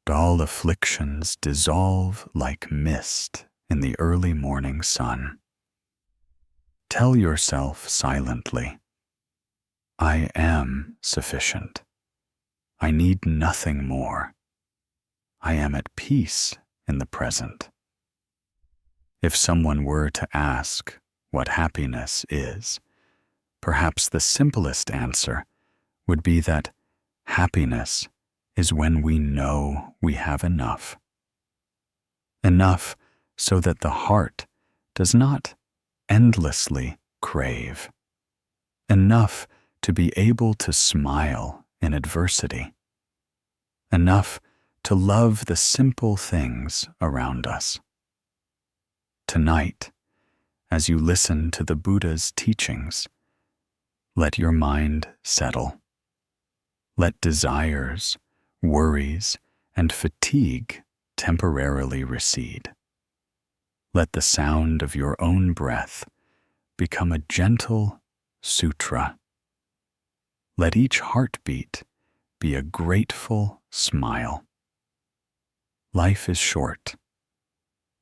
all afflictions dissolve like mist in the early morning sun. Tell yourself silently, "I am sufficient. I need nothing more. I am at peace in the present." If someone were to ask what happiness is, perhaps the simplest answer would be that happiness is when we know we have enough. Enough so that the heart does not endlessly crave. Enough to be able to smile in adversity, enough to love the simple things around us. Tonight, as you listen to the Buddha's teachings, let your mind settle. Let desires, worries, and fatigue temporarily recede. Let the sound of your own breath become a gentle sutra. Let each heartbeat be a grateful smile. Life is short.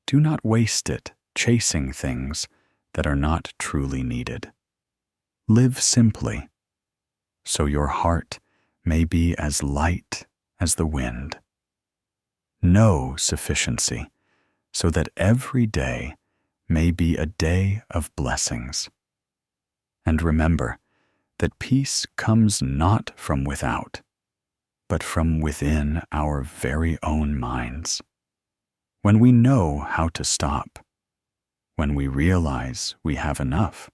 Do not waste it chasing things that are not truly needed. Live simply, so your heart may be as light as the wind. Know sufficiency, so that every day may be a day of blessings. And remember that peace comes not from without, but from within our very own minds. When we know how to stop, when we realize we have enough,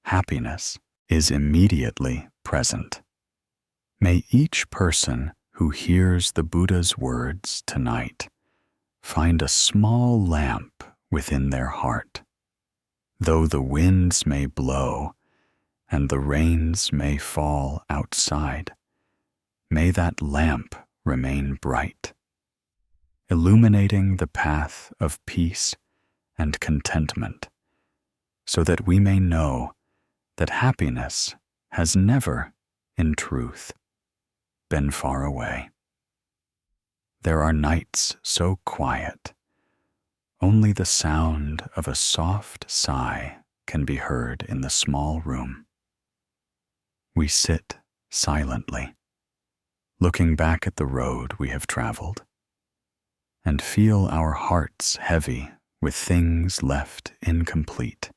happiness is immediately present. May each person who hears the Buddha's words tonight find a small lamp within their heart. Though the winds may blow and the rains may fall outside, may that lamp remain bright, illuminating the path of peace and contentment, so that we may know that happiness has never, in truth, been far away. There are nights so quiet, only the sound of a soft sigh can be heard in the small room. We sit silently, looking back at the road we have traveled, and feel our hearts heavy with things left incomplete.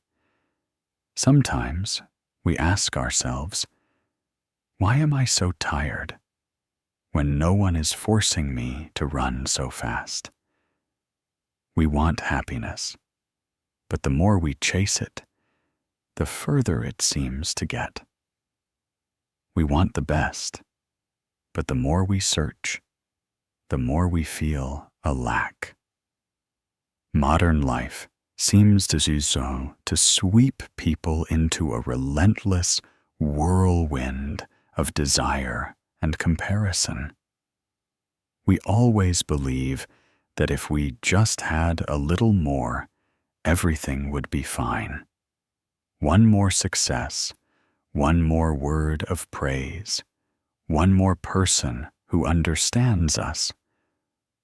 Sometimes we ask ourselves, why am I so tired when no one is forcing me to run so fast? We want happiness, but the more we chase it, the further it seems to get. We want the best, but the more we search, the more we feel a lack. Modern life seems to sweep people into a relentless whirlwind of desire and comparison. We always believe that if we just had a little more, everything would be fine. One more success, one more word of praise, one more person who understands us,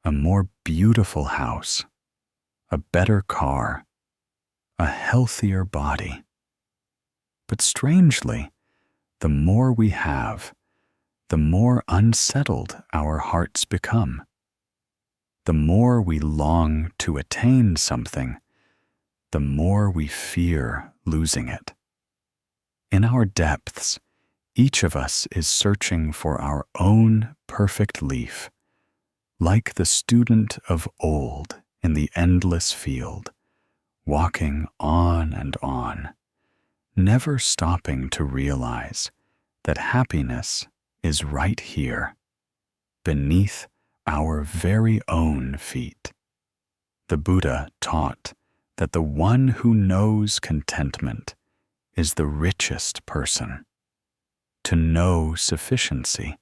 a more beautiful house, a better car, a healthier body. But strangely, the more we have, the more unsettled our hearts become. The more we long to attain something, the more we fear losing it. In our depths, each of us is searching for our own perfect leaf, like the student of old in the endless field, walking on and on, never stopping to realize that happiness is right here, beneath our very own feet. The Buddha taught that the one who knows contentment is the richest person. To know sufficiency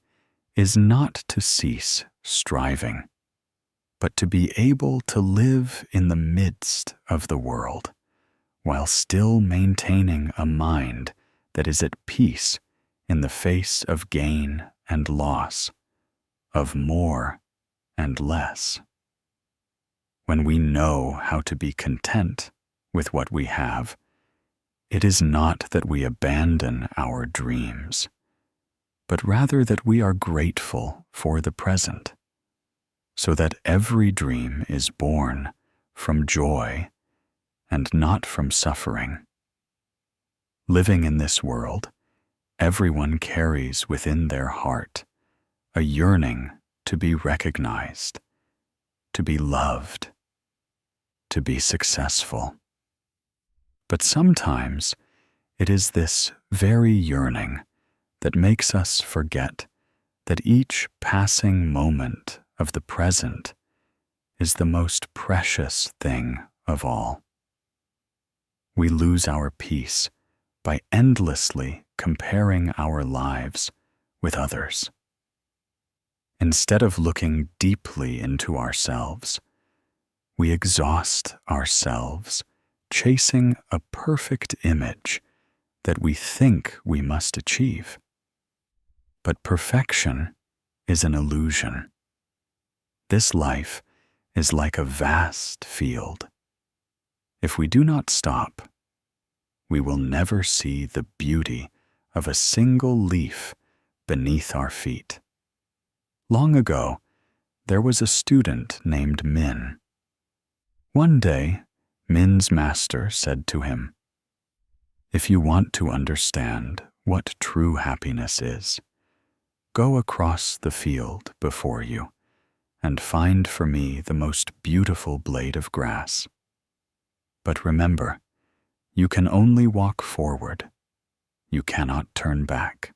is not to cease striving, but to be able to live in the midst of the world, while still maintaining a mind that is at peace in the face of gain and loss, of more and less. When we know how to be content with what we have, it is not that we abandon our dreams, but rather that we are grateful for the present, so that every dream is born from joy and not from suffering. Living in this world, everyone carries within their heart a yearning to be recognized, to be loved, to be successful. But sometimes it is this very yearning that makes us forget that each passing moment of the present is the most precious thing of all. We lose our peace by endlessly comparing our lives with others. Instead of looking deeply into ourselves, we exhaust ourselves chasing a perfect image that we think we must achieve. But perfection is an illusion. This life is like a vast field. If we do not stop, we will never see the beauty of a single leaf beneath our feet. Long ago, there was a student named Min. One day, Min's master said to him, "If you want to understand what true happiness is, go across the field before you and find for me the most beautiful blade of grass. But remember, you can only walk forward. You cannot turn back."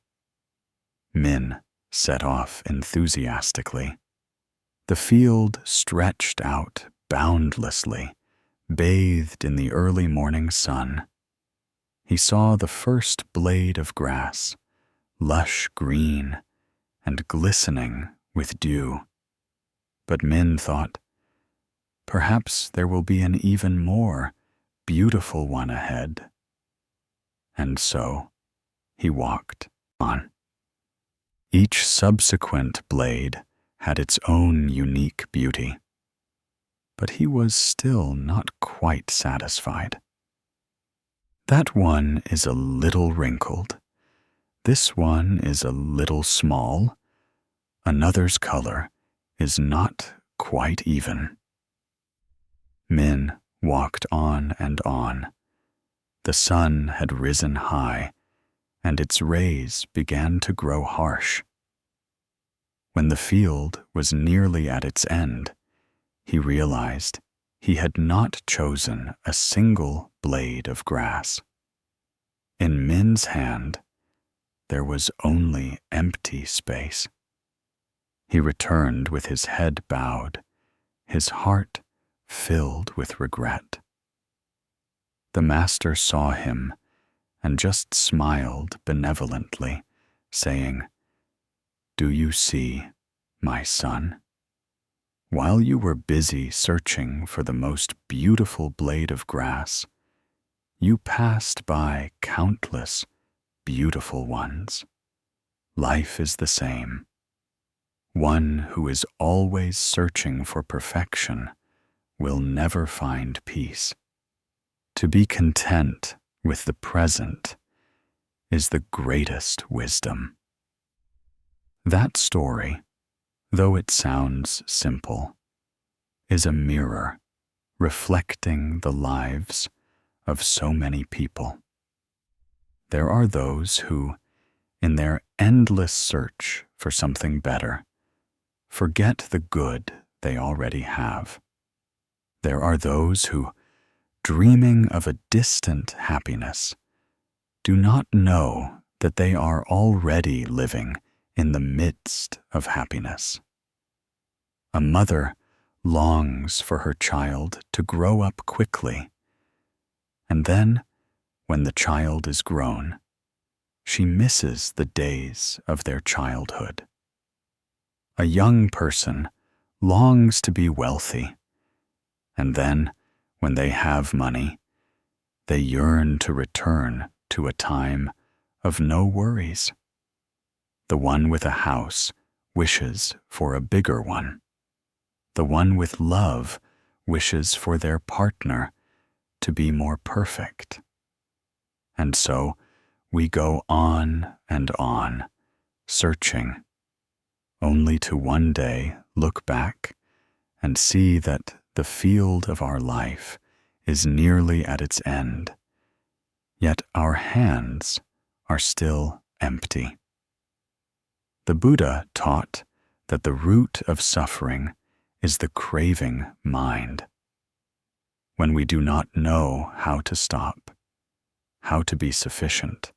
Min set off enthusiastically. The field stretched out boundlessly, bathed in the early morning sun. He saw the first blade of grass, lush green and glistening with dew. But Min thought, perhaps there will be an even more beautiful one ahead. And so he walked on. Each subsequent blade had its own unique beauty, but he was still not quite satisfied. That one is a little wrinkled. This one is a little small. Another's color is not quite even. Min walked on and on. The sun had risen high, and its rays began to grow harsh. When the field was nearly at its end, he realized he had not chosen a single blade of grass. In Min's hand, there was only empty space. He returned with his head bowed, his heart filled with regret. The master saw him and just smiled benevolently, saying, "Do you see, my son? While you were busy searching for the most beautiful blade of grass, you passed by countless beautiful ones. Life is the same. One who is always searching for perfection will never find peace. To be content with the present is the greatest wisdom." That story, though it sounds simple, is a mirror reflecting the lives of so many people. There are those who, in their endless search for something better, forget the good they already have. There are those who, dreaming of a distant happiness, do not know that they are already living in the midst of happiness. A mother longs for her child to grow up quickly, and then, when the child is grown, she misses the days of their childhood. A young person longs to be wealthy, and then, when they have money, they yearn to return to a time of no worries. The one with a house wishes for a bigger one. The one with love wishes for their partner to be more perfect. And so we go on and on, searching, only to one day look back and see that the field of our life is nearly at its end, yet our hands are still empty. The Buddha taught that the root of suffering is the craving mind. When we do not know how to stop, how to be sufficient,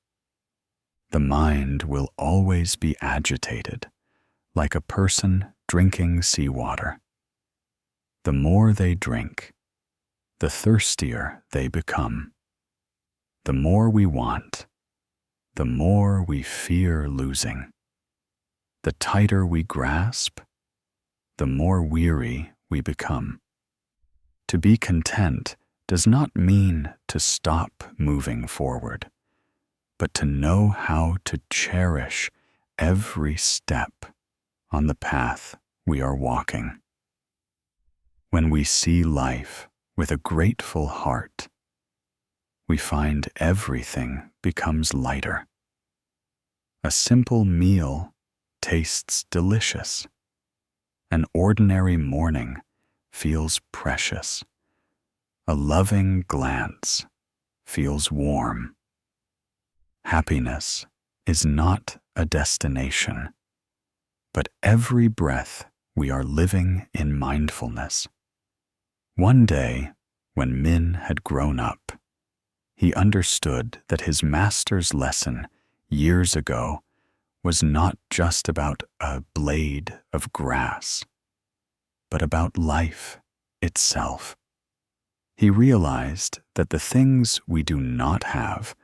the mind will always be agitated, like a person drinking seawater. The more they drink, the thirstier they become. The more we want, the more we fear losing. The tighter we grasp, the more weary we become. To be content does not mean to stop moving forward, but to know how to cherish every step on the path we are walking. When we see life with a grateful heart, we find everything becomes lighter. A simple meal tastes delicious. An ordinary morning feels precious. A loving glance feels warm. Happiness is not a destination, but every breath we are living in mindfulness. One day, when Min had grown up, he understood that his master's lesson years ago was not just about a blade of grass, but about life itself. He realized that the things we do not have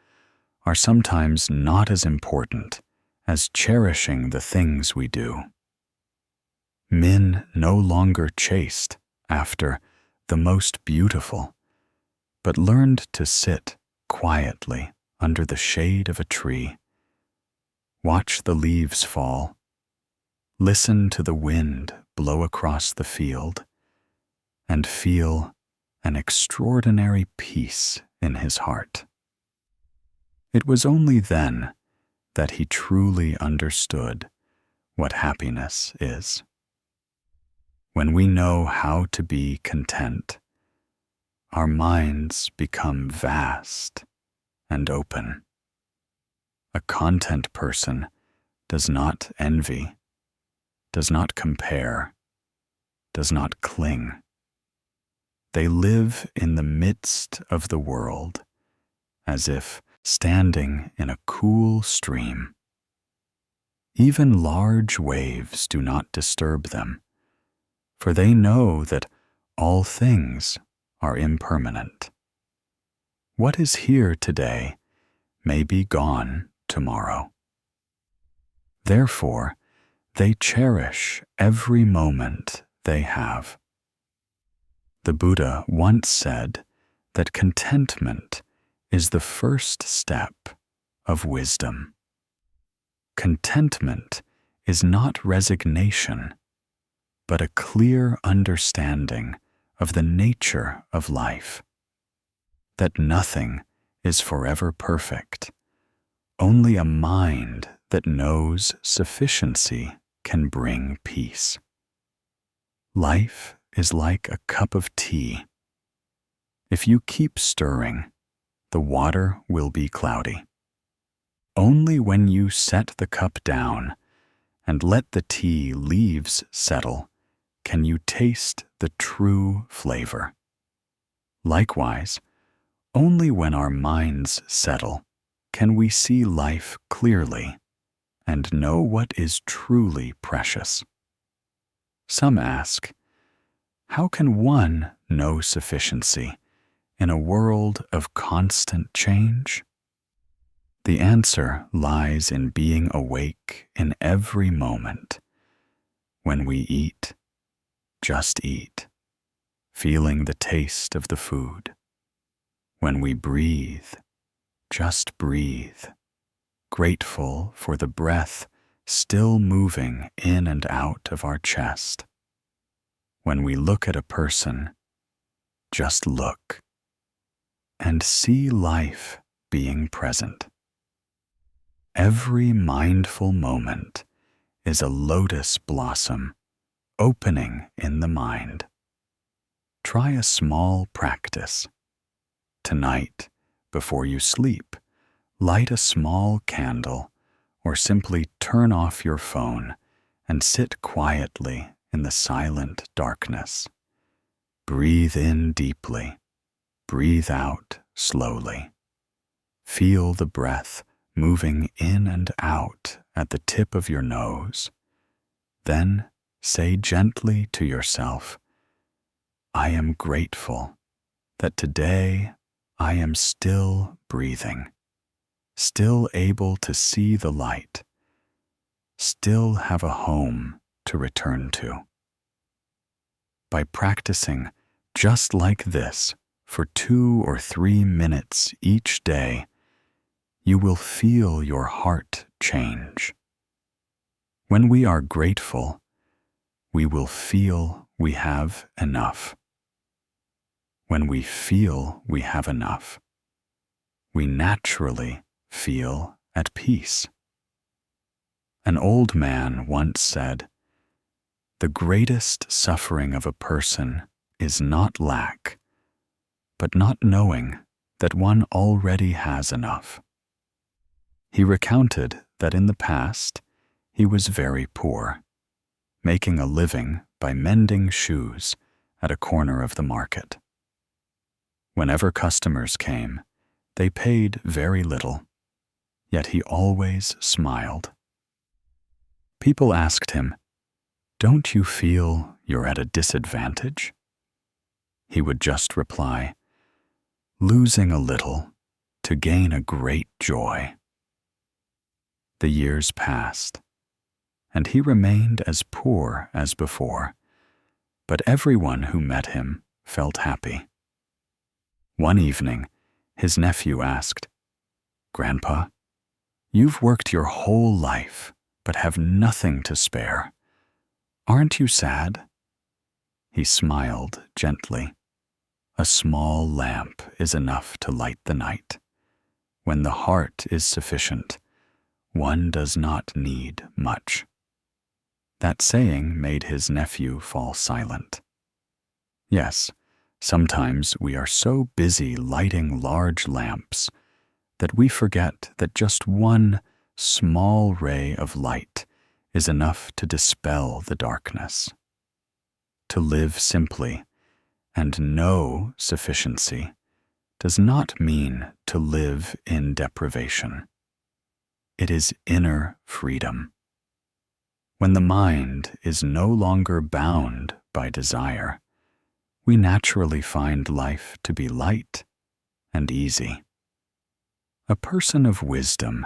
are sometimes not as important as cherishing the things we do. Min no longer chased after the most beautiful, but learned to sit quietly under the shade of a tree, watch the leaves fall, listen to the wind blow across the field, and feel an extraordinary peace in his heart. It was only then that he truly understood what happiness is. When we know how to be content, our minds become vast and open. A content person does not envy, does not compare, does not cling. They live in the midst of the world, as if standing in a cool stream. Even large waves do not disturb them, for they know that all things are impermanent. What is here today may be gone tomorrow. Therefore, they cherish every moment they have. The Buddha once said that contentment is the first step of wisdom. Contentment is not resignation, but a clear understanding of the nature of life, that nothing is forever perfect. Only a mind that knows sufficiency can bring peace. Life is like a cup of tea. If you keep stirring, the water will be cloudy. Only when you set the cup down and let the tea leaves settle can you taste the true flavor. Likewise, only when our minds settle can we see life clearly and know what is truly precious. Some ask, how can one know sufficiency in a world of constant change? The answer lies in being awake in every moment. When we eat, just eat, feeling the taste of the food. When we breathe, just breathe, grateful for the breath still moving in and out of our chest. When we look at a person, just look, and see life being present. Every mindful moment is a lotus blossom opening in the mind. Try a small practice. Tonight, before you sleep, light a small candle or simply turn off your phone and sit quietly in the silent darkness. Breathe in deeply, breathe out slowly. Feel the breath moving in and out at the tip of your nose. Then say gently to yourself, I am grateful that today I am still breathing, still able to see the light, still have a home to return to. By practicing just like this for 2 or 3 minutes each day, you will feel your heart change. When we are grateful, we will feel we have enough. When we feel we have enough, we naturally feel at peace. An old man once said, "The greatest suffering of a person is not lack, but not knowing that one already has enough." He recounted that in the past he was very poor, making a living by mending shoes at a corner of the market. Whenever customers came, they paid very little, yet he always smiled. People asked him, "Don't you feel you're at a disadvantage?" He would just reply, "Losing a little to gain a great joy." The years passed, and he remained as poor as before, but everyone who met him felt happy. One evening, his nephew asked, "Grandpa, you've worked your whole life, but have nothing to spare. Aren't you sad?" He smiled gently. A small lamp is enough to light the night. When the heart is sufficient, one does not need much. That saying made his nephew fall silent. Yes, sometimes we are so busy lighting large lamps that we forget that just one small ray of light is enough to dispel the darkness. To live simply and know sufficiency does not mean to live in deprivation. It is inner freedom. When the mind is no longer bound by desire, we naturally find life to be light and easy. A person of wisdom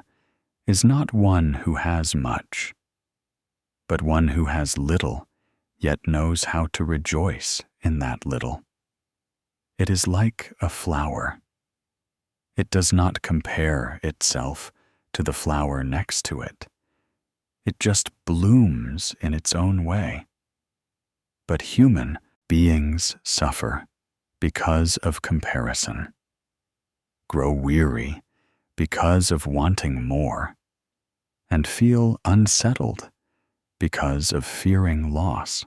is not one who has much, but one who has little, yet knows how to rejoice in that little. It is like a flower. It does not compare itself to the flower next to it. It just blooms in its own way. But human beings suffer because of comparison, grow weary because of wanting more, and feel unsettled because of fearing loss.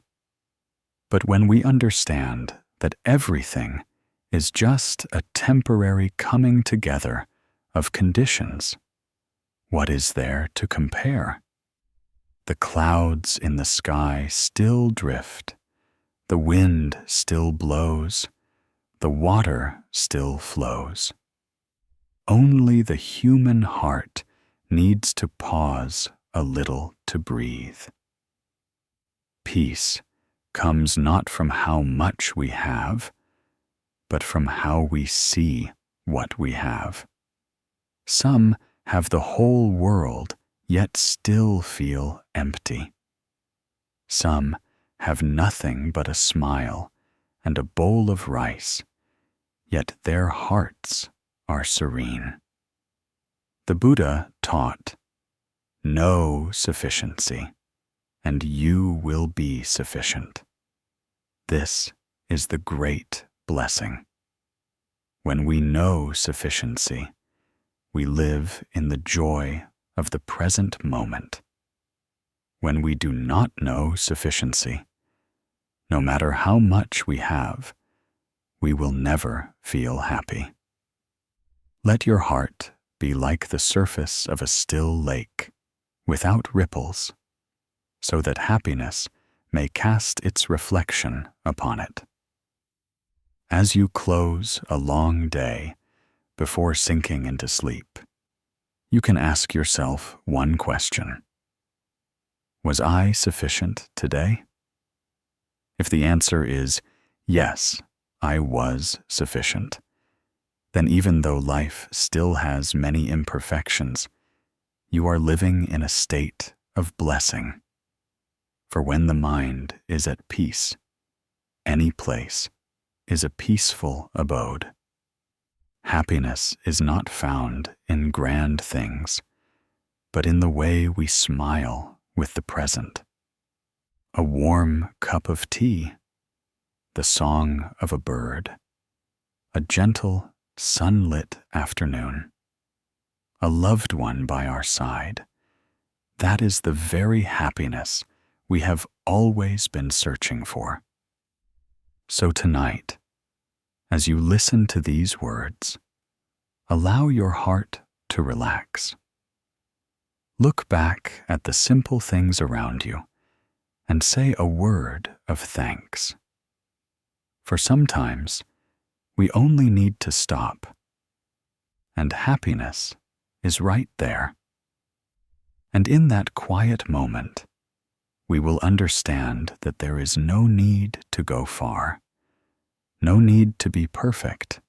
But when we understand that everything is just a temporary coming together of conditions, what is there to compare? The clouds in the sky still drift, the wind still blows, the water still flows. Only the human heart needs to pause a little to breathe. Peace comes not from how much we have, but from how we see what we have. Some have the whole world, yet still feel empty. Some have nothing but a smile and a bowl of rice, yet their hearts are serene. The Buddha taught, "Know sufficiency, and you will be sufficient." This is the great blessing. When we know sufficiency, we live in the joy of the present moment. When we do not know sufficiency, no matter how much we have, we will never feel happy. Let your heart be like the surface of a still lake, without ripples, so that happiness may cast its reflection upon it. As you close a long day before sinking into sleep, you can ask yourself one question. Was I sufficient today? If the answer is yes, I was sufficient, then even though life still has many imperfections, you are living in a state of blessing. For when the mind is at peace, any place is a peaceful abode. Happiness is not found in grand things, but in the way we smile with the present. A warm cup of tea, the song of a bird, a gentle, sunlit afternoon, a loved one by our side. That is the very happiness we have always been searching for. So tonight, as you listen to these words, allow your heart to relax. Look back at the simple things around you and say a word of thanks. For sometimes we only need to stop, and happiness is right there. And in that quiet moment, we will understand that there is no need to go far, no need to be perfect.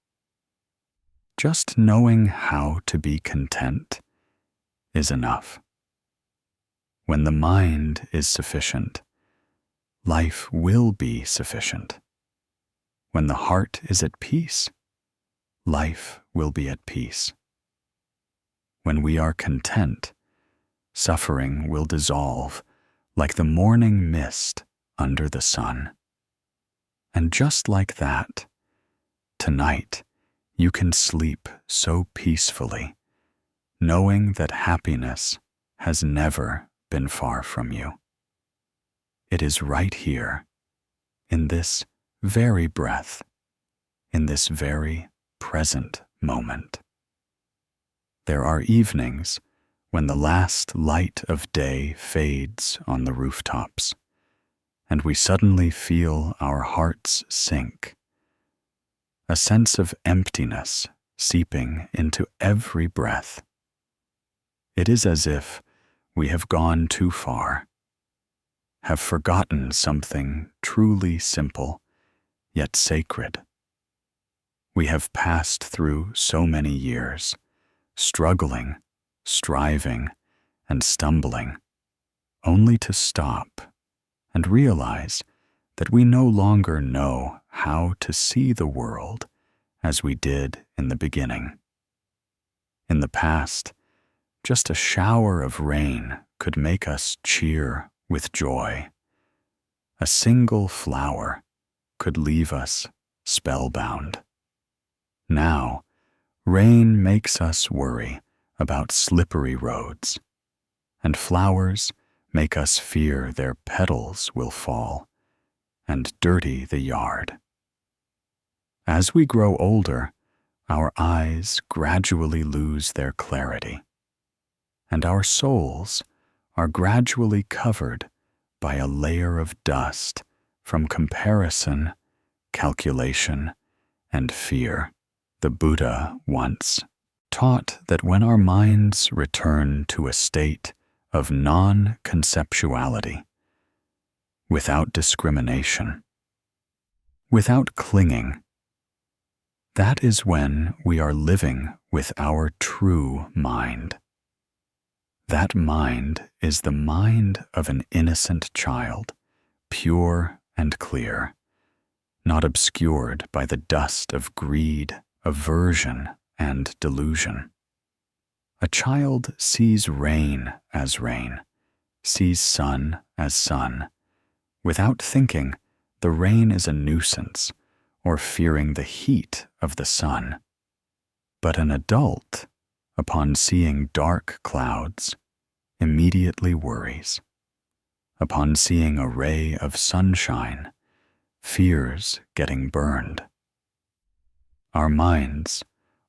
Just knowing how to be content is enough. When the mind is sufficient, life will be sufficient. When the heart is at peace, life will be at peace. When we are content, suffering will dissolve like the morning mist under the sun. And just like that, tonight you can sleep so peacefully, knowing that happiness has never been far from you. It is right here, in this very breath, in this very present moment. There are evenings when the last light of day fades on the rooftops, and we suddenly feel our hearts sink, a sense of emptiness seeping into every breath. It is as if we have gone too far, have forgotten something truly simple yet sacred. We have passed through so many years, struggling, striving, and stumbling, only to stop and realize that we no longer know how to see the world as we did in the beginning. In the past, just a shower of rain could make us cheer with joy. A single flower could leave us spellbound. Now, rain makes us worry about slippery roads, and flowers make us fear their petals will fall and dirty the yard. As we grow older, our eyes gradually lose their clarity, and our souls are gradually covered by a layer of dust from comparison, calculation, and fear. The Buddha once taught that when our minds return to a state of non-conceptuality, without discrimination, without clinging, that is when we are living with our true mind. That mind is the mind of an innocent child, pure and clear, not obscured by the dust of greed, aversion, and delusion. A child sees rain as rain, sees sun as sun, without thinking the rain is a nuisance or fearing the heat of the sun. But an adult, upon seeing dark clouds, immediately worries. Upon seeing a ray of sunshine, fears getting burned. Our minds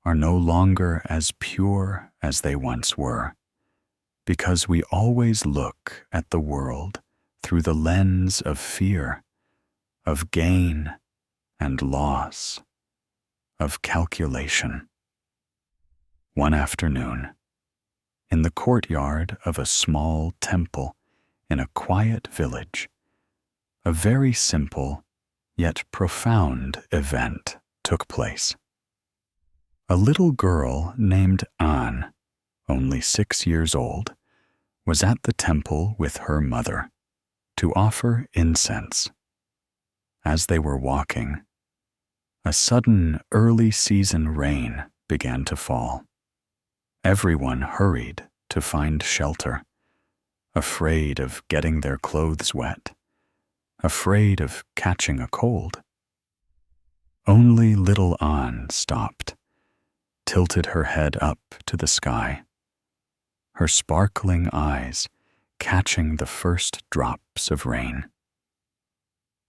are no longer as pure as they once were, because we always look at the world through the lens of fear, of gain and loss, of calculation. One afternoon, in the courtyard of a small temple in a quiet village, a very simple yet profound event took place. A little girl named Anne, only 6 years old, was at the temple with her mother to offer incense. As they were walking, a sudden early-season rain began to fall. Everyone hurried to find shelter, afraid of getting their clothes wet, afraid of catching a cold. Only little Anne stopped, tilted her head up to the sky, her sparkling eyes catching the first drops of rain.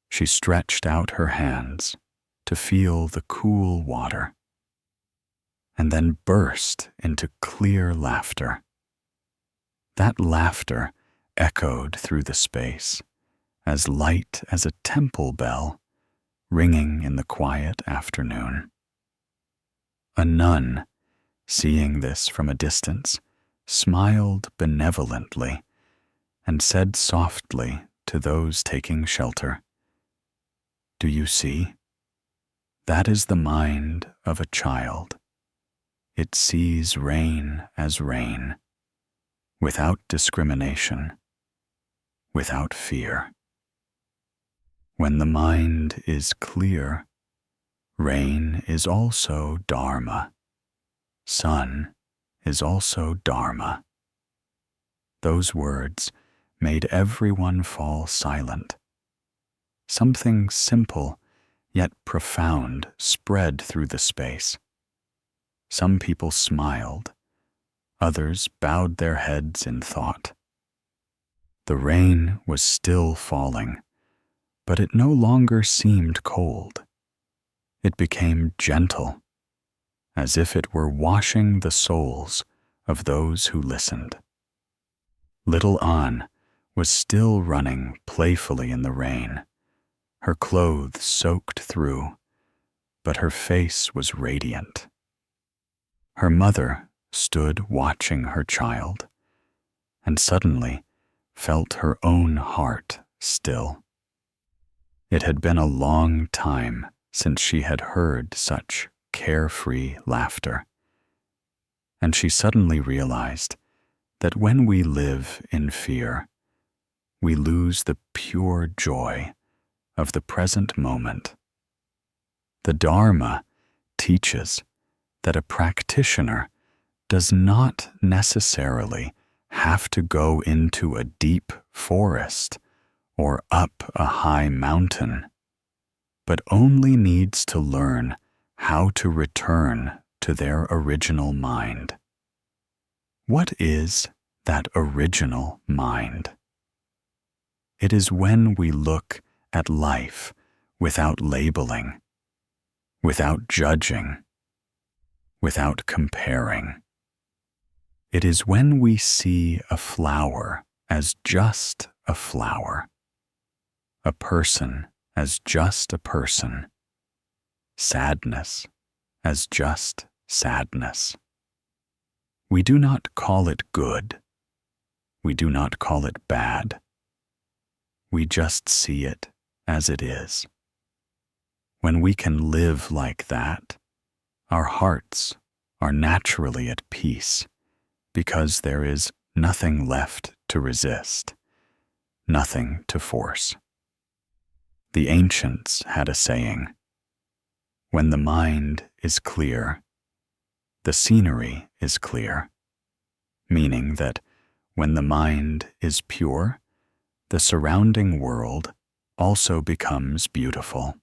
She stretched out her hands to feel the cool water, and then burst into clear laughter. That laughter echoed through the space, as light as a temple bell ringing in the quiet afternoon. A nun, seeing this from a distance, smiled benevolently and said softly to those taking shelter, "Do you see? That is the mind of a child. It sees rain as rain, without discrimination, without fear. When the mind is clear, rain is also Dharma. Sun is also Dharma." Those words made everyone fall silent. Something simple yet profound spread through the space. Some people smiled, others bowed their heads in thought. The rain was still falling, but it no longer seemed cold. It became gentle, as if it were washing the souls of those who listened. Little Anne was still running playfully in the rain, her clothes soaked through, but her face was radiant. Her mother stood watching her child, and suddenly felt her own heart still. It had been a long time since she had heard such carefree laughter, and she suddenly realized that when we live in fear, we lose the pure joy of the present moment. The Dharma teaches that a practitioner does not necessarily have to go into a deep forest or up a high mountain, but only needs to learn how to return to their original mind. What is that original mind? It is when we look at life without labeling, without judging, without comparing. It is when we see a flower as just a flower, a person as just a person, sadness as just sadness. We do not call it good. We do not call it bad. We just see it as it is. When we can live like that, our hearts are naturally at peace, because there is nothing left to resist, nothing to force. The ancients had a saying, "When the mind is clear, the scenery is clear," meaning that when the mind is pure, the surrounding world also becomes beautiful.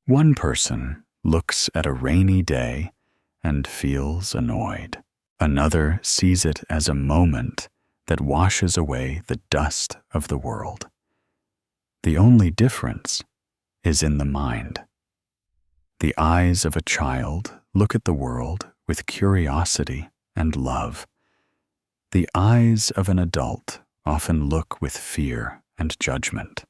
One person looks at a rainy day and feels annoyed. Another sees it as a moment that washes away the dust of the world. The only difference is in the mind. The eyes of a child look at the world with curiosity and love. The eyes of an adult often look with fear and judgment.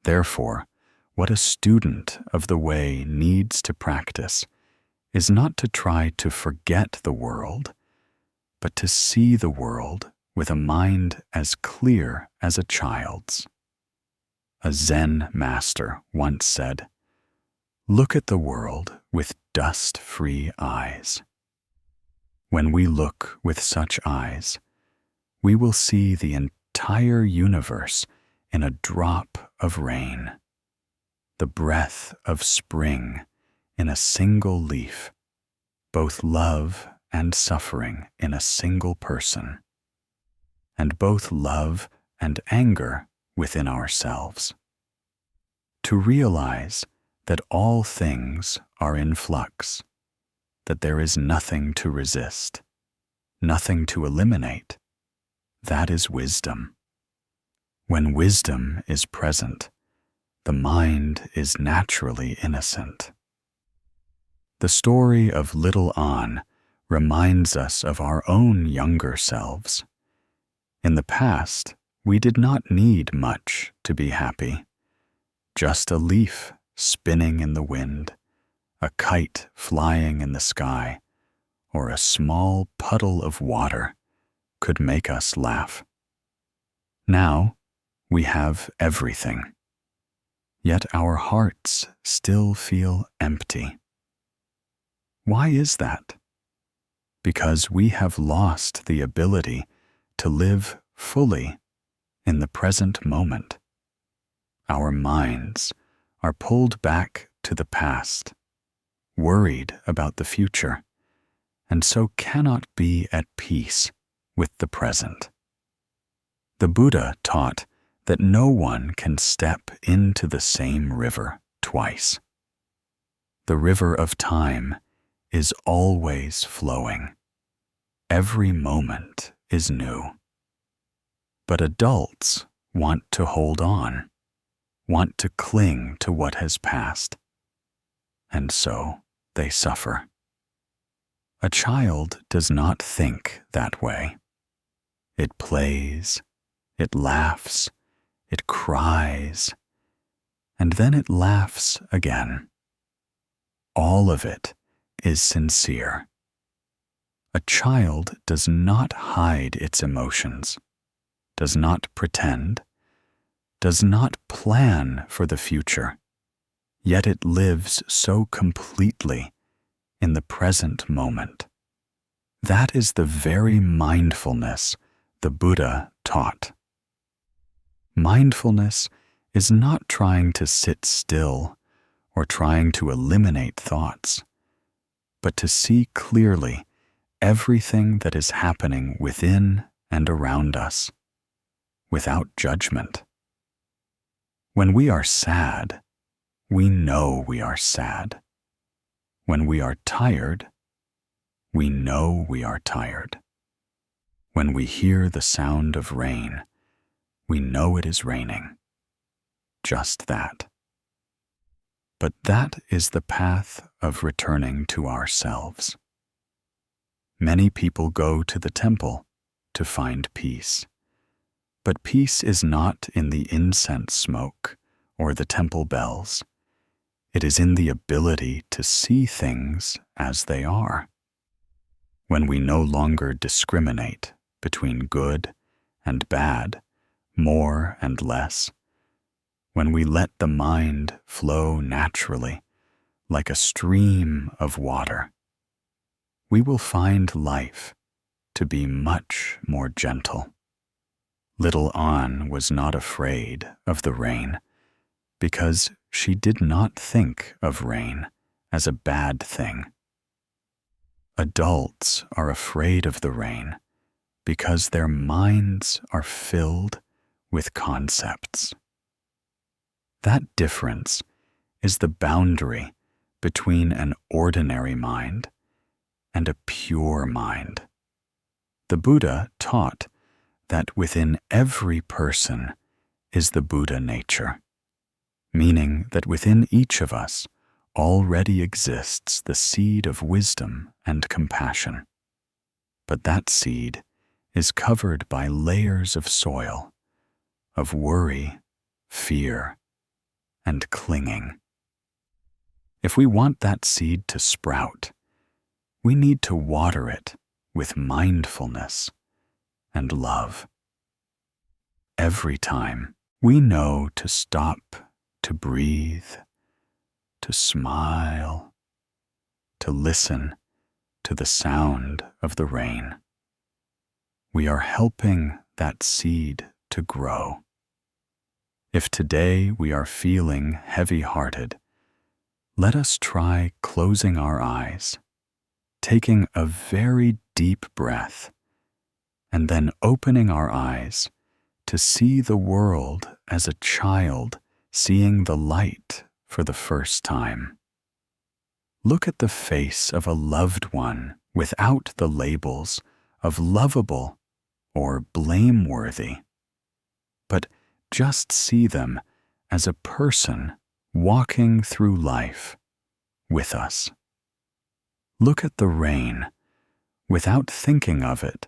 Therefore, what a student of the way needs to practice is not to try to forget the world, but to see the world with a mind as clear as a child's. A Zen master once said, "Look at the world with dust-free eyes." When we look with such eyes, we will see the entire universe in a drop of rain, the breath of spring in a single leaf, both love and suffering in a single person, and both love and anger within ourselves. To realize that all things are in flux, that there is nothing to resist, nothing to eliminate, that is wisdom. When wisdom is present, the mind is naturally innocent. The story of little An reminds us of our own younger selves. In the past, we did not need much to be happy. Just a leaf spinning in the wind, a kite flying in the sky, or a small puddle of water could make us laugh. Now, we have everything. Yet our hearts still feel empty. Why is that? Because we have lost the ability to live fully in the present moment. Our minds are pulled back to the past, worried about the future, and so cannot be at peace with the present. The Buddha taught that no one can step into the same river twice. The river of time is always flowing. Every moment is new. But adults want to hold on, want to cling to what has passed, and so they suffer. A child does not think that way. It plays, it laughs, it cries, and then it laughs again. All of it is sincere. A child does not hide its emotions, does not pretend, does not plan for the future, yet it lives so completely in the present moment. That is the very mindfulness the Buddha taught. Mindfulness is not trying to sit still or trying to eliminate thoughts, but to see clearly everything that is happening within and around us, without judgment. When we are sad, we know we are sad. When we are tired, we know we are tired. When we hear the sound of rain, we know it is raining. Just that. But that is the path of returning to ourselves. Many people go to the temple to find peace. But peace is not in the incense smoke or the temple bells. It is in the ability to see things as they are. When we no longer discriminate between good and bad, more and less, when we let the mind flow naturally, like a stream of water, we will find life to be much more gentle. Little An was not afraid of the rain because she did not think of rain as a bad thing. Adults are afraid of the rain because their minds are filled with concepts. That difference is the boundary between an ordinary mind and a pure mind. The Buddha taught that within every person is the Buddha nature, meaning that within each of us already exists the seed of wisdom and compassion. But that seed is covered by layers of soil, of worry, fear, and clinging. If we want that seed to sprout, we need to water it with mindfulness and love. Every time we know to stop, to breathe, to smile, to listen to the sound of the rain, we are helping that seed to grow. If today we are feeling heavy-hearted, let us try closing our eyes, taking a very deep breath, and then opening our eyes to see the world as a child seeing the light for the first time. Look at the face of a loved one without the labels of lovable or blameworthy, but just see them as a person walking through life with us. Look at the rain without thinking of it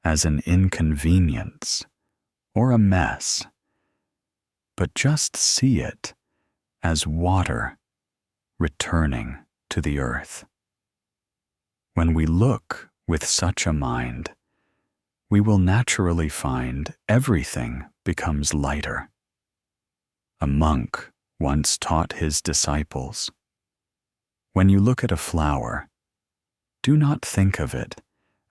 as an inconvenience or a mess, but just see it as water returning to the earth. When we look with such a mind, we will naturally find everything becomes lighter. A monk once taught his disciples, when you look at a flower, do not think of it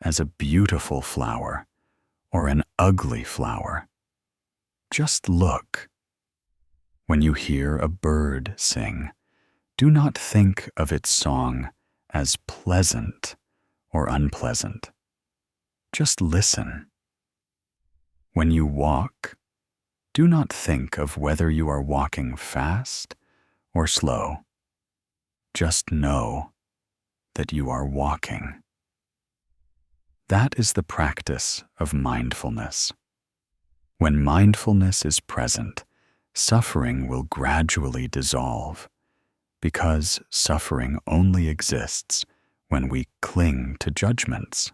as a beautiful flower or an ugly flower. Just look. When you hear a bird sing, do not think of its song as pleasant or unpleasant. Just listen. When you walk, do not think of whether you are walking fast or slow. Just know that you are walking. That is the practice of mindfulness. When mindfulness is present, suffering will gradually dissolve, because suffering only exists when we cling to judgments.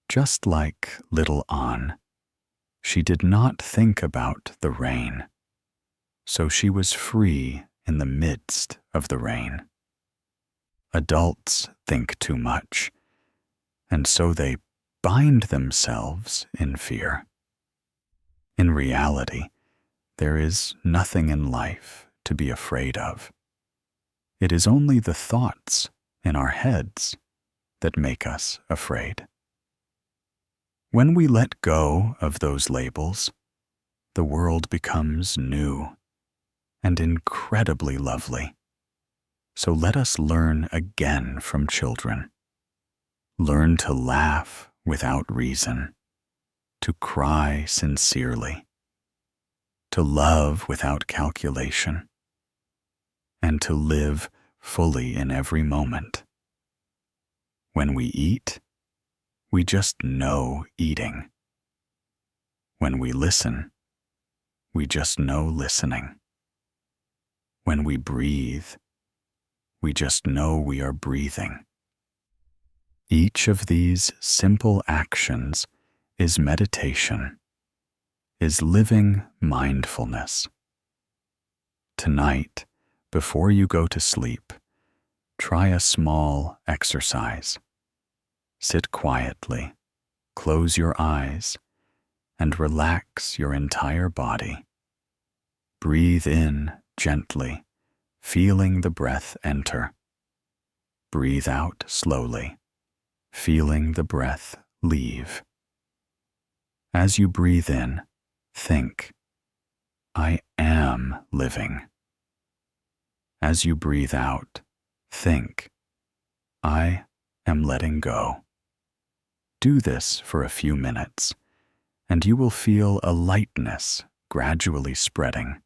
Just like little An, she did not think about the rain, so she was free in the midst of the rain. Adults think too much, and so they bind themselves in fear. In reality, there is nothing in life to be afraid of. It is only the thoughts in our heads that make us afraid. When we let go of those labels, the world becomes new and incredibly lovely. So let us learn again from children. Learn to laugh without reason, to cry sincerely, to love without calculation, and to live fully in every moment. When we eat, we just know eating. When we listen, we just know listening. When we breathe, we just know we are breathing. Each of these simple actions is meditation, is living mindfulness. Tonight, before you go to sleep, try a small exercise. Sit quietly, close your eyes, and relax your entire body. Breathe in gently, feeling the breath enter. Breathe out slowly, feeling the breath leave. As you breathe in, think, I am living. As you breathe out, think, I am letting go. Do this for a few minutes, and you will feel a lightness gradually spreading.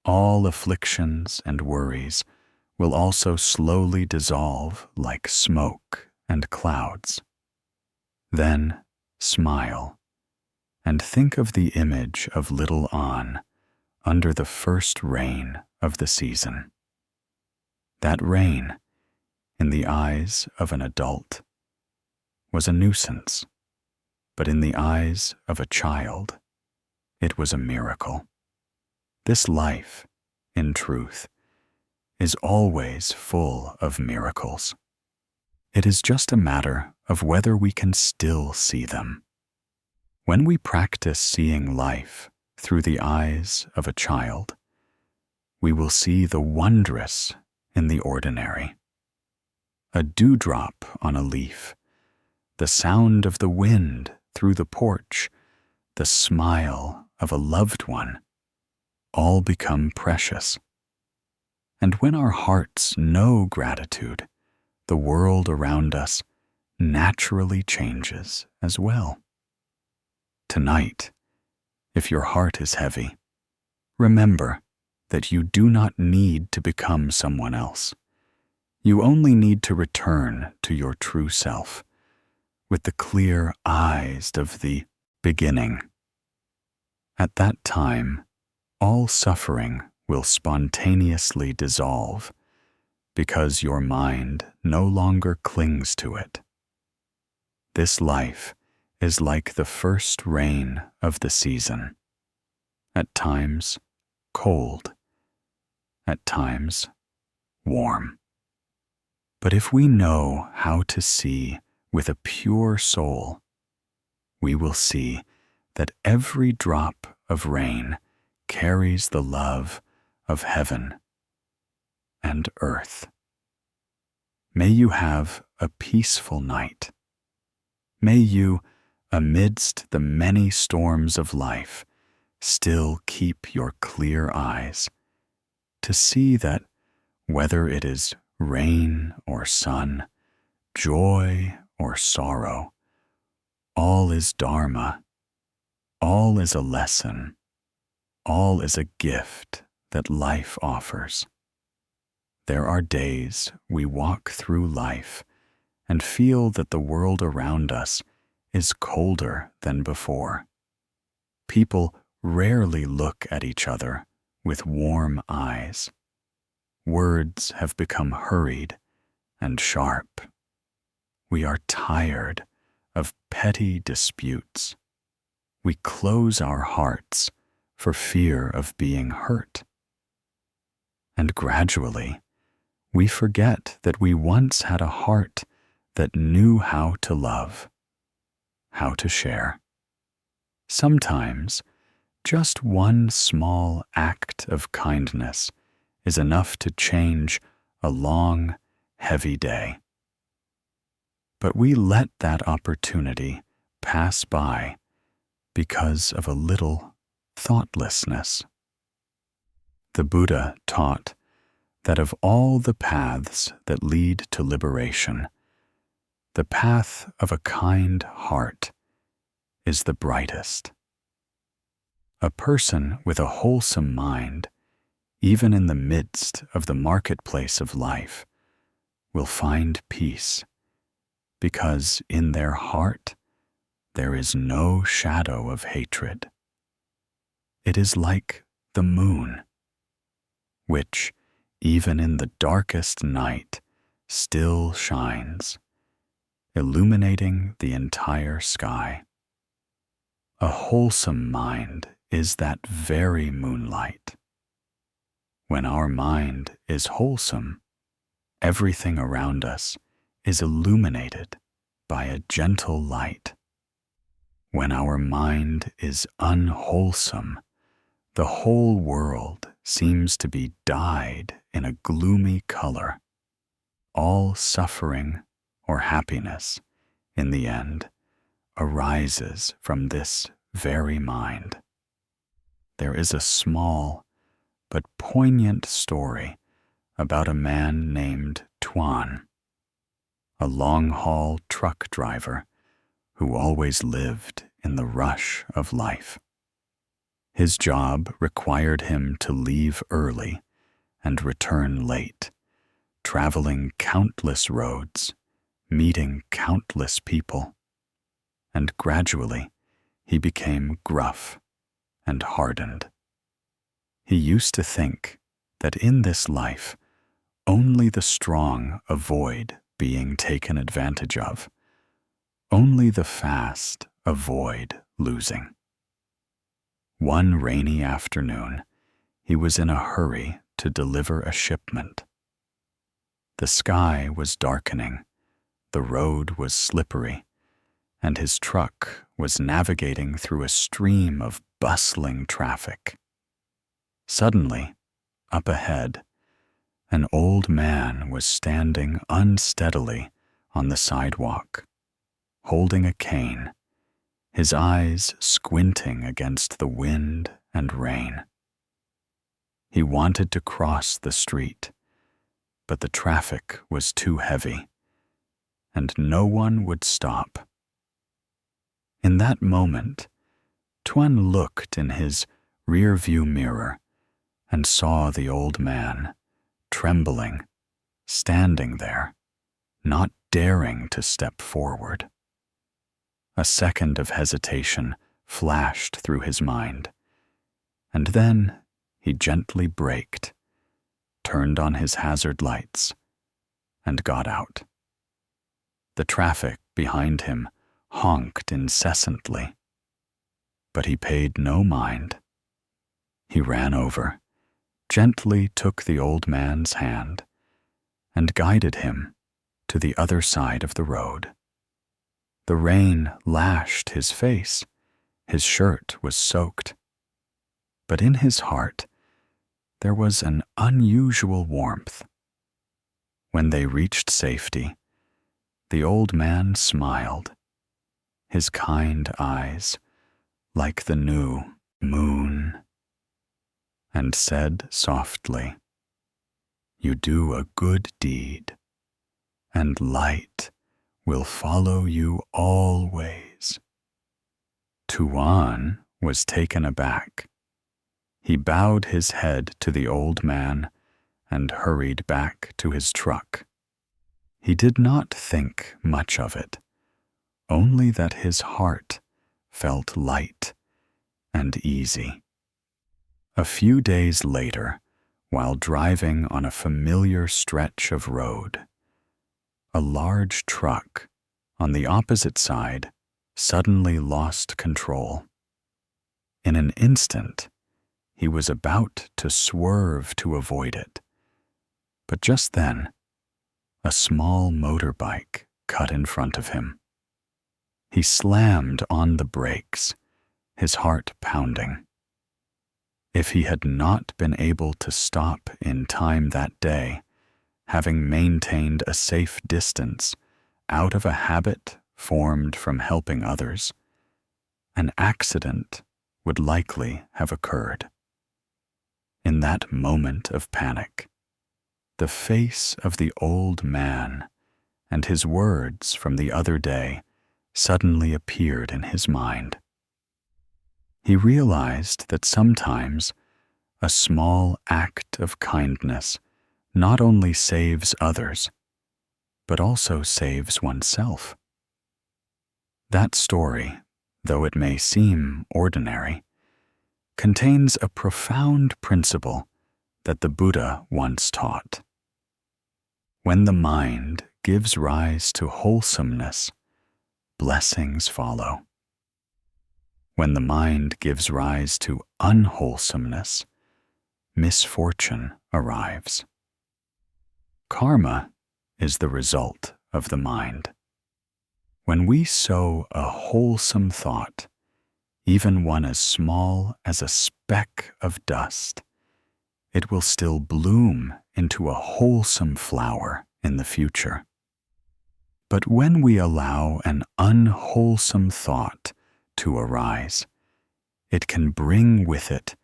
All afflictions and worries will also slowly dissolve like smoke and clouds. Then smile and think of the image of little An under the first rain of the season. That rain, in the eyes of an adult, was a nuisance, but in the eyes of a child, it was a miracle. This life, in truth, is always full of miracles. It is just a matter of whether we can still see them. When we practice seeing life through the eyes of a child, we will see the wondrous in the ordinary. A dewdrop on a leaf, the sound of the wind through the porch, the smile of a loved one, all become precious. And when our hearts know gratitude, the world around us naturally changes as well. Tonight, if your heart is heavy, remember that you do not need to become someone else. You only need to return to your true self, with the clear eyes of the beginning. At that time, all suffering will spontaneously dissolve because your mind no longer clings to it. This life is like the first rain of the season, at times cold, at times warm. But if we know how to see with a pure soul, we will see that every drop of rain carries the love of heaven and earth. May you have a peaceful night. May you, amidst the many storms of life, still keep your clear eyes to see that whether it is rain or sun, joy or sorrow, all is Dharma, all is a lesson, all is a gift that life offers. There are days we walk through life and feel that the world around us is colder than before. People rarely look at each other with warm eyes. Words have become hurried and sharp. We are tired of petty disputes. We close our hearts for fear of being hurt. And gradually, we forget that we once had a heart that knew how to love, how to share. Sometimes, just one small act of kindness is enough to change a long, heavy day. But we let that opportunity pass by because of a little thoughtlessness. The Buddha taught that of all the paths that lead to liberation, the path of a kind heart is the brightest. A person with a wholesome mind, even in the midst of the marketplace of life, will find peace, because in their heart there is no shadow of hatred. It is like the moon, which, even in the darkest night, still shines, illuminating the entire sky. A wholesome mind is that very moonlight. When our mind is wholesome, everything around us is illuminated by a gentle light. When our mind is unwholesome, the whole world seems to be dyed in a gloomy color. All suffering or happiness, in the end, arises from this very mind. There is a small but poignant story about a man named Tuan, a long-haul truck driver who always lived in the rush of life. His job required him to leave early and return late, traveling countless roads, meeting countless people, and gradually he became gruff and hardened. He used to think that in this life only the strong avoid being taken advantage of. Only the fast avoid losing. One rainy afternoon, he was in a hurry to deliver a shipment. The sky was darkening, the road was slippery, and his truck was navigating through a stream of bustling traffic. Suddenly, up ahead, an old man was standing unsteadily on the sidewalk, holding a cane, his eyes squinting against the wind and rain. He wanted to cross the street, but the traffic was too heavy, and no one would stop. In that moment, Tuan looked in his rear-view mirror and saw the old man, trembling, standing there, not daring to step forward. A second of hesitation flashed through his mind, and then he gently braked, turned on his hazard lights, and got out. The traffic behind him honked incessantly, but he paid no mind. He ran over, gently took the old man's hand, and guided him to the other side of the road. The rain lashed his face, his shirt was soaked, but in his heart there was an unusual warmth. When they reached safety, the old man smiled, his kind eyes like the new moon, and said softly, "You do a good deed, and light will follow you always." Tuan was taken aback. He bowed his head to the old man and hurried back to his truck. He did not think much of it, only that his heart felt light and easy. A few days later, while driving on a familiar stretch of road, a large truck on the opposite side suddenly lost control. In an instant, he was about to swerve to avoid it, but just then, a small motorbike cut in front of him. He slammed on the brakes, his heart pounding. If he had not been able to stop in time that day, having maintained a safe distance out of a habit formed from helping others, an accident would likely have occurred. In that moment of panic, the face of the old man and his words from the other day suddenly appeared in his mind. He realized that sometimes a small act of kindness not only saves others, but also saves oneself. That story, though it may seem ordinary, contains a profound principle that the Buddha once taught. When the mind gives rise to wholesomeness, blessings follow. When the mind gives rise to unwholesomeness, misfortune arrives. Karma is the result of the mind. When we sow a wholesome thought, even one as small as a speck of dust, it will still bloom into a wholesome flower in the future. But when we allow an unwholesome thought to arise, it can bring with it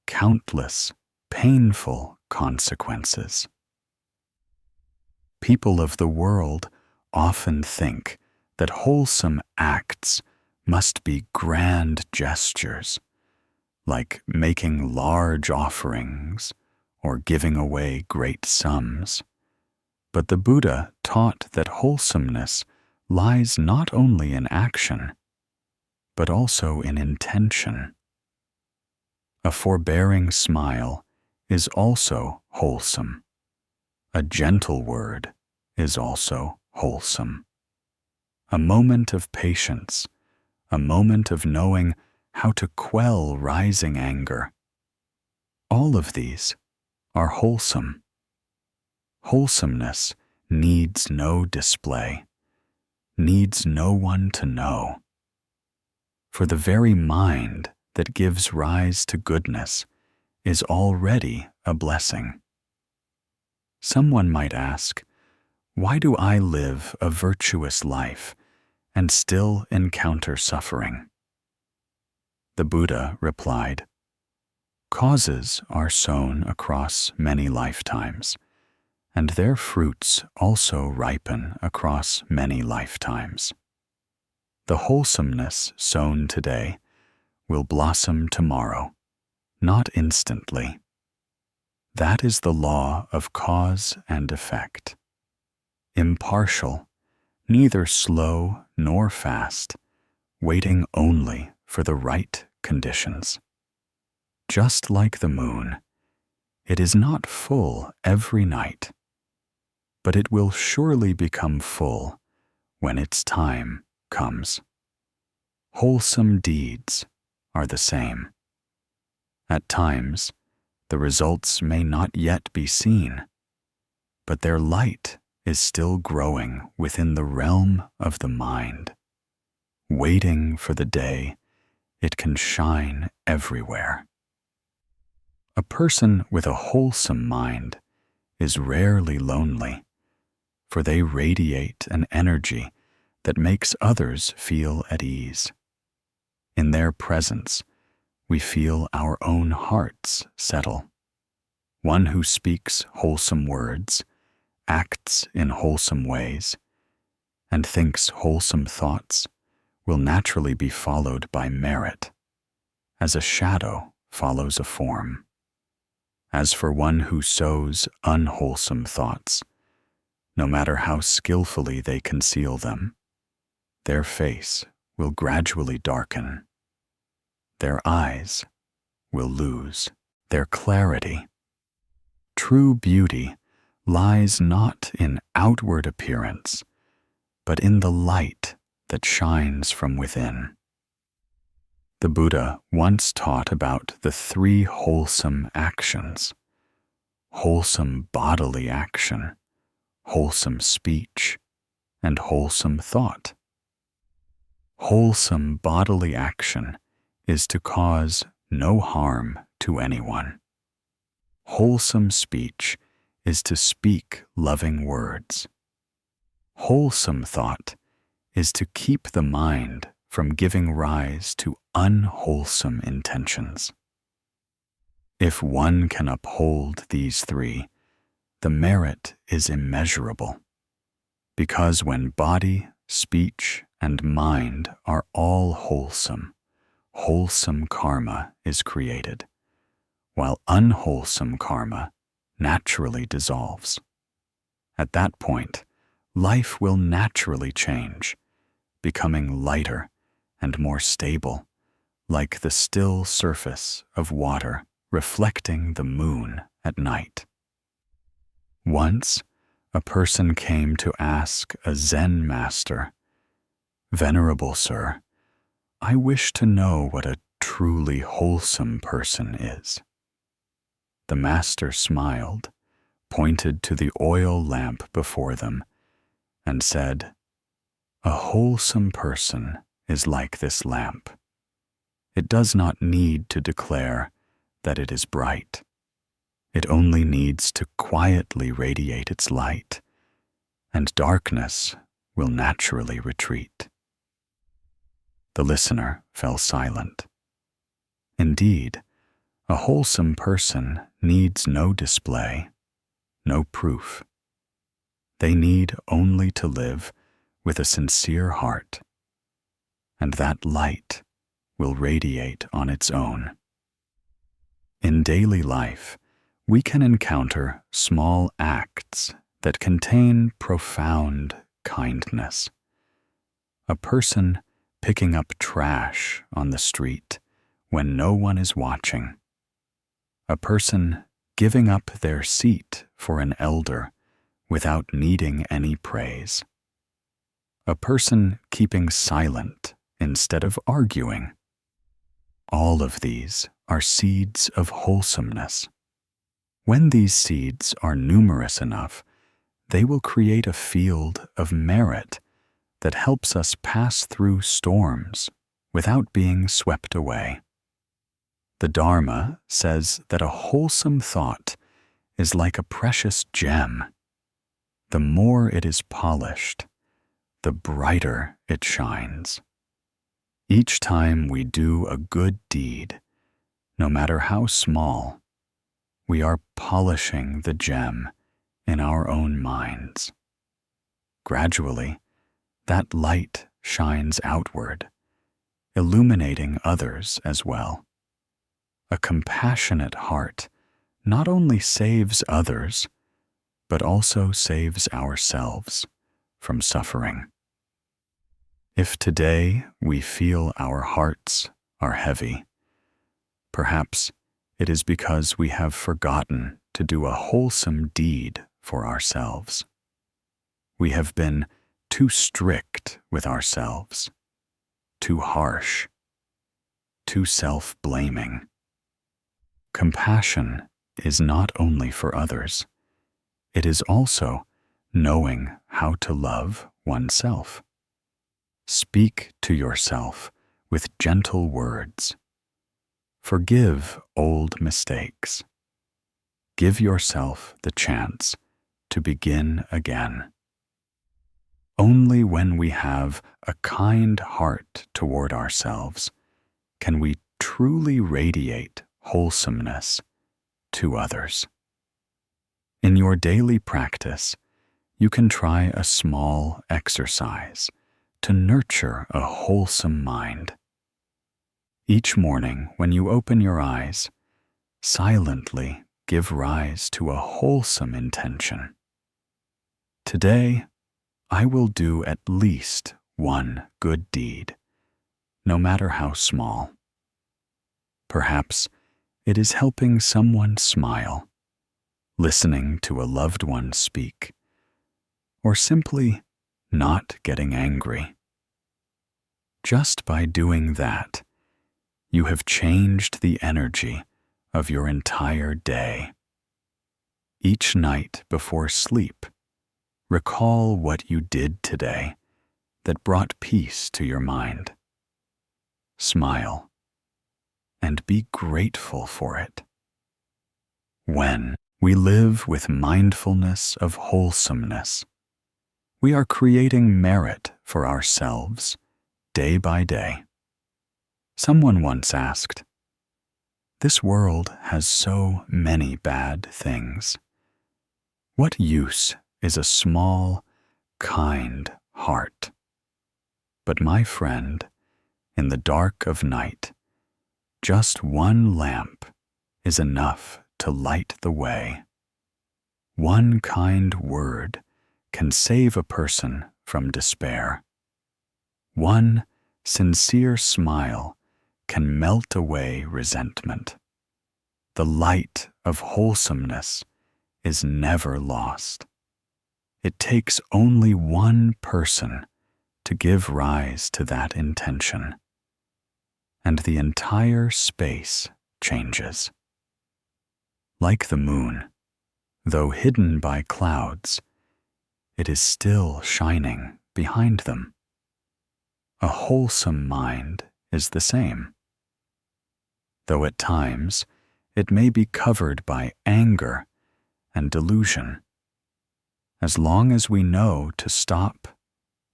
countless painful consequences. People of the world often think that wholesome acts must be grand gestures, like making large offerings or giving away great sums. But the Buddha taught that wholesomeness lies not only in action, but also in intention. A forbearing smile is also wholesome. A gentle word is also wholesome. A moment of patience, a moment of knowing how to quell rising anger. All of these are wholesome. Wholesomeness needs no display, needs no one to know. For the very mind that gives rise to goodness is already a blessing. Someone might ask, why do I live a virtuous life and still encounter suffering? The Buddha replied, causes are sown across many lifetimes, and their fruits also ripen across many lifetimes. The wholesomeness sown today will blossom tomorrow, not instantly. That is the law of cause and effect. Impartial, neither slow nor fast, waiting only for the right conditions. Just like the moon, it is not full every night, but it will surely become full when its time comes. Wholesome deeds are the same. At times, the results may not yet be seen, but their light is still growing within the realm of the mind, waiting for the day it can shine everywhere. A person with a wholesome mind is rarely lonely, for they radiate an energy that makes others feel at ease. In their presence, we feel our own hearts settle. One who speaks wholesome words, acts in wholesome ways, and thinks wholesome thoughts will naturally be followed by merit, as a shadow follows a form. As for one who sows unwholesome thoughts, no matter how skillfully they conceal them, their face will gradually darken. Their eyes will lose their clarity. True beauty lies not in outward appearance, but in the light that shines from within. The Buddha once taught about the 3 wholesome actions: wholesome bodily action, wholesome speech, and wholesome thought. Wholesome bodily action is to cause no harm to anyone. Wholesome speech is to speak loving words. Wholesome thought is to keep the mind from giving rise to unwholesome intentions. If one can uphold these 3, the merit is immeasurable, because when body, speech, and mind are all wholesome, wholesome karma is created, while unwholesome karma naturally dissolves. At that point, life will naturally change, becoming lighter and more stable, like the still surface of water reflecting the moon at night. Once, a person came to ask a Zen master, "Venerable Sir, I wish to know what a truly wholesome person is." The master smiled, pointed to the oil lamp before them, and said, "A wholesome person is like this lamp. It does not need to declare that it is bright. It only needs to quietly radiate its light, and darkness will naturally retreat." The listener fell silent. Indeed, a wholesome person needs no display, no proof. They need only to live with a sincere heart, and that light will radiate on its own. In daily life, we can encounter small acts that contain profound kindness. A person picking up trash on the street when no one is watching. A person giving up their seat for an elder without needing any praise. A person keeping silent instead of arguing. All of these are seeds of wholesomeness. When these seeds are numerous enough, they will create a field of merit that helps us pass through storms without being swept away. The Dharma says that a wholesome thought is like a precious gem. The more it is polished, the brighter it shines. Each time we do a good deed, no matter how small, we are polishing the gem in our own minds. Gradually, that light shines outward, illuminating others as well. A compassionate heart not only saves others, but also saves ourselves from suffering. If today we feel our hearts are heavy, perhaps it is because we have forgotten to do a wholesome deed for ourselves. We have been too strict with ourselves, too harsh, too self-blaming. Compassion is not only for others, it is also knowing how to love oneself. Speak to yourself with gentle words. Forgive old mistakes. Give yourself the chance to begin again. Only when we have a kind heart toward ourselves can we truly radiate wholesomeness to others. In your daily practice, you can try a small exercise to nurture a wholesome mind. Each morning when you open your eyes, silently give rise to a wholesome intention. Today, I will do at least one good deed, no matter how small. Perhaps it is helping someone smile, listening to a loved one speak, or simply not getting angry. Just by doing that, you have changed the energy of your entire day. Each night before sleep, recall what you did today that brought peace to your mind. Smile and be grateful for it. When we live with mindfulness of wholesomeness, we are creating merit for ourselves day by day. Someone once asked, "This world has so many bad things. What use is a small, kind heart?" But my friend, in the dark of night, just one lamp is enough to light the way. One kind word can save a person from despair. One sincere smile can melt away resentment. The light of wholesomeness is never lost. It takes only one person to give rise to that intention, and the entire space changes. Like the moon, though hidden by clouds, it is still shining behind them. A wholesome mind is the same. Though at times it may be covered by anger and delusion, as long as we know to stop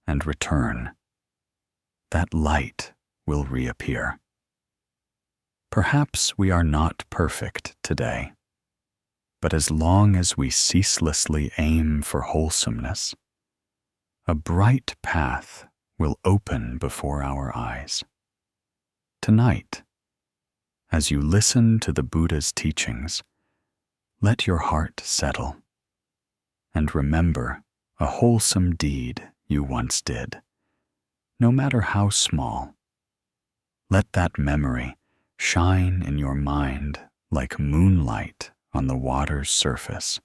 and return, that light will reappear. Perhaps we are not perfect today, but as long as we ceaselessly aim for wholesomeness, a bright path will open before our eyes. Tonight, as you listen to the Buddha's teachings, let your heart settle and remember a wholesome deed you once did, no matter how small. Let that memory shine in your mind like moonlight on the water's surface.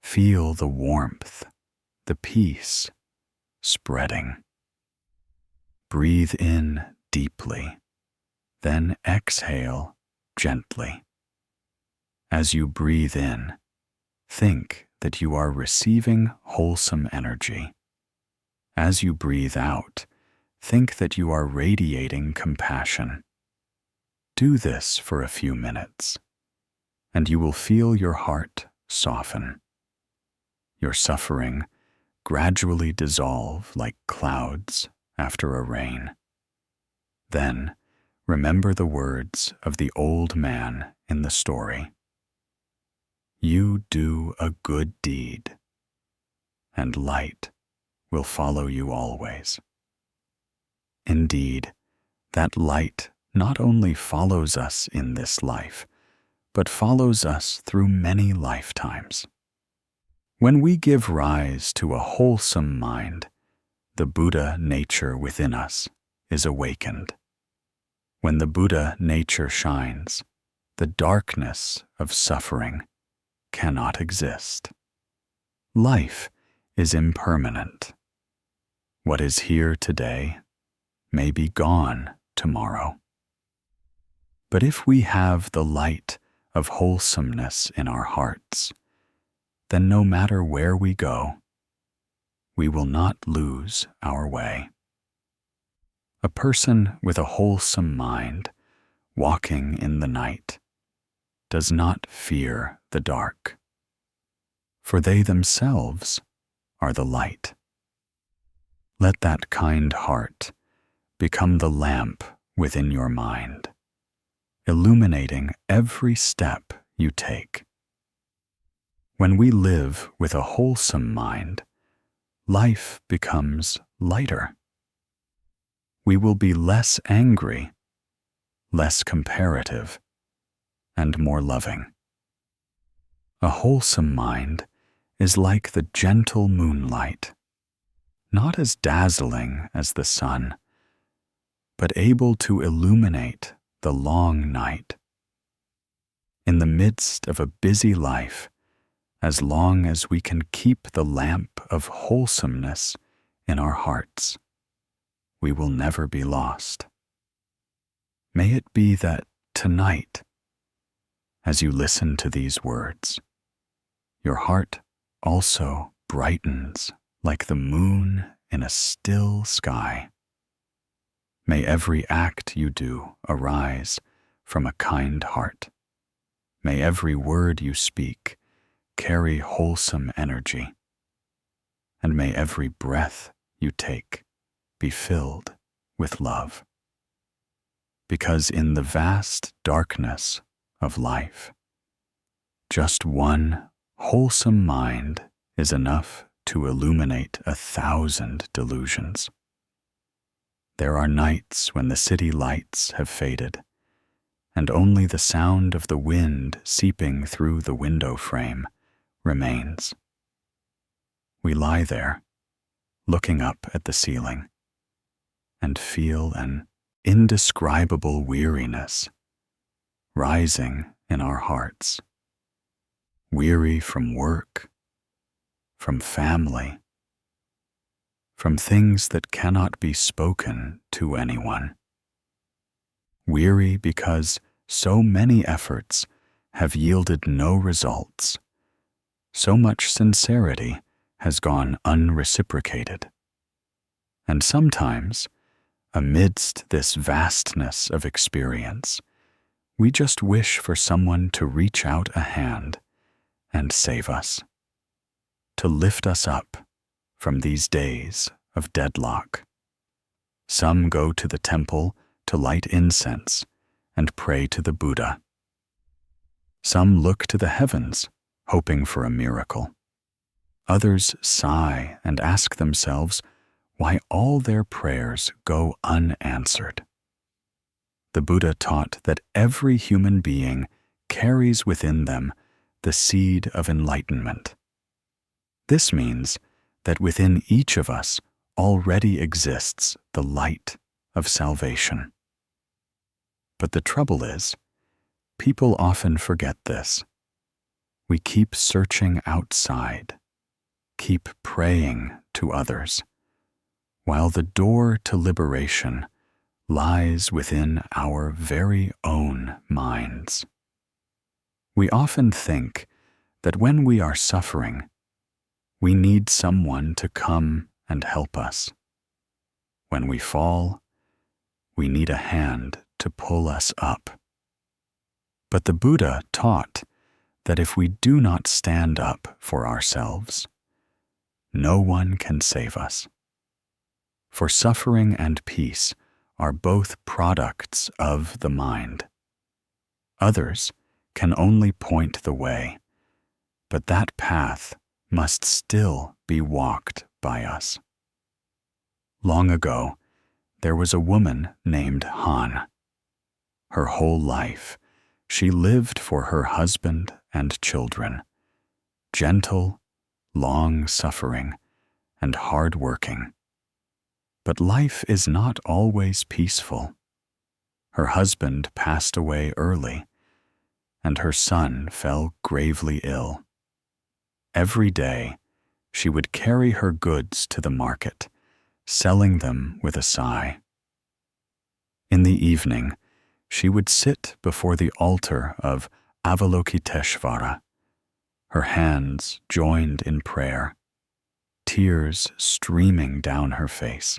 Feel the warmth, the peace spreading. Breathe in deeply, then exhale gently. As you breathe in, think that you are receiving wholesome energy. as you breathe out, think that you are radiating compassion. Do this for a few minutes, and you will feel your heart soften. Your suffering gradually dissolve like clouds after a rain. Then, remember the words of the old man in the story. You do a good deed, and light will follow you always. Indeed, that light not only follows us in this life, but follows us through many lifetimes. When we give rise to a wholesome mind, the Buddha nature within us is awakened. When the Buddha nature shines, the darkness of suffering cannot exist. Life is impermanent. What is here today may be gone tomorrow. But if we have the light of wholesomeness in our hearts, then no matter where we go, we will not lose our way. A person with a wholesome mind, walking in the night, does not fear the dark, for they themselves are the light. Let that kind heart become the lamp within your mind, illuminating every step you take. When we live with a wholesome mind, life becomes lighter. We will be less angry, less comparative, and more loving. A wholesome mind is like the gentle moonlight, not as dazzling as the sun, but able to illuminate the long night. In the midst of a busy life, as long as we can keep the lamp of wholesomeness in our hearts, we will never be lost. May it be that tonight, as you listen to these words, your heart also brightens like the moon in a still sky. May every act you do arise from a kind heart. May every word you speak carry wholesome energy, and may every breath you take be filled with love. Because in the vast darkness of life, just one wholesome mind is enough to illuminate 1,000 delusions. There are nights when the city lights have faded, and only the sound of the wind seeping through the window frame remains. We lie there, looking up at the ceiling, and feel an indescribable weariness rising in our hearts. Weary from work, from family, from things that cannot be spoken to anyone. Weary because so many efforts have yielded no results. So much sincerity has gone unreciprocated. And sometimes, amidst this vastness of experience, we just wish for someone to reach out a hand and save us, to lift us up from these days of deadlock. Some go to the temple to light incense and pray to the Buddha. Some look to the heavens, hoping for a miracle. Others sigh and ask themselves why all their prayers go unanswered. The Buddha taught that every human being carries within them the seed of enlightenment. This means that within each of us already exists the light of salvation. But the trouble is, people often forget this. We keep searching outside, keep praying to others, while the door to liberation lies within our very own minds. We often think that when we are suffering, we need someone to come and help us. When we fall, we need a hand to pull us up. But the Buddha taught that if we do not stand up for ourselves, no one can save us. For suffering and peace are both products of the mind. Others can only point the way, but that path must still be walked by us. Long ago, there was a woman named Han. Her whole life, she lived for her husband and children, gentle, long-suffering, and hard-working. But life is not always peaceful. Her husband passed away early, and her son fell gravely ill. Every day, she would carry her goods to the market, selling them with a sigh. In the evening, she would sit before the altar of Avalokiteshvara, her hands joined in prayer, tears streaming down her face.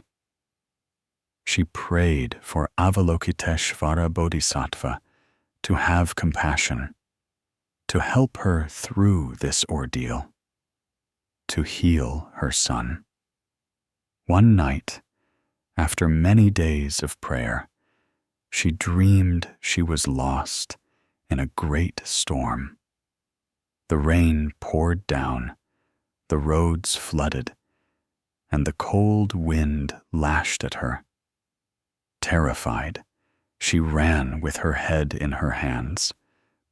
She prayed for Avalokiteshvara Bodhisattva to have compassion, to help her through this ordeal, to heal her son. One night, after many days of prayer, she dreamed she was lost in a great storm. The rain poured down, the roads flooded, and the cold wind lashed at her. Terrified, she ran with her head in her hands,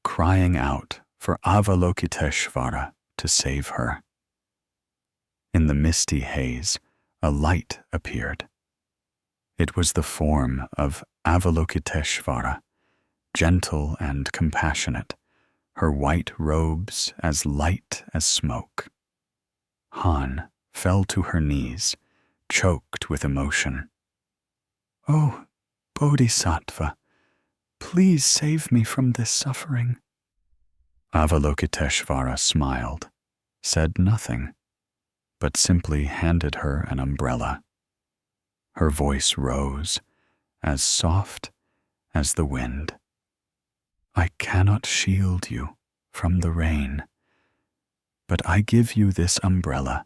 crying out for Avalokiteshvara to save her. In the misty haze, a light appeared. It was the form of Avalokiteshvara, gentle and compassionate, her white robes as light as smoke. Han fell to her knees, choked with emotion. "Oh, Bodhisattva, please save me from this suffering." Avalokiteshvara smiled, said nothing, but simply handed her an umbrella. Her voice rose, as soft as the wind. "I cannot shield you from the rain, but I give you this umbrella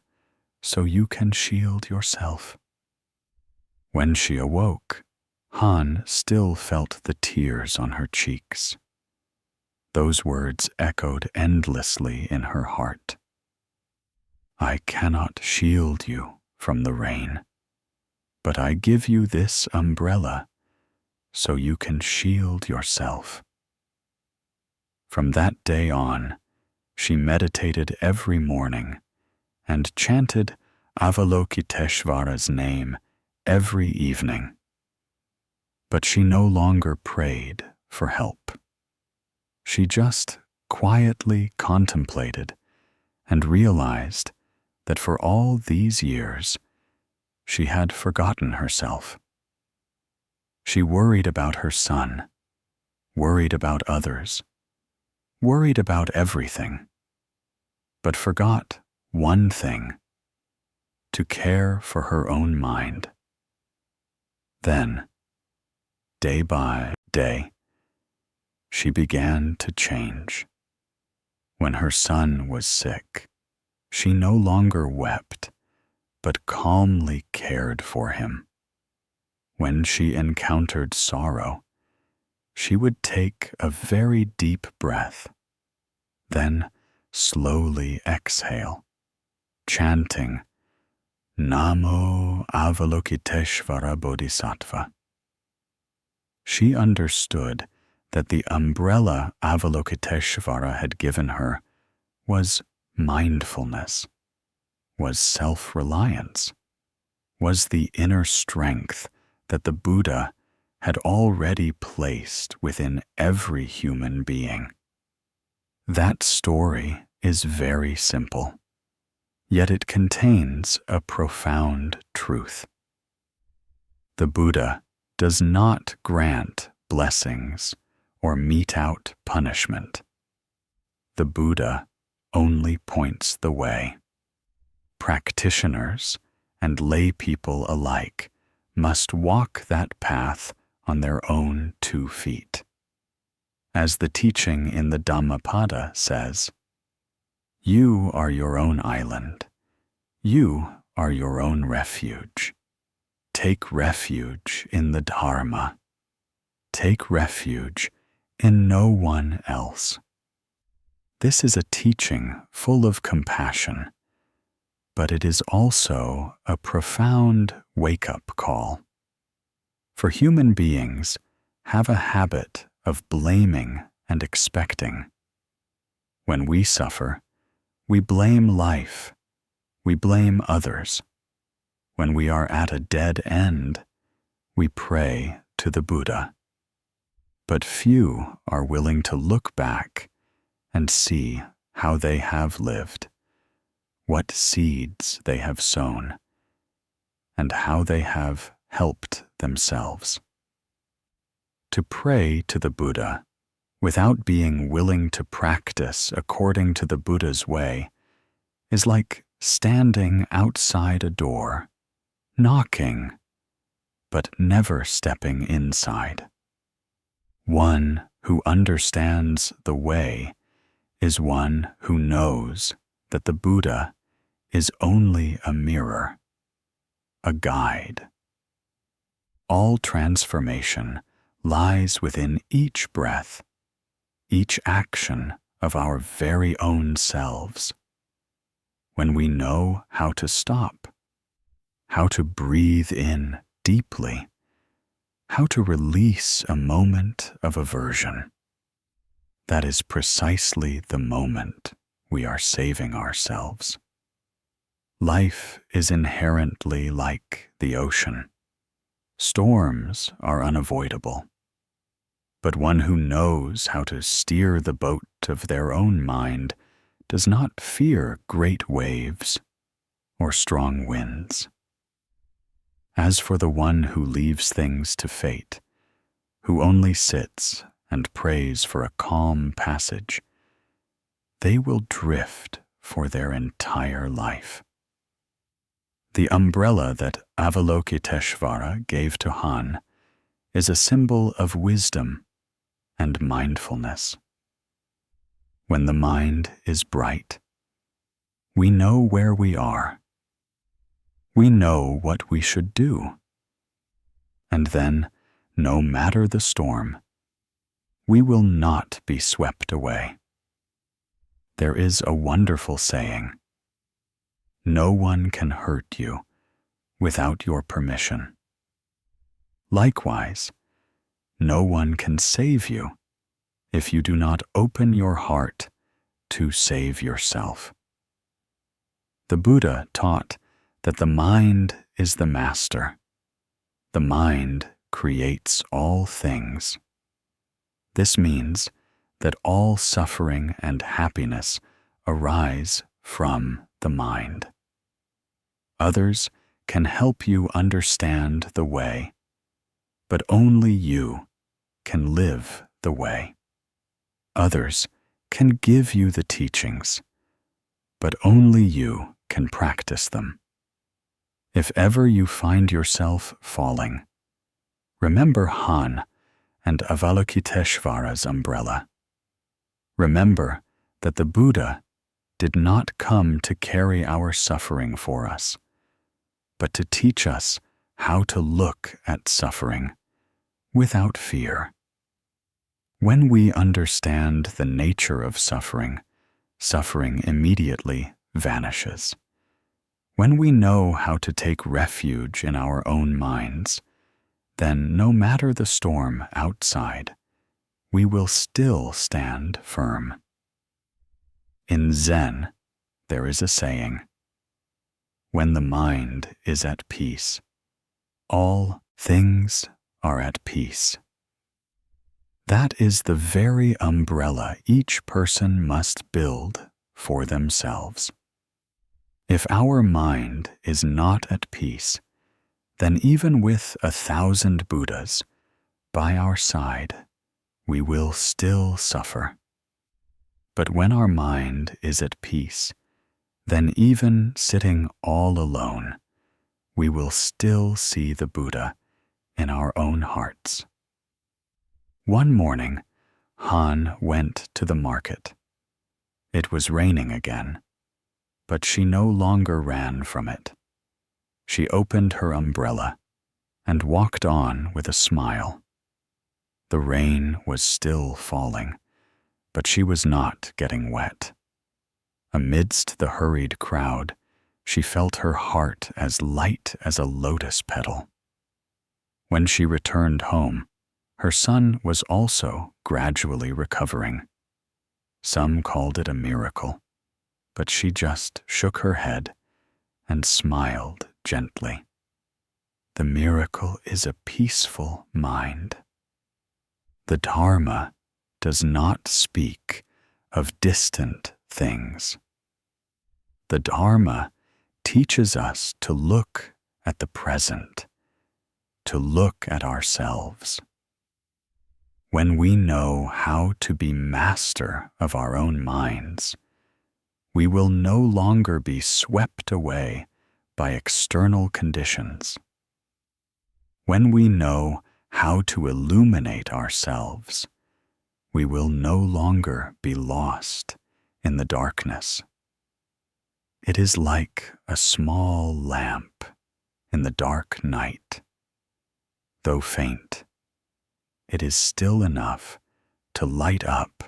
so you can shield yourself." When she awoke, Han still felt the tears on her cheeks. Those words echoed endlessly in her heart. "I cannot shield you from the rain, but I give you this umbrella so you can shield yourself." From that day on, she meditated every morning and chanted Avalokiteshvara's name every evening. But she no longer prayed for help. She just quietly contemplated and realized that for all these years, she had forgotten herself. She worried about her son, worried about others, worried about everything, but forgot one thing: to care for her own mind. Then, day by day, she began to change. When her son was sick, she no longer wept, but calmly cared for him. When she encountered sorrow, she would take a very deep breath, then slowly exhale, chanting Namo Avalokiteshvara Bodhisattva. She understood that the umbrella Avalokiteshvara had given her was mindfulness, was self-reliance, was the inner strength that the Buddha had already placed within every human being. That story is very simple, yet it contains a profound truth. The Buddha does not grant blessings or mete out punishment. The Buddha only points the way. Practitioners and lay people alike must walk that path on their own 2 feet. As the teaching in the Dhammapada says, "You are your own island. You are your own refuge. Take refuge in the Dharma. Take refuge in no one else." This is a teaching full of compassion, but it is also a profound wake-up call. For human beings have a habit of blaming and expecting. When we suffer, we blame life, we blame others. When we are at a dead end, we pray to the Buddha. But few are willing to look back and see how they have lived, what seeds they have sown, and how they have helped themselves. To pray to the Buddha without being willing to practice according to the Buddha's way is like standing outside a door, knocking, but never stepping inside. One who understands the way is one who knows that the Buddha is only a mirror, a guide. All transformation lies within each breath, each action of our very own selves. When we know how to stop, how to breathe in deeply, how to release a moment of aversion, that is precisely the moment we are saving ourselves. Life is inherently like the ocean. Storms are unavoidable. But one who knows how to steer the boat of their own mind does not fear great waves or strong winds. As for the one who leaves things to fate, who only sits and prays for a calm passage, they will drift for their entire life. The umbrella that Avalokiteshvara gave to Han is a symbol of wisdom and mindfulness. When the mind is bright, we know where we are. We know what we should do. And then, no matter the storm, we will not be swept away. There is a wonderful saying, "No one can hurt you without your permission." Likewise, no one can save you if you do not open your heart to save yourself. The Buddha taught that the mind is the master. The mind creates all things. This means that all suffering and happiness arise from the mind. Others can help you understand the way, but only you can live the way. Others can give you the teachings, but only you can practice them. If ever you find yourself falling, remember Han and Avalokiteshvara's umbrella. Remember that the Buddha did not come to carry our suffering for us, but to teach us how to look at suffering without fear. When we understand the nature of suffering, suffering immediately vanishes. When we know how to take refuge in our own minds, then no matter the storm outside, we will still stand firm. In Zen, there is a saying, "When the mind is at peace, all things are at peace." That is the very umbrella each person must build for themselves. If our mind is not at peace, then even with 1,000 Buddhas by our side, we will still suffer. But when our mind is at peace, then even sitting all alone, we will still see the Buddha in our own hearts. One morning, Han went to the market. It was raining again, but she no longer ran from it. She opened her umbrella and walked on with a smile. The rain was still falling, but she was not getting wet. Amidst the hurried crowd, she felt her heart as light as a lotus petal. When she returned home, her son was also gradually recovering. Some called it a miracle, but she just shook her head and smiled gently. The miracle is a peaceful mind. The Dharma does not speak of distant things. The Dharma teaches us to look at the present, to look at ourselves. When we know how to be master of our own minds, we will no longer be swept away by external conditions. When we know how to illuminate ourselves, we will no longer be lost in the darkness. It is like a small lamp in the dark night. Though faint, it is still enough to light up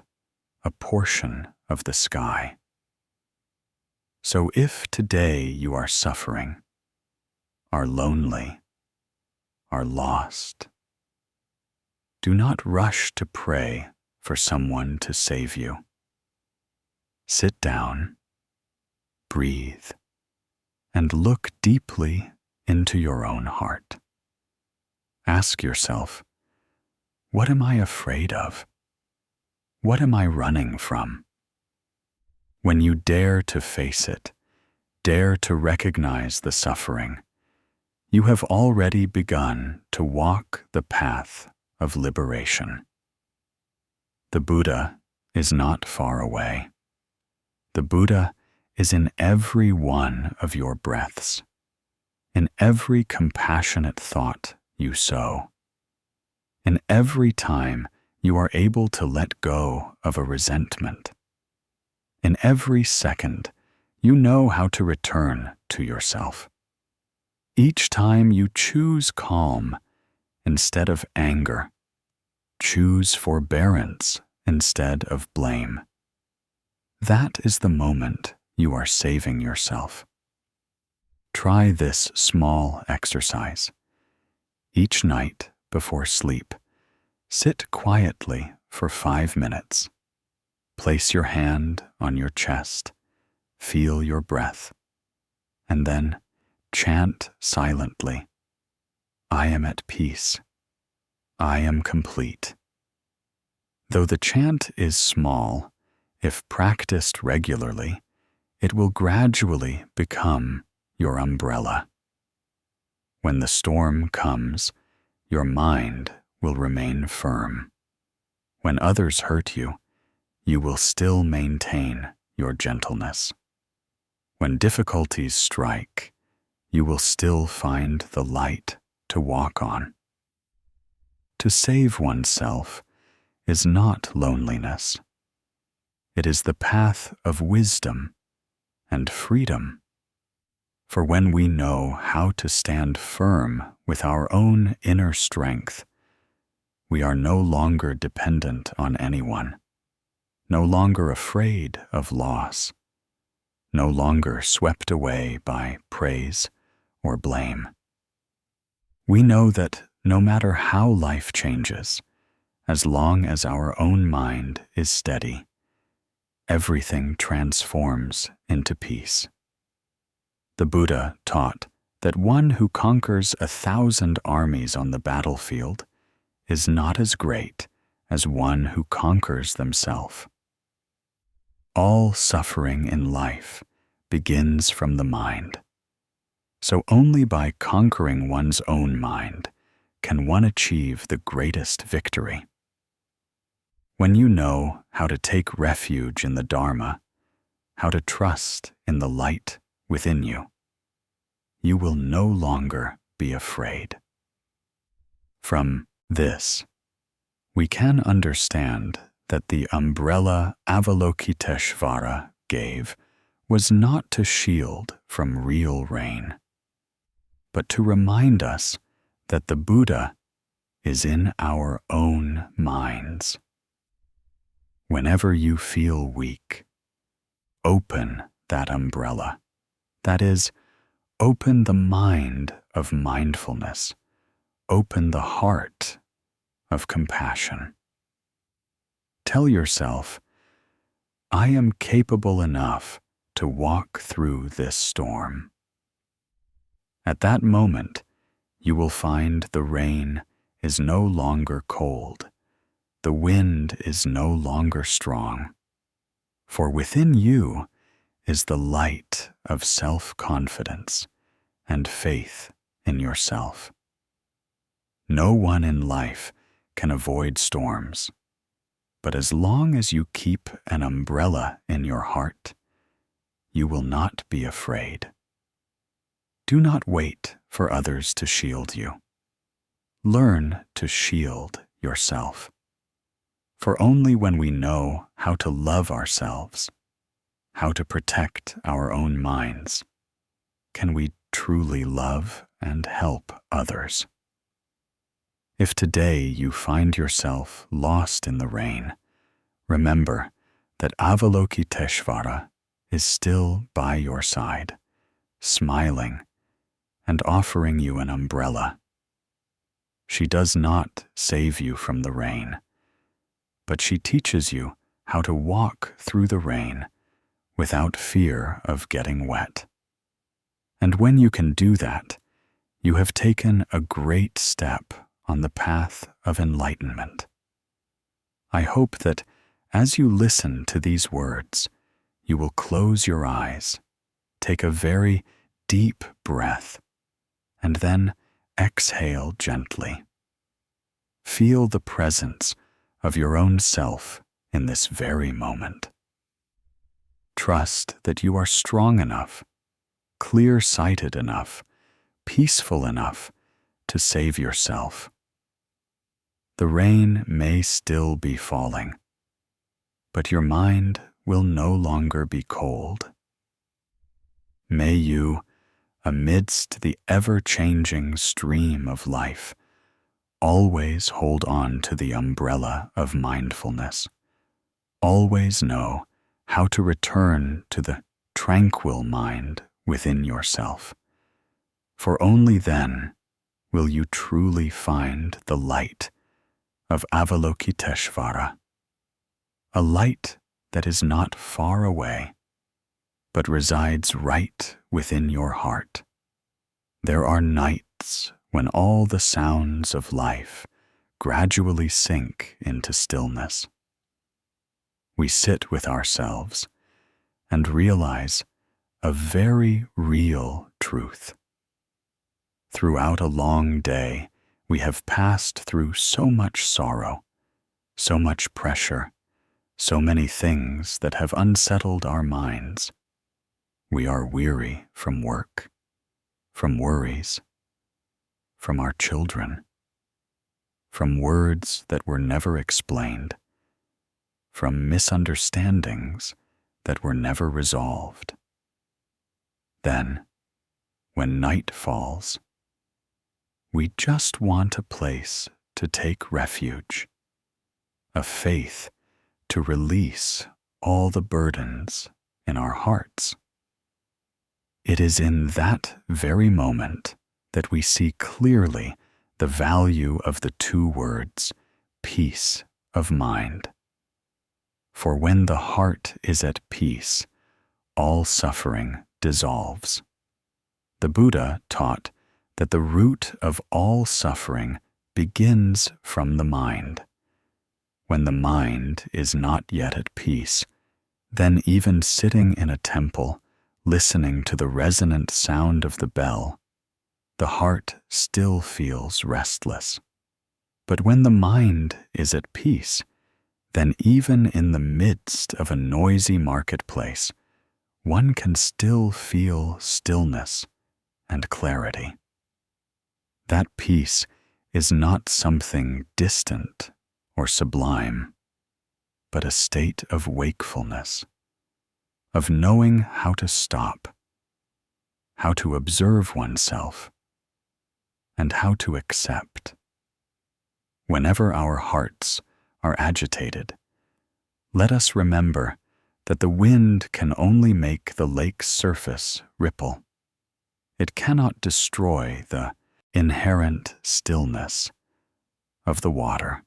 a portion of the sky. So if today you are suffering, are lonely, are lost, do not rush to pray for someone to save you. Sit down, breathe, and look deeply into your own heart. Ask yourself, what am I afraid of? What am I running from? When you dare to face it, dare to recognize the suffering, you have already begun to walk the path of liberation. The Buddha is not far away. The Buddha is in every one of your breaths, in every compassionate thought you sow, in every time you are able to let go of a resentment. In every second, you know how to return to yourself. Each time you choose calm instead of anger, choose forbearance instead of blame. That is the moment you are saving yourself. Try this small exercise. Each night before sleep, sit quietly for 5 minutes. Place your hand on your chest, feel your breath, and then chant silently, I am at peace. I am complete. Though the chant is small, if practiced regularly, it will gradually become your umbrella. When the storm comes, your mind will remain firm. When others hurt you, you will still maintain your gentleness. When difficulties strike, you will still find the light to walk on. To save oneself is not loneliness. It is the path of wisdom and freedom. For when we know how to stand firm with our own inner strength, we are no longer dependent on anyone, no longer afraid of loss, no longer swept away by praise or blame. We know that no matter how life changes, as long as our own mind is steady, everything transforms into peace. The Buddha taught that one who conquers 1,000 armies on the battlefield is not as great as one who conquers themselves. All suffering in life begins from the mind. So only by conquering one's own mind can one achieve the greatest victory. When you know how to take refuge in the Dharma, how to trust in the light within you, you will no longer be afraid. From this, we can understand that the umbrella Avalokiteshvara gave was not to shield from real rain, but to remind us that the Buddha is in our own minds. Whenever you feel weak, open that umbrella. That is, open the mind of mindfulness. Open the heart of compassion. Tell yourself, I am capable enough to walk through this storm. At that moment, you will find the rain is no longer cold. The wind is no longer strong. For within you is the light of self-confidence and faith in yourself. No one in life can avoid storms, but as long as you keep an umbrella in your heart, you will not be afraid. Do not wait for others to shield you. Learn to shield yourself. For only when we know how to love ourselves, how to protect our own minds, can we truly love and help others. If today you find yourself lost in the rain, remember that Avalokiteshvara is still by your side, smiling and offering you an umbrella. She does not save you from the rain, but she teaches you how to walk through the rain without fear of getting wet. And when you can do that, you have taken a great step on the path of enlightenment. I hope that as you listen to these words, you will close your eyes, take a very deep breath, and then exhale gently. Feel the presence of your own self in this very moment. Trust that you are strong enough, clear-sighted enough, peaceful enough to save yourself. The rain may still be falling, but your mind will no longer be cold. May you, amidst the ever-changing stream of life, always hold on to the umbrella of mindfulness. Always know how to return to the tranquil mind within yourself, for only then will you truly find the light of Avalokiteshvara, a light that is not far away, but resides right within your heart. There are nights when all the sounds of life gradually sink into stillness. We sit with ourselves and realize a very real truth. Throughout a long day, we have passed through so much sorrow, so much pressure, so many things that have unsettled our minds. We are weary from work, from worries, from our children, from words that were never explained, from misunderstandings that were never resolved. Then, when night falls, we just want a place to take refuge, a faith to release all the burdens in our hearts. It is in that very moment that we see clearly the value of the two words, peace of mind. For when the heart is at peace, all suffering dissolves. The Buddha taught that the root of all suffering begins from the mind. When the mind is not yet at peace, then even sitting in a temple, listening to the resonant sound of the bell, the heart still feels restless. But when the mind is at peace, then even in the midst of a noisy marketplace, one can still feel stillness and clarity. That peace is not something distant or sublime, but a state of wakefulness, of knowing how to stop, how to observe oneself, and how to accept. Whenever our hearts are agitated, let us remember that the wind can only make the lake's surface ripple. It cannot destroy the inherent stillness of the water.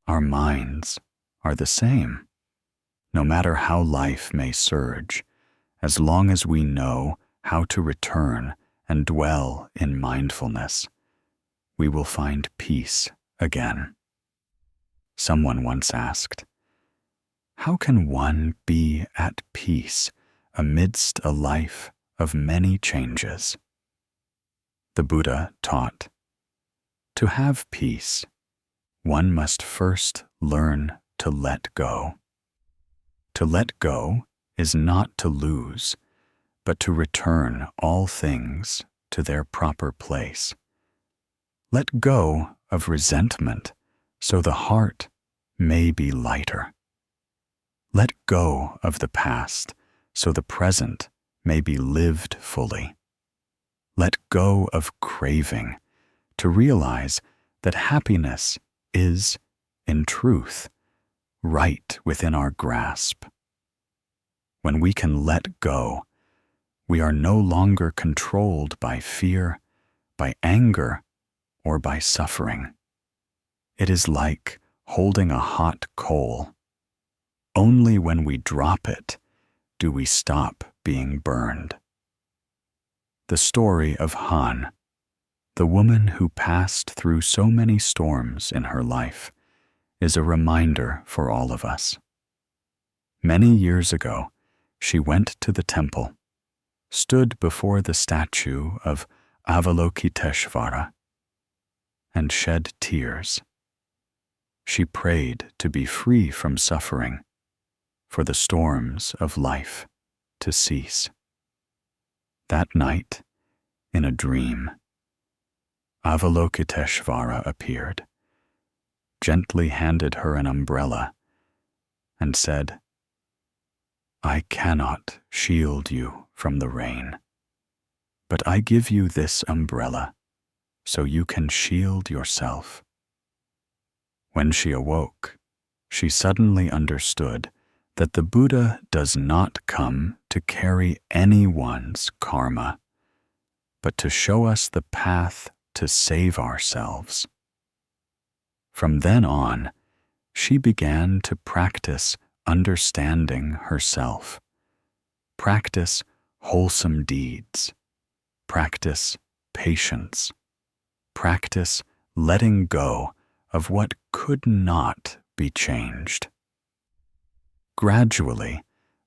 Our minds are the same. No matter how life may surge, as long as we know how to return and dwell in mindfulness, we will find peace again. Someone once asked, "How can one be at peace amidst a life of many changes?" The Buddha taught, "To have peace, one must first learn to let go. To let go is not to lose, but to return all things to their proper place. Let go of resentment so the heart may be lighter. Let go of the past so the present may be lived fully. Let go of craving to realize that happiness is, in truth, right within our grasp. When we can let go, we are no longer controlled by fear, by anger, or by suffering. It is like holding a hot coal. Only when we drop it do we stop being burned." The story of Han, the woman who passed through so many storms in her life, is a reminder for all of us. Many years ago, she went to the temple, stood before the statue of Avalokiteshvara, and shed tears. She prayed to be free from suffering, for the storms of life to cease. That night, in a dream, Avalokiteshvara appeared, gently handed her an umbrella, and said, "I cannot shield you from the rain, but I give you this umbrella so you can shield yourself." When she awoke, she suddenly understood that the Buddha does not come to carry anyone's karma, but to show us the path to save ourselves. From then on, she began to practice understanding herself, practice wholesome deeds, practice patience, practice letting go of what could not be changed. Gradually,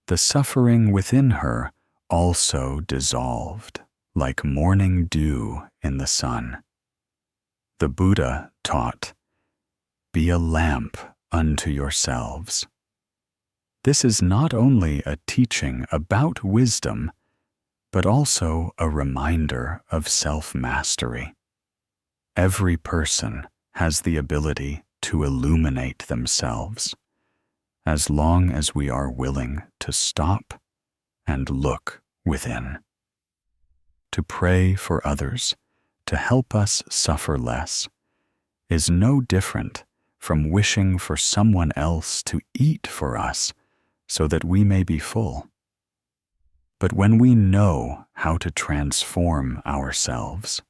the suffering within her also dissolved, like morning dew in the sun. The Buddha taught, "Be a lamp unto yourselves." This is not only a teaching about wisdom, but also a reminder of self-mastery. Every person has the ability to illuminate themselves, as long as we are willing to stop and look within. To pray for others to help us suffer less is no different from wishing for someone else to eat for us so that we may be full. But when we know how to transform ourselves,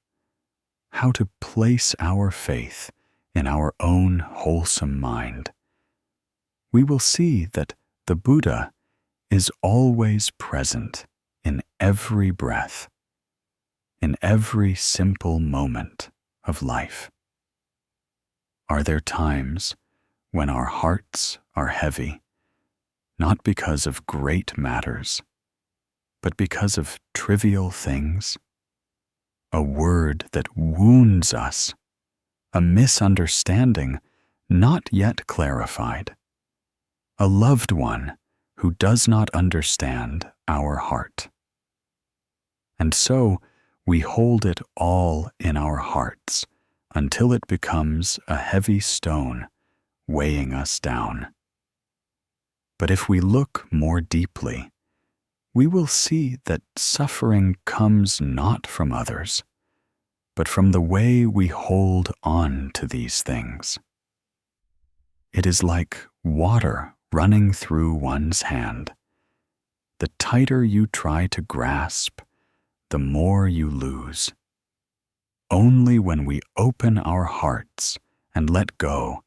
how to place our faith in our own wholesome mind, we will see that the Buddha is always present in every breath, in every simple moment of life. Are there times when our hearts are heavy, not because of great matters, but because of trivial things? A word that wounds us, a misunderstanding not yet clarified, a loved one who does not understand our heart. And so We hold it all in our hearts until it becomes a heavy stone weighing us down. But if we look more deeply, we will see that suffering comes not from others, but from the way we hold on to these things. It is like water running through one's hand. The tighter you try to grasp, the more you lose. Only when we open our hearts and let go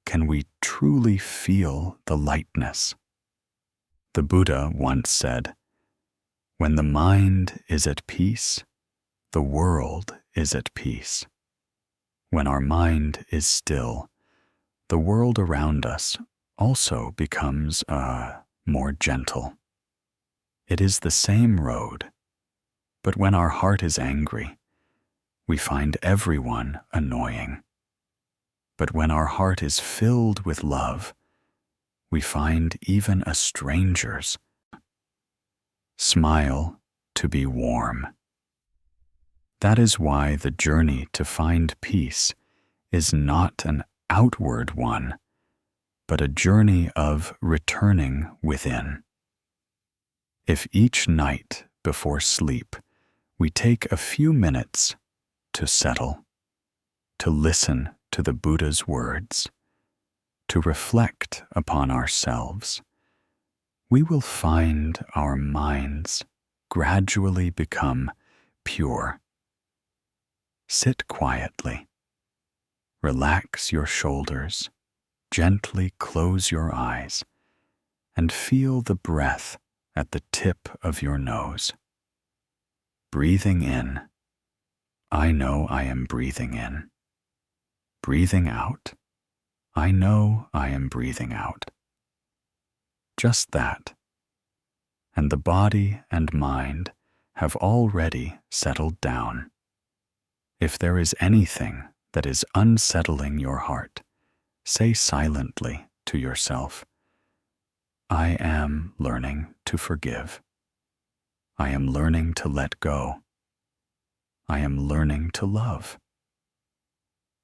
can we truly feel the lightness. The Buddha once said, "When the mind is at peace, the world is at peace. When our mind is still, the world around us also becomes more gentle." It is the same road, but when our heart is angry, we find everyone annoying. But when our heart is filled with love, we find even a stranger's smile to be warm. That is why the journey to find peace is not an outward one, but a journey of returning within. If each night before sleep we take a few minutes to settle, to listen to the Buddha's words, to reflect upon ourselves, we will find our minds gradually become pure. Sit quietly. Relax your shoulders, gently close your eyes, and feel the breath at the tip of your nose. Breathing in, I know I am breathing in. Breathing out, I know I am breathing out. Just that, and the body and mind have already settled down. If there is anything that is unsettling your heart, say silently to yourself, I am learning to forgive. I am learning to let go. I am learning to love.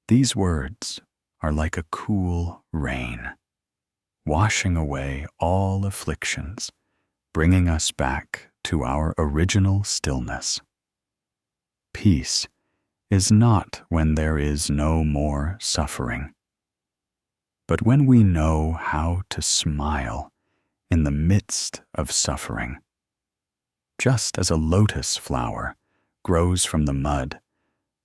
These words are like a cool rain, washing away all afflictions, bringing us back to our original stillness. Peace is not when there is no more suffering, but when we know how to smile in the midst of suffering. Just as a lotus flower grows from the mud,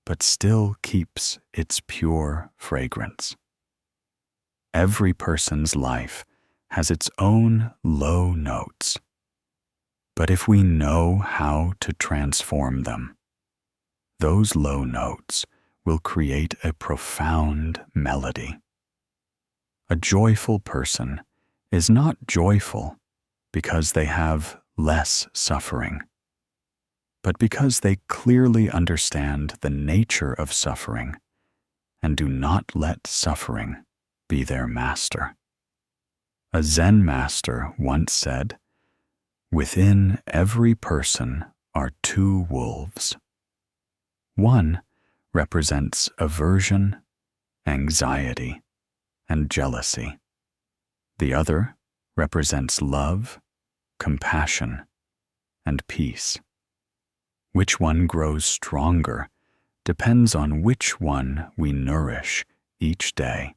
but still keeps its pure fragrance. Every person's life has its own low notes, but if we know how to transform them, those low notes will create a profound melody. A joyful person is not joyful because they have less suffering, but because they clearly understand the nature of suffering and do not let suffering be their master. A Zen master once said, "Within every person are two wolves. One represents aversion, anxiety, and jealousy. The other represents love, compassion, and peace. Which one grows stronger depends on which one we nourish each day.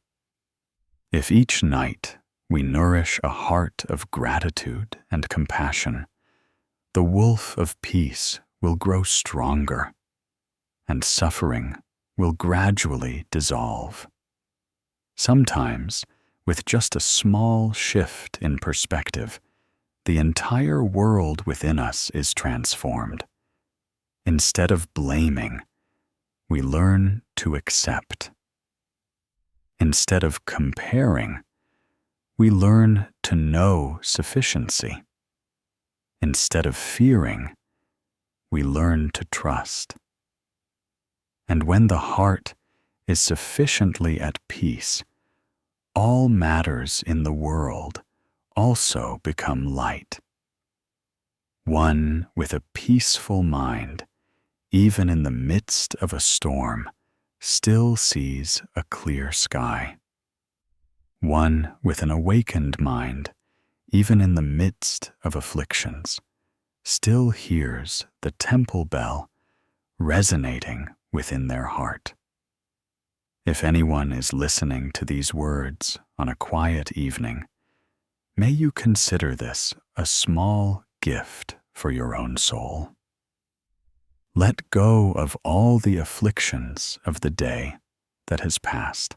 If each night we nourish a heart of gratitude and compassion, the wolf of peace will grow stronger, and suffering will gradually dissolve. Sometimes, with just a small shift in perspective, the entire world within us is transformed. Instead of blaming, we learn to accept. Instead of comparing, we learn to know sufficiency. Instead of fearing, we learn to trust. And when the heart is sufficiently at peace, all matters in the world also become light. One with a peaceful mind even in the midst of a storm, still sees a clear sky. One with an awakened mind, even in the midst of afflictions, still hears the temple bell resonating within their heart. If anyone is listening to these words on a quiet evening, may you consider this a small gift for your own soul. Let go of all the afflictions of the day that has passed.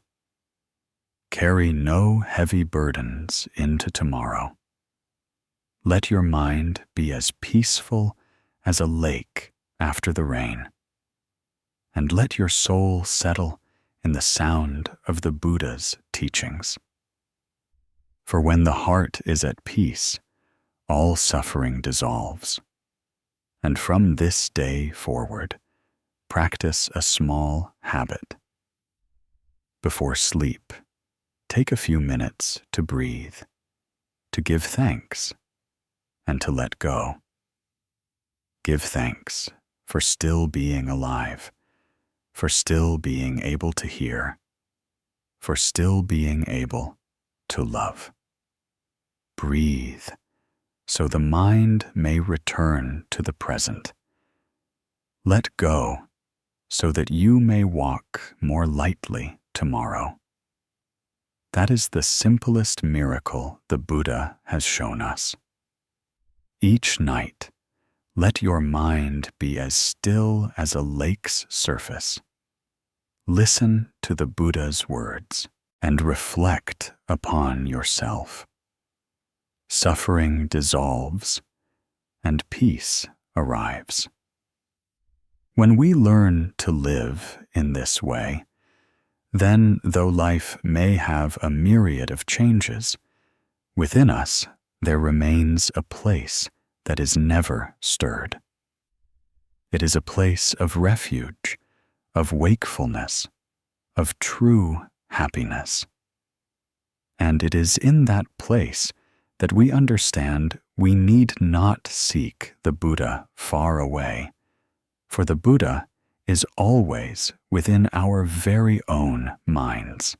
Carry no heavy burdens into tomorrow. Let your mind be as peaceful as a lake after the rain. And let your soul settle in the sound of the Buddha's teachings. For when the heart is at peace, all suffering dissolves. And from this day forward, practice a small habit. Before sleep, take a few minutes to breathe, to give thanks, and to let go. Give thanks for still being alive, for still being able to hear, for still being able to love. Breathe so the mind may return to the present. Let go so that you may walk more lightly tomorrow. That is the simplest miracle the Buddha has shown us. Each night, let your mind be as still as a lake's surface. Listen to the Buddha's words and reflect upon yourself. Suffering dissolves and peace arrives. When we learn to live in this way, then though life may have a myriad of changes, within us there remains a place that is never stirred. It is a place of refuge, of wakefulness, of true happiness. And it is in that place that we understand we need not seek the Buddha far away, for the Buddha is always within our very own minds.